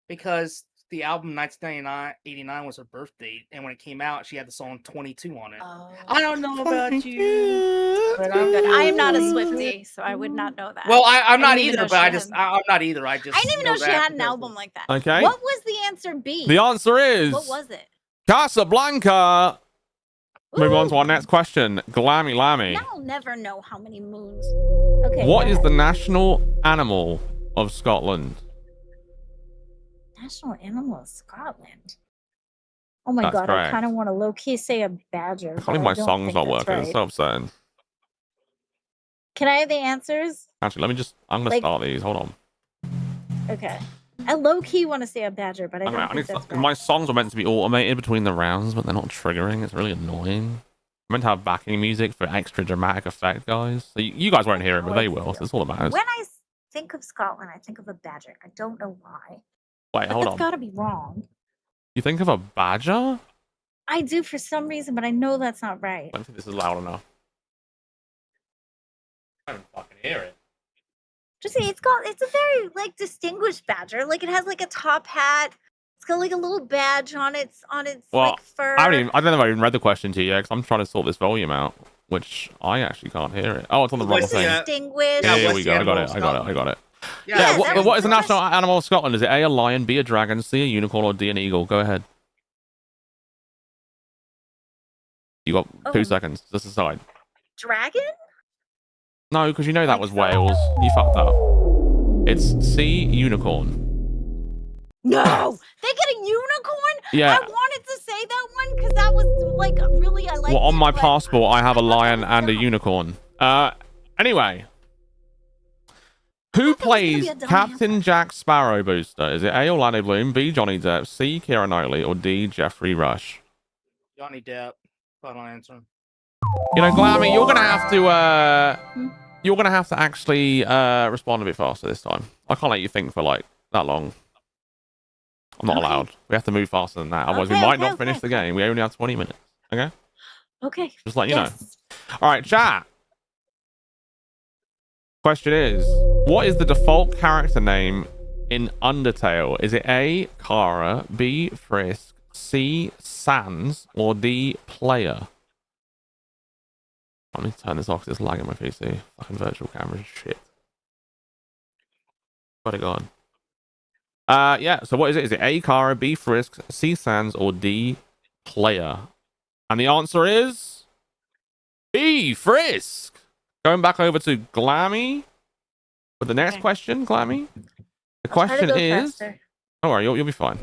Because the album 1989 was her birth date, and when it came out, she had the song 22 on it. Oh. I don't know about you, but I'm Good. I am not a Swiftie, so I would not know that. Well, I'm not didn't even either, know but she I'm not either. I just I didn't even know she that had an because album like that. Okay. What was the answer B? The answer is What was it? Casablanca. Move on to Ooh. our next question. Glammy Lammy. Now I'll never know how many moons. Okay. What go is the ahead. national animal of Scotland? national animal of Scotland? Oh my That's god, I correct. kind of want to low key say a badger. I can't but believe I my don't song's think not that's working. It's right. so upsetting. Can I have the answers? Actually, let me just. I'm gonna Like- start these. Hold on. Okay. I low key want to say a badger, but I don't think that's right. My songs are meant to be automated between the rounds, but they're not triggering. It's really annoying. I'm meant to have backing music for extra dramatic effect, guys. So you guys won't hear it, but they will. So it's all that matters. When I think of Scotland, I think of a badger. I don't know why. Wait, But hold that's on. gotta be wrong. You think of a badger? I do for some reason, but I know that's not right. I don't think this is loud enough. I don't fucking hear it. Just say it's a very like distinguished badger. Like it has like a top hat. It's got like a little badge on its Well, like fur. I don't know if I even read the question to you yet, because I'm trying to sort this volume out, which I actually can't hear it. Oh, it's on the wrong What's thing. the- Distinguished. Yeah, Here what's we the go. I animal got of it. I got it. Yeah, Yeah. that was What is the the national animal of Scotland? Is it A, a lion, B, a dragon, C, a unicorn, or D, an eagle? Go ahead. You got 2 Oh. seconds. Just decide. Dragon? No, because you know that was Wales. You fucked up. It's C, unicorn. No, they get a unicorn. Yeah. I wanted to say that one because that was like really I like. Well, on my passport, I have a lion and a unicorn. Anyway. Who thought that was gonna plays be a dumb Captain Jack Sparrow, Booster? Is it A, Orlando Bloom, B, Johnny Depp, C, Keira Knightley, or D, Jeffrey Rush? Johnny Depp. Final answer. You know, Glammy, you're gonna have to actually respond a bit faster this time. I can't let you think for like that long. I'm not Okay. allowed. We have to move faster than that. Otherwise, we Okay, might okay, not finish okay. the game. We only have 20 minutes. Okay? Okay. Just let you know. Yes. All right, chat. Question is, what is the default character name in Undertale? Is it A, Kara, B, Frisk, C, Sans, or D, Player? I need to turn this off because it's lagging my PC. Fucking virtual camera shit. Got it gone. Yeah, so what is it? Is it A, Kara, B, Frisk, C, Sans, or D, Player? And the answer is B, Frisk. Going back over to Glammy with the next Okay. question, Glammy. The I'll try to question go is, faster. don't worry, you'll be fine.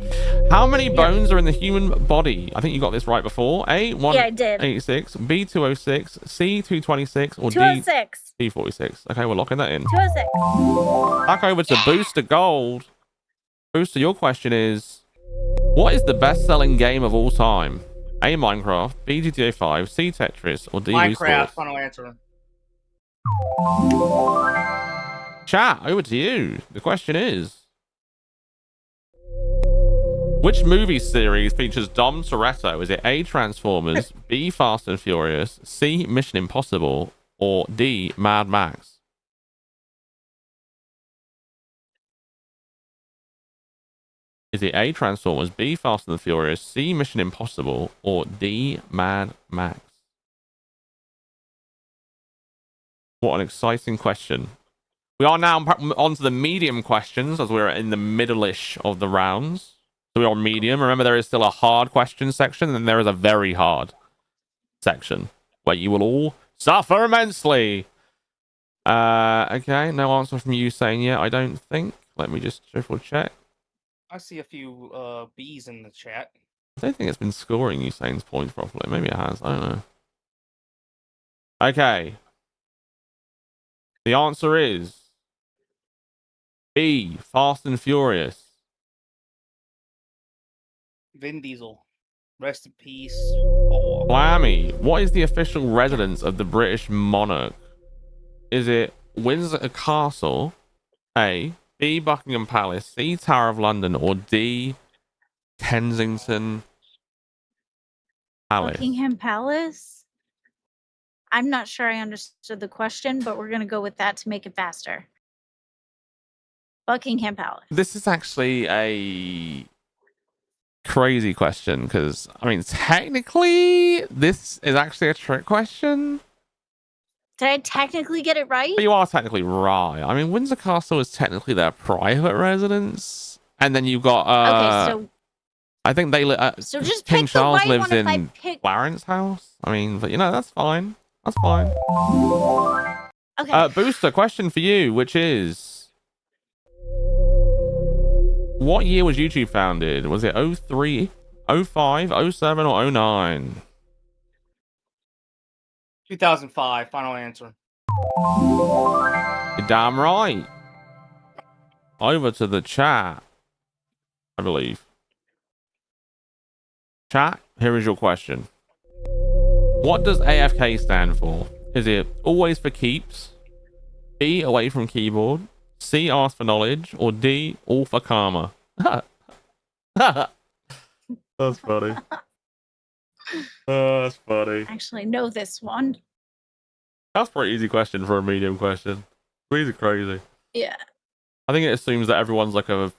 How many bones are in the human body? I think you got this right before. A, Yeah, I did. 186, B, 206, C, 226, or D, 206. D46. Okay, we're locking that in. 206. Back over to Booster Gold. Booster, your question is, what is the best-selling game of all time? A, Minecraft, B, GTA 5, C, Tetris, or D, Wii Minecraft. Sports? Final answer. Chat, over to you. The question is, which movie series features Dom Toretto? Is it A, Transformers, B, Fast and Furious, C, Mission Impossible, or D, Mad Max? Is it A, Transformers, B, Fast and Furious, C, Mission Impossible, or D, Mad Max? What an exciting question. We are now on to the medium questions, as we're in the middle-ish of the rounds. So we're on medium. Remember, there is still a hard question section, and then there is a very hard section, where you will all suffer immensely. Okay, no answer from you saying yeah, I don't think. Let me just triple check. I see a few B's in the chat. I don't think it's been scoring Usain's points properly. Maybe it has. I don't know. Okay. The answer is B, Fast and Furious. Vin Diesel. Rest in peace. Oh, Glammy, what is the official residence of the British monarch? Is it Windsor Castle, A, B, Buckingham Palace, C, Tower of London, or D, Kensington Palace? Buckingham Palace? I'm not sure I understood the question, but we're going to go with that to make it faster. Buckingham Palace. This is actually a crazy question because, I mean, technically, this is actually a trick question. Did I technically get it right? But you are technically right. I mean, Windsor Castle is technically their private residence. And then you've got, Okay, so I think they so just King pick the Charles right lives one if I in pick. Clarence House. I mean, but you know, that's fine. That's fine. Okay. Booster, question for you, which is, what year was YouTube founded? Was it 03 05, 07, or 09? 2005. Final answer. You're damn right. Over to the chat, I believe. Chat, here is your question. What does AFK stand for? Is it always for keeps, B, away from keyboard, C, ask for knowledge, or D, all for karma? That's funny. That's funny. I actually know this one. That's a pretty easy question for a medium question. These are crazy. Yeah. I think it assumes that everyone's like a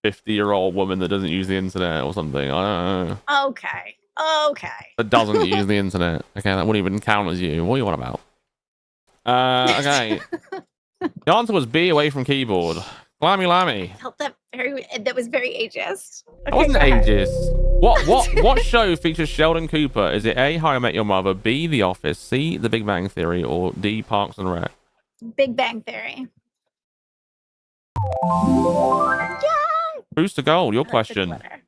50-year-old woman that doesn't use the internet or something. I don't know. Okay. That doesn't use the internet. Okay, that wouldn't even count as you. What are you on about? Okay. The answer was B, away from keyboard. Glamylamby. Felt that was very ageist. That wasn't go ahead. ageist. What show features Sheldon Cooper? Is it A, How I Met Your Mother, B, The Office, C, The Big Bang Theory, or D, Parks and Rec? Big Bang Theory. Booster Gold, your I like the question. glitter.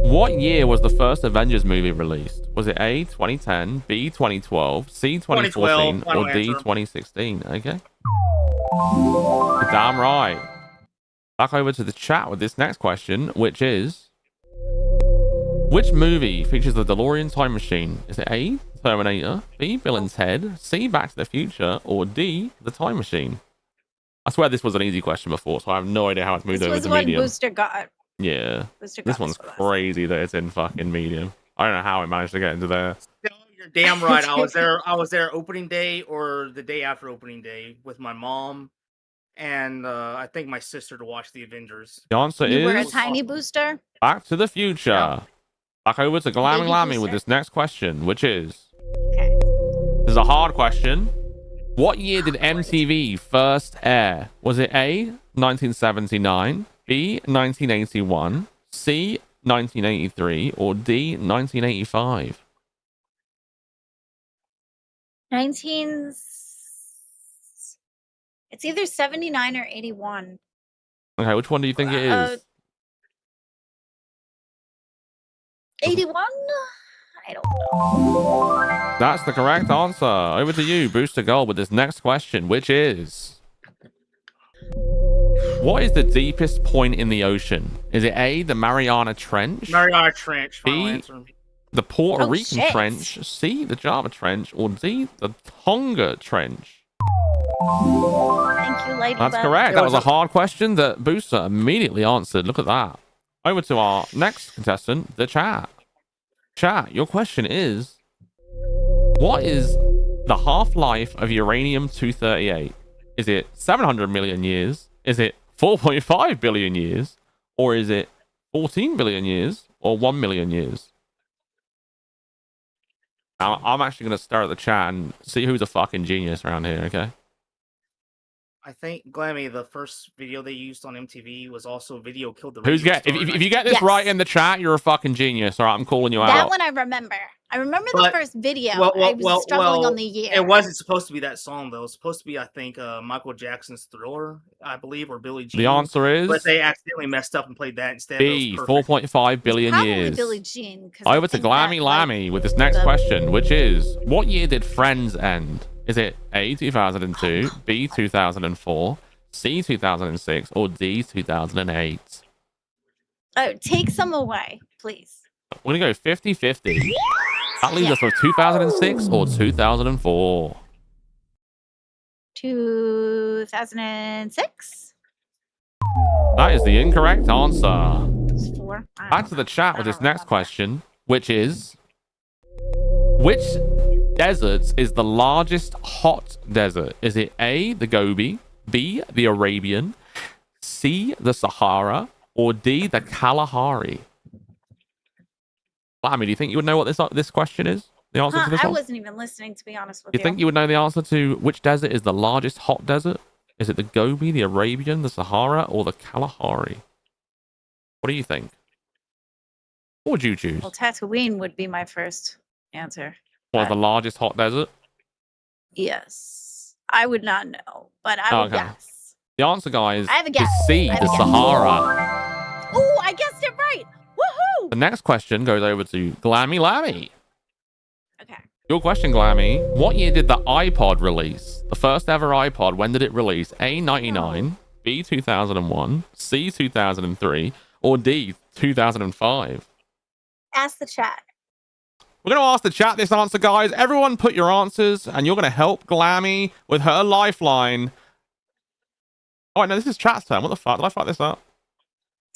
What year was the first Avengers movie released? Was it A, 2010, B, 2012, C, 2014, 2012, final or D, answer. 2016? Okay. You're damn right. Back over to the chat with this next question, which is... Which movie features the DeLorean time machine? Is it A, Terminator, B, Bill and Ted, C, Back to the Future, or D, The Time Machine? I swear this was an easy question before, so I have no idea how it's moved This over was to one medium. Booster got. Yeah. Booster This got one's this one. crazy that it's in fucking medium. I don't know how it managed to get into there. No, you're damn right. I was there opening day or the day after opening day with my mom and I think my sister to watch the Avengers. The answer You were a is tiny booster. Back to the Future. Yeah. Back over to Glamylamby with booster. this next question, which is... Okay. This is a hard question. What year did MTV first air? Was it A, 1979, B, 1981, C, 1983, or D, 1985? 19. It's either 79 or 81. Okay, which one do you think it is? 81? I don't know. That's the correct answer. Over to you, Booster Gold, with this next question, which is... What is the deepest point in the ocean? Is it A, the Mariana Trench? Mariana Trench. Final B, answer. the Puerto Oh, Rican shit. Trench, C, the Java Trench, or D, the Tonga Trench? Thank you, Ladybug. That's correct. That was a hard question that Booster immediately answered. Look at that. Over to our next contestant, the chat. Chat, your question is... What is the half-life of uranium-238? Is it 700 million years? Is it 4.5 billion years? Or is it 14 billion years? Or 1 million years? Now, I'm actually going to stare at the chat and see who's a fucking genius around here, okay? I think Glammy, the first video they used on MTV was also video killed the Who's radio get? If, star. if you get this Yes. right in the chat, you're a fucking genius. All right, I'm calling you That out. one I remember. I remember the But- first video. well, I was struggling on the year. It wasn't supposed to be that song though. It was supposed to be, I think, Michael Jackson's Thriller, I believe, or Billie Jean. The answer is But they accidentally messed up and played that instead. B, It was perfect. 4.5 billion Probably years. Billie Jean. 'cause I Over to think that, Glamylamby with this next the- question, which is, what year did Friends end? Is it A, 2002, B, 2004, C, 2006, or D, 2008? Oh, take some away, please. We're going to go 50-50. That leaves us with 2006 or 2004. 2006? That is the incorrect answer. It's 4. I Back don't to the know. chat I with don't this next remember. question, which is, which desert is the largest hot desert? Is it A, the Gobi, B, the Arabian, C, the Sahara, or D, the Kalahari? Lammy, do you think you would know what this question is? The answer to this I one? wasn't even listening, to be honest with You you. think you would know the answer to which desert is the largest hot desert? Is it the Gobi, the Arabian, the Sahara, or the Kalahari? What do you think? What would you choose? Well, Tatooine would be my first answer. What, the largest hot desert? Yes. I would not know, but I would Okay. guess. The answer, guys, I have a is guess. C, I have the a guess. Sahara. Oh, I guessed it right. The next question goes over to Glamylamby. Okay. Your question, Glammy. What year did the iPod release? The first ever iPod, when did it release? A, 99, B, 2001, C, 2003, or D, 2005? Ask the chat. We're going to ask the chat this answer, guys. Everyone put your answers, and you're going to help Glammy with her lifeline. Oh, no, this is chat's turn. What the fuck? Did I fuck this up?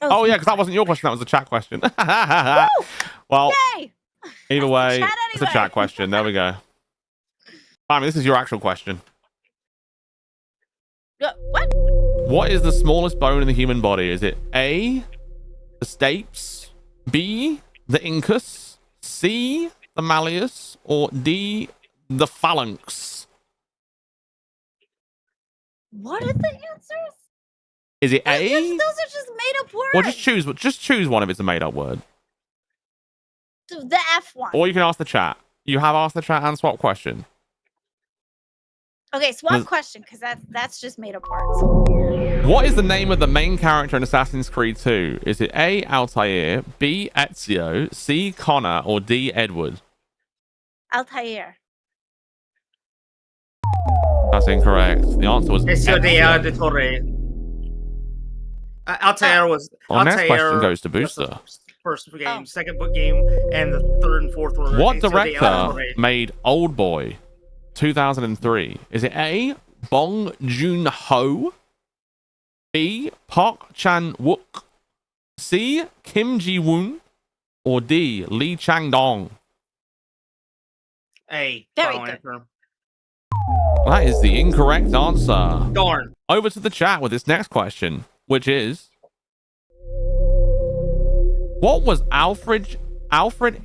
Oh, yeah, because that wasn't your question. That was the chat question. Well, Yay! either way, chat it's a anyway. chat question. There we go. I mean, this is your actual question. What? What is the smallest bone in the human body? Is it A, the stapes, B, the incus, C, the malleus, or D, the phalanx? What are the answers? Is it Those A? are just made up words. Well, just choose one if it's a made up word. The F one. Or you can ask the chat. You have asked the chat and swap question. Okay, swap There's- question, because that's just made up words. What is the name of the main character in Assassin's Creed 2? Is it A, Altair, B, Ezio, C, Connor, or D, Edward? Altair. That's incorrect. The answer was Ezio de Ezio. Torre. Altair was. Our next Altair question goes to was the Booster. First game, Oh. second book game, and the third and fourth were. What Ezio de director Torre. made Old Boy 2003? Is it A, Bong Joon-ho, B, Park Chan-wook, C, Kim Ji-woon, or D, Lee Chang-dong? A. Very final good. answer. That is the incorrect answer. Darn. Over to the chat with this next question, which is, what was Alfred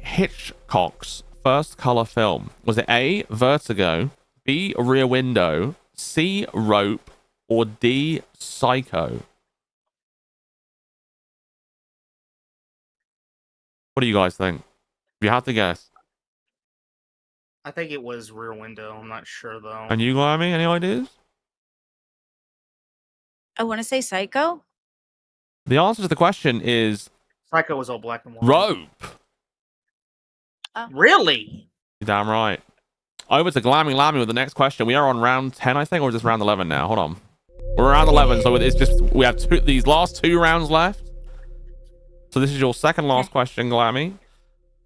Hitchcock's first color film? Was it A, Vertigo, B, Rear Window, C, Rope, or D, Psycho? What do you guys think? If you have to guess. I think it was Rear Window. I'm not sure though. And you, Glammy, any ideas? I want to say Psycho. The answer to the question is Psycho was all black and white. Rope. Really? You're damn right. Over to Glamylamby with the next question. We are on round 10, I think, or is this round 11 now? Hold on. We're around 11, so it's just we have these last two rounds left. So this is your second last question, Glammy.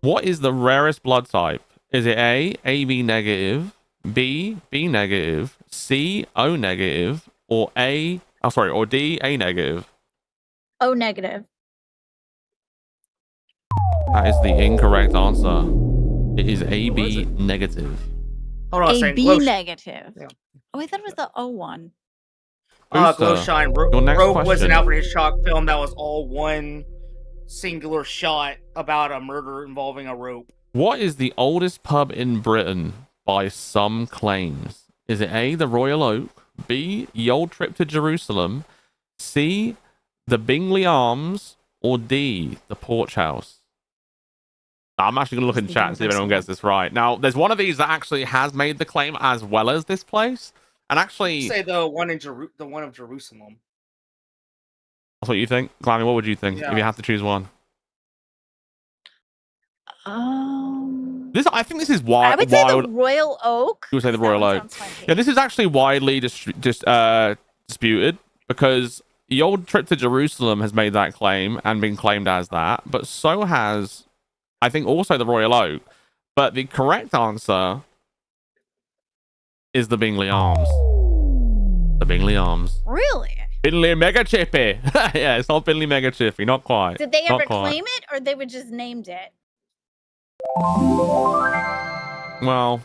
What is the rarest blood type? Is it A, AB negative, B, B negative, C, O negative, or or D, A negative? O negative. That is the incorrect answer. It is AB negative. Hold on a A second. B negative. Yeah. Oh, I thought it was the O one. Glow Booster, Shine. your next Rope was question. an Alfred Hitchcock film that was all one singular shot about a murder involving a rope. What is the oldest pub in Britain by some claims? Is it A, the Royal Oak, B, the Old Trip to Jerusalem, C, the Bingley Arms, or D, the Porch House? I'm actually going to look in chat and see if anyone gets this right. Now, there's one of these that actually has made the claim as well as this place. And actually, Say the one in the one of Jerusalem. that's what you think? Glammy, what would you think if Yeah. you have to choose one? I think this is I wild. would say the Royal Oak. You would say the 'cause that Royal one Oak. sounds funky. Yeah, this is actually widely disputed because the Old Trip to Jerusalem has made that claim and been claimed as that, but so has, I think, also the Royal Oak. But the correct answer is the Bingley Arms. The Bingley Arms. Really? Bingley Mega Chippy. Yeah, it's not Bingley Mega Chippy. Not quite. Did they Not ever quite. claim it, or they would just named it? Well,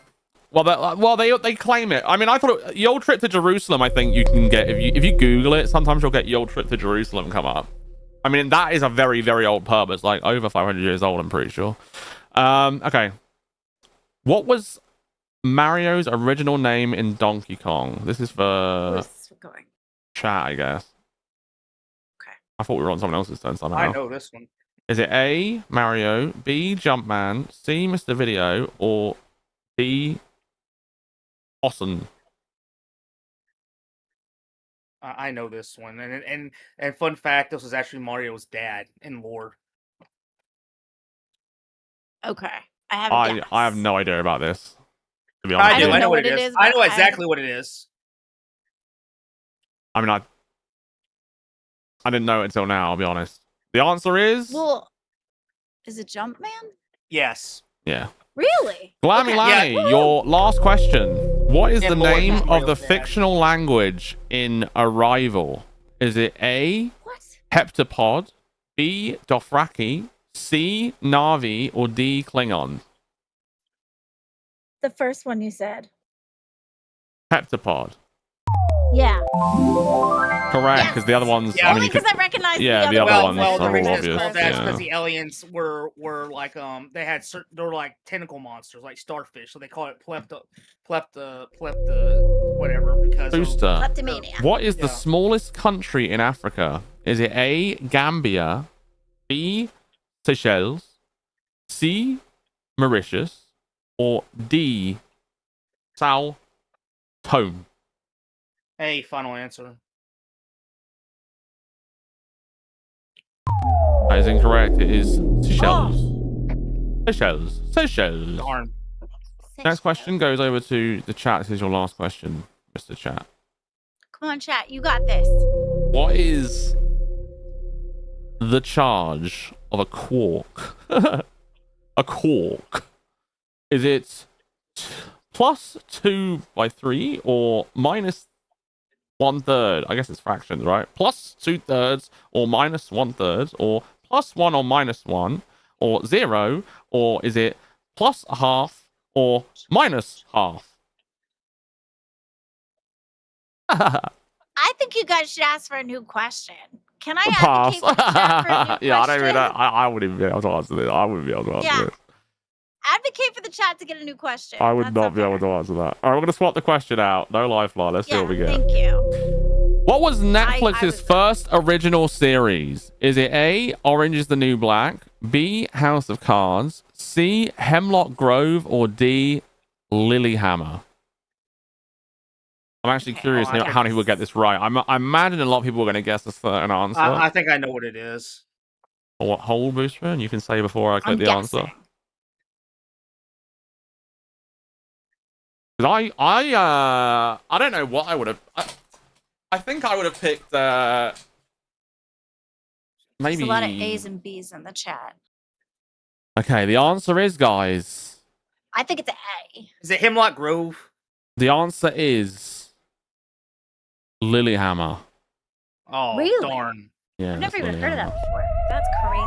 they claim it. I mean, I thought the Old Trip to Jerusalem. I think you can get if you Google it. Sometimes you'll get the Old Trip to Jerusalem come up. I mean, that is a very, very old pub. It's like over 500 years old. I'm pretty sure. Okay. What was Mario's original name in Donkey Kong? This is for Where's this going? chat, I guess. Okay. I thought we were on someone else's turn somehow. I know this one. Is it A, Mario, B, Jumpman, C, Mr. Video, or D, Awesome? I know this one, and fun fact: this was actually Mario's dad in lore. Okay. I have a guess. I have no idea about this. To be honest, I with do. you. I know what it is. I know exactly what it is. I mean, I didn't know it until now. I'll be honest. The answer is Well, is it Jumpman? Yes. yeah. Really? Glamylamby, Yeah. your last question. What is And the Lord name is of Mario's the dad. fictional language in Arrival? Is it A, What? Heptapod, B, Dothraki, C, Na'vi, or D, Klingon? The first one you said. Heptapod. Yeah. Correct, because the other ones, Yeah. I mean, Only you could, because I recognize yeah, the other other ones. ones Well, are the all reason obvious. it's called that is Yeah. because the aliens were like they had certain, they were like tentacle monsters like starfish, so they call it plepta whatever because Booster. Kleptomania. What is Yeah. the smallest country in Africa? Is it A, Gambia, B, Seychelles, C, Mauritius, or D, Sao Tome? Hey, final answer. That is incorrect. It is Seychelles. Seychelles. Darn. Next question goes over to the chat. This is your last question, Mr. Chat. Come on, chat. You got this. What is the charge of a quark? A quark. Is it plus 2 by 3 or minus 1/3? I guess it's fractions, right? Plus 2/3 or minus 1/3 or plus 1 or minus 1 or 0, or is it plus a half or minus half? I think you guys should ask for a new question. Can I Pass. advocate for the chat for a new Yeah, I don't question? even. I wouldn't be able to answer this. I wouldn't be able to answer Yeah. this. Advocate for the chat to get a new question. I would That's not be able fair. to answer that. All right, we're gonna swap the question out. No lifeline. Let's see Yeah, what we get. thank you. What was I Netflix's was- first original series? Is it A, Orange is the New Black, B, House of Cards, C, Hemlock Grove, or D, Lilyhammer? I'm actually curious I how many people get this right. I imagine a lot of people are going to guess a certain answer. I think I know what it is. Or what whole booster? And you can say before I click I'm the guessing. answer. Because I don't know what I would have. I think I would have picked There's maybe a lot of A's and B's in the chat. Okay, the answer is, guys. I think it's an A. Is it Hemlock Grove? The answer is Lilyhammer. Oh, Really? darn. Yeah, I've never it's even heard of that Lilyhammer. before. That's crazy.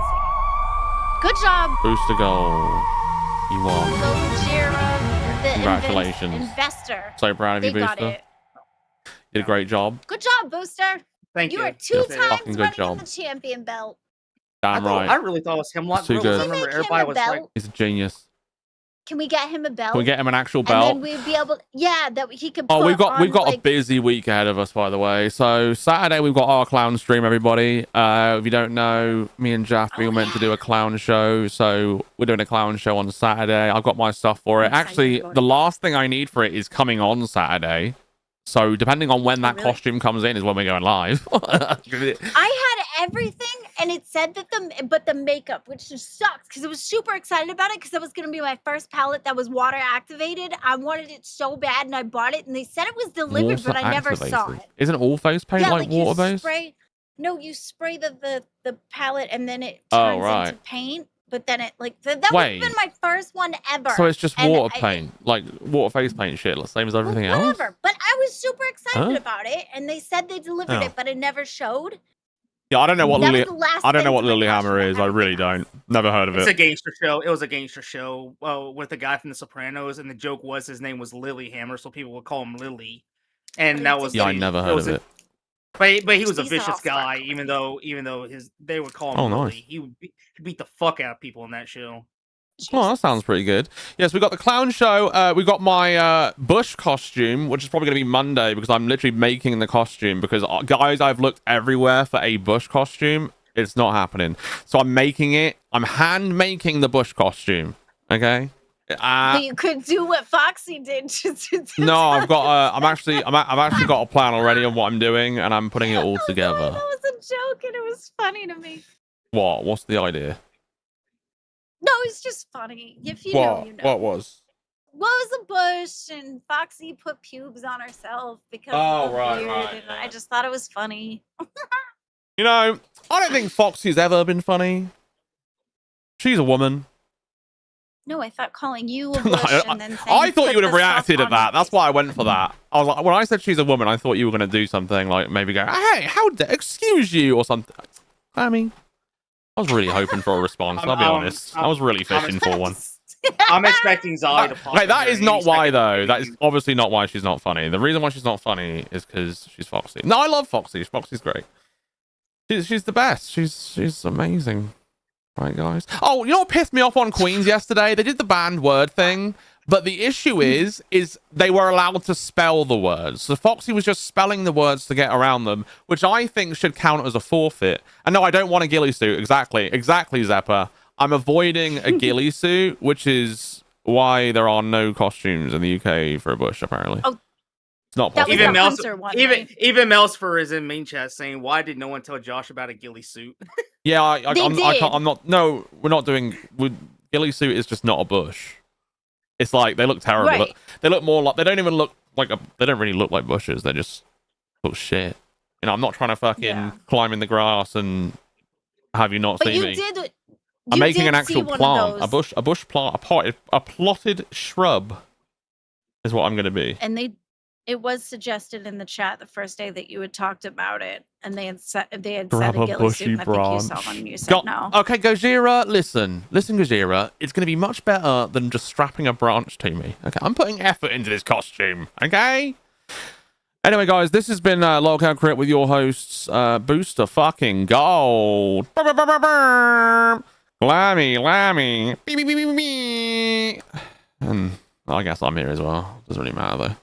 Good job. Booster goal. You won. Go Jira, the Congratulations. investor. So proud of They you, got Booster. it. Did a great job. Good job, Booster. Thank you. You are two Yeah, times fucking good running job. in the champion belt. Damn I right. really thought it was Hemlock It's too Grove. good. I Can we remember make him everybody a was like, belt? He's a genius. Can we get him a belt? Can we get him an actual And belt? then we'd be able, yeah, that he could. Oh, put we've got on, a like, busy week ahead of us, by the way. So Saturday we've got our clown stream, everybody. If you don't know, me and Jaff, we were meant to do a clown show, so we're doing a clown show on Saturday. I've got my stuff for it. I'm excited Actually, about the it. last thing I need for it is coming on Saturday. So depending on when that really? costume comes in is when we're going live. I had everything, and it said that the makeup, which just sucks, because I was super excited about it, because that was gonna be my first palette that was water activated. I wanted it so bad, and I bought it, and they said it was delivered, but I never saw it. Isn't all face paint Yeah, like you water based? spray. No, you spray the palette, and then it Oh, turns right. into paint. But then it that Wait. was been my first one ever. So it's just and water I- paint, like water face paint shit, like same as Well, everything else. whatever. But I was super excited Huh? about it, and they said they delivered Oh. it, but it never showed. Yeah, I don't know what That was Lily. the last I don't know thing what to my Lilyhammer costume, is. I really everything else. don't. Never heard of it's a it. gangster show. It was a gangster show with the guy from The Sopranos, and the joke was his name was Lilyhammer, so people would call him Lily. And But that it's was Yeah, I the- never it heard was of a- it. But he was a He's vicious awesome. guy, even though they would call him Oh, Lily. nice. He would beat the fuck out of people in that show. Oh, that sounds pretty good. Yes, we got the clown show. We got my Bush costume, which is probably going to be Monday because I'm literally making the costume. Because guys, I've looked everywhere for a Bush costume. It's not happening. So I'm making it. I'm hand making the Bush costume. Okay. But you could do what Foxy did. No, I've got. I've actually got a plan already on what I'm doing, and I'm putting it all That together. was a joke, and it was funny to me. What? What's the idea? No, it's just funny. If you know, you know. What was? What was the bush and Foxy put pubes on herself because Oh, of the right, beard, right, and yeah. I just thought it was funny. You know, I don't think Foxy's ever been funny. She's a woman. No, I thought calling you a bush and then saying I thought put you would have the stuff reacted to on your that. That's face. why I went for that. I was like, when I said she's a woman, I thought you were going to do something like maybe go, hey, excuse you, or something. I mean, I was really hoping for a response. I'll be honest. I was really fishing for one. I'm expecting Zolly to pop. Wait, in that here is any not why, second. though. That is obviously not why she's not funny. The reason why she's not funny is because she's Foxy. No, I love Foxy. Foxy's great. She's the best. She's amazing. Right, guys? Oh, you know what pissed me off on Queens yesterday? They did the banned word thing, but the issue is they were allowed to spell the words. So Foxy was just spelling the words to get around them, which I think should count as a forfeit. And no, I don't want a ghillie suit. Exactly, Zeppa. I'm avoiding a ghillie suit, which is why there are no costumes in the UK for a bush, apparently. Oh, it's not that was possible. the Hunter one, right? Even Melsfer is in main chat saying, "Why did no one tell Josh about a ghillie suit?" Yeah, They I'm did. not. No, we're not doing. Ghillie suit is just not a bush. It's like they look terrible. Right. They look more like. They don't even look like a. They don't really look like bushes. They just look shit. You know, I'm not trying to fucking climb in the grass and have you not But see you me. did. I'm You making did an actual see one plant, of those, a bush plant, a plotted shrub is what I'm going to be. and it was suggested in the chat the first day that you had talked about it, and they had said a Grab a ghillie suit, bushy and I think you branch. saw one and you said no. Okay, Gojira, listen, Gojira. It's going to be much better than just strapping a branch to me. Okay, I'm putting effort into this costume. Okay. Anyway, guys, this has been Lolcow Crypt with your hosts, Booster fucking Gold, Glammy, beep, beep, beep, beep, beep. And I guess I'm here as well. Doesn't really matter though.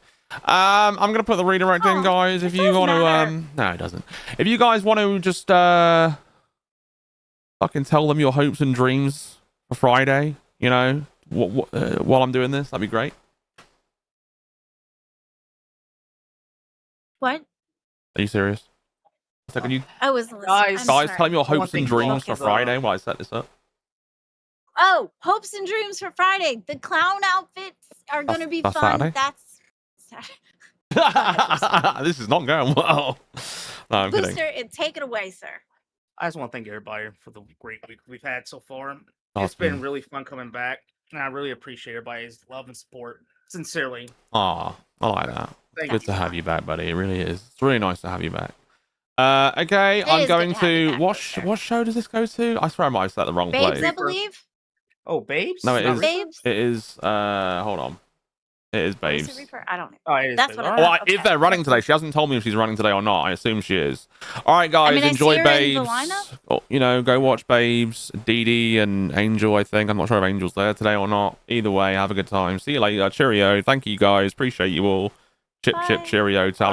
I'm gonna put the redirect in, guys. If you want to, no, it doesn't. If you guys want to just fucking tell them your hopes and dreams for Friday, you know, while I'm doing this, that'd be great. What? Are you serious? So can you I was listening. Guys, I'm guys sorry. tell them your One hopes thing and you dreams want for is, Friday while I set this up? Oh, hopes and dreams for Friday. The clown outfits are going to be that's fun. Saturday? That's This is not going well. No, I'm kidding. Booster. Take it away, sir. I just want to thank everybody for the great week we've had so far. It's Awesome. been really fun coming back, and I really appreciate everybody's love and support. Sincerely, Aw, I like that. thank Good you. to have you back, buddy. It really is. It's really nice to have you back. Okay, It I'm is going good to have you to back, what Booster. show does this go to? I swear I might have set the wrong Babes, place. I believe. Oh, Babes? No, it Not is. Reaper? Babes. It is. Hold on. It is Or is Babes. it Reaper? I don't know. Oh, it is That's Babes. what I All thought. right. Well, if Okay. they're running today, she hasn't told me if she's running today or not. I assume she is. All right, guys, mean, I see enjoy her in the Babes. lineup. Oh, you know, go watch Babes, Dee Dee, and Angel. I think I'm not sure if Angel's there today or not. Either way, have a good time. See you later. Cheerio. Thank you, guys. Appreciate you all. Chip, Bye. chip, cheerio.